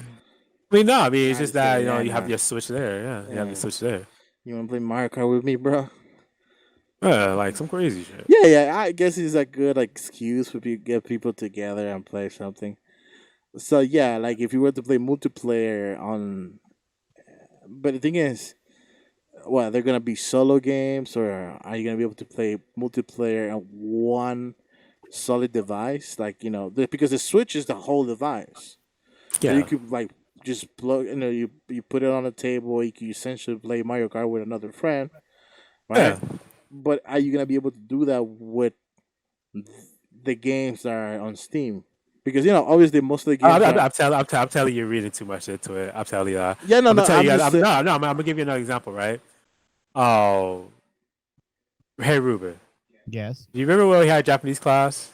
[SPEAKER 2] I mean, no, I mean it's
[SPEAKER 1] I
[SPEAKER 2] just
[SPEAKER 1] just kidding.
[SPEAKER 2] that
[SPEAKER 1] Yeah,
[SPEAKER 2] you have
[SPEAKER 1] nah.
[SPEAKER 2] your switch there. Yeah, you have your
[SPEAKER 1] Yeah.
[SPEAKER 2] switch there.
[SPEAKER 1] You wanna play Mario Kart with me, bro?
[SPEAKER 2] Yeah, like some crazy shit.
[SPEAKER 1] Yeah, yeah. I guess it's a good excuse for people get people together and play something. So yeah, like if you were to play multiplayer on, but the thing is, what they're gonna be solo games, or are you gonna be able to play multiplayer on one solid device? Like because the Switch is the whole device, so you
[SPEAKER 2] Yeah,
[SPEAKER 1] could like just plug. You put it on a table. You can essentially play Mario Kart with another friend, right?
[SPEAKER 2] yeah.
[SPEAKER 1] But are you gonna be able to do that with the games that are on Steam? Because obviously most of the games are.
[SPEAKER 2] I'm telling you, you're reading too much into it. I'm telling you. I'm
[SPEAKER 1] Yeah, no,
[SPEAKER 2] gonna
[SPEAKER 1] no.
[SPEAKER 2] tell
[SPEAKER 1] I'm
[SPEAKER 2] you.
[SPEAKER 1] just.
[SPEAKER 2] I'm gonna give you another example, right? Oh, hey Ruben,
[SPEAKER 3] Yes.
[SPEAKER 2] do you remember when we had Japanese class?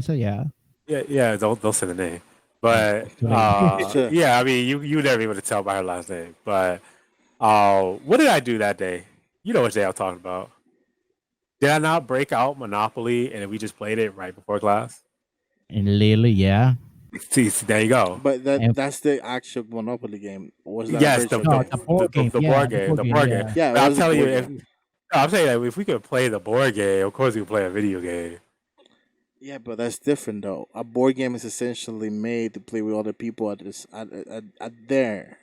[SPEAKER 3] So yeah.
[SPEAKER 2] Yeah. Don't say the name,
[SPEAKER 3] Oh,
[SPEAKER 2] but
[SPEAKER 3] it's too late.
[SPEAKER 2] yeah. I mean, you would never be able to tell by her last name, but what did I do that day? You know what day I'm talking about. Did I not break out Monopoly and we just played it right before class?
[SPEAKER 3] And Lily, yeah.
[SPEAKER 2] See, there you go.
[SPEAKER 1] But
[SPEAKER 3] And
[SPEAKER 1] that's the actual Monopoly game. Or was that a
[SPEAKER 2] Yes,
[SPEAKER 1] virtual
[SPEAKER 3] no,
[SPEAKER 1] game?
[SPEAKER 3] the board game.
[SPEAKER 2] the
[SPEAKER 3] Yeah,
[SPEAKER 2] board
[SPEAKER 3] the
[SPEAKER 2] game,
[SPEAKER 3] board
[SPEAKER 2] the
[SPEAKER 3] game.
[SPEAKER 2] board game.
[SPEAKER 3] Yeah.
[SPEAKER 1] Yeah,
[SPEAKER 2] But
[SPEAKER 1] that
[SPEAKER 2] I'm
[SPEAKER 1] was a
[SPEAKER 2] telling you,
[SPEAKER 1] board
[SPEAKER 2] if
[SPEAKER 1] game.
[SPEAKER 2] no, I'm saying that if we could play the board game, of course we could play a video game.
[SPEAKER 1] Yeah, but that's different though. A board game is essentially made to play with other people at this at there.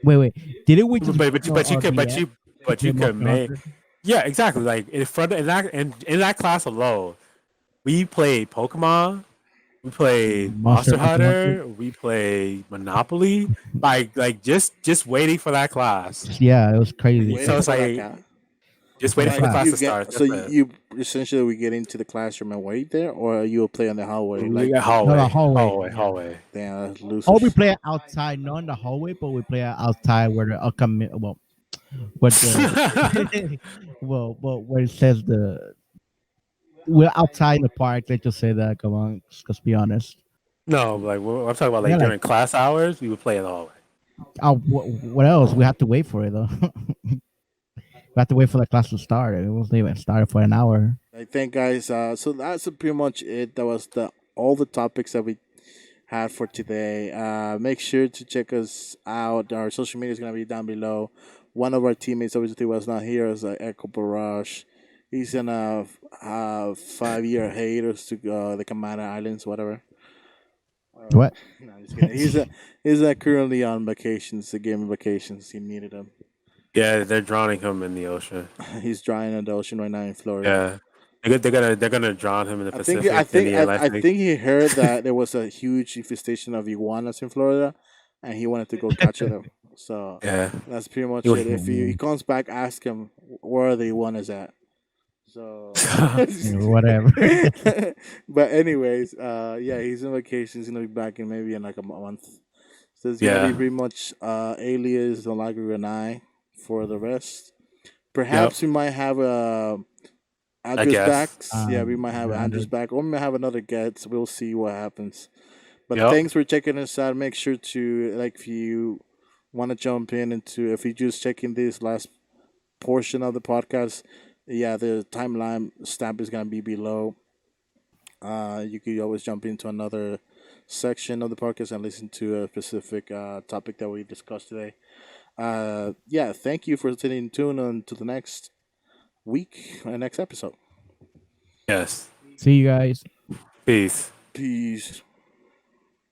[SPEAKER 3] Wait. Didn't we just
[SPEAKER 2] But
[SPEAKER 3] bring our DS to
[SPEAKER 2] but
[SPEAKER 3] play
[SPEAKER 2] you could
[SPEAKER 3] Monster
[SPEAKER 2] make
[SPEAKER 3] Hunter?
[SPEAKER 2] yeah exactly like in that class alone, we played Pokemon, we played Monster
[SPEAKER 3] Monster Hunter.
[SPEAKER 2] Hunter, we played Monopoly, like just waiting for that class.
[SPEAKER 3] Yeah, it was crazy.
[SPEAKER 2] So
[SPEAKER 1] Waiting
[SPEAKER 2] it's
[SPEAKER 1] for that
[SPEAKER 2] like
[SPEAKER 1] guy.
[SPEAKER 2] Just
[SPEAKER 3] for the
[SPEAKER 2] waiting for the
[SPEAKER 1] Like
[SPEAKER 3] class.
[SPEAKER 2] class
[SPEAKER 1] you
[SPEAKER 2] to start.
[SPEAKER 1] get, so
[SPEAKER 2] That's it.
[SPEAKER 1] you essentially we get into the classroom and wait there, or you play in the hallway.
[SPEAKER 2] We
[SPEAKER 1] Like,
[SPEAKER 2] got
[SPEAKER 3] No, the
[SPEAKER 2] hallway,
[SPEAKER 3] hallway.
[SPEAKER 2] hallway,
[SPEAKER 3] Yeah.
[SPEAKER 2] hallway.
[SPEAKER 1] damn, that's
[SPEAKER 3] Or we
[SPEAKER 1] losers.
[SPEAKER 3] play outside, not in the hallway, but we play outside where the well, what the well, where it says we're outside in the park. Let's just say that. Come on, let's be honest.
[SPEAKER 2] No, like I'm talking about
[SPEAKER 3] Yeah,
[SPEAKER 2] like
[SPEAKER 3] like
[SPEAKER 2] during class hours, we would play in the hallway.
[SPEAKER 3] what else? We have to wait for it though. We have to wait for the class to start. It wasn't even started for an hour.
[SPEAKER 1] I think, guys. So that's pretty much it. That was the all the topics that we had for today. Make sure to check us out. Our social media is gonna be down below. One of our teammates obviously was not here. Is Echo Barrage. He's in a 5-year hiatus to the Camana Islands, whatever.
[SPEAKER 3] What?
[SPEAKER 1] No, I'm just kidding. He's currently on vacations, the gaming vacations. He needed them.
[SPEAKER 2] Yeah, they're drowning him in the ocean.
[SPEAKER 1] He's drying in the ocean right now in Florida.
[SPEAKER 2] Yeah, they're gonna drown him in the
[SPEAKER 1] I think I
[SPEAKER 2] Pacific and
[SPEAKER 1] think
[SPEAKER 2] the
[SPEAKER 1] I
[SPEAKER 2] Atlantic.
[SPEAKER 1] think he heard that there was a huge infestation of iguanas in Florida, and he wanted to go catch them. So
[SPEAKER 2] Yeah,
[SPEAKER 1] that's pretty much
[SPEAKER 2] He
[SPEAKER 1] it. If he comes back, ask him where are the iguanas at. So,
[SPEAKER 3] Whatever.
[SPEAKER 1] but anyways, yeah, he's on vacation. He's gonna be back in maybe in like a month. So it's gonna be
[SPEAKER 2] yeah,
[SPEAKER 1] pretty much Alias, Olagu, and I for the rest.
[SPEAKER 2] yep.
[SPEAKER 1] Perhaps we might have
[SPEAKER 2] I
[SPEAKER 1] Andrew's
[SPEAKER 2] guess.
[SPEAKER 1] backs. Yeah, we might have Andrew's back, or we might have another guest. We'll see what happens. But
[SPEAKER 2] Yep.
[SPEAKER 1] thanks for checking us out. Make sure to like if you want to jump in into if you just checking this last portion of the podcast. Yeah, the timeline stamp is gonna be below. You could always jump into another section of the podcast and listen to a specific topic that we discussed today. Yeah, thank you for sitting tuned on to the next week and next episode.
[SPEAKER 2] Yes.
[SPEAKER 3] See you guys.
[SPEAKER 2] Peace.
[SPEAKER 1] Peace.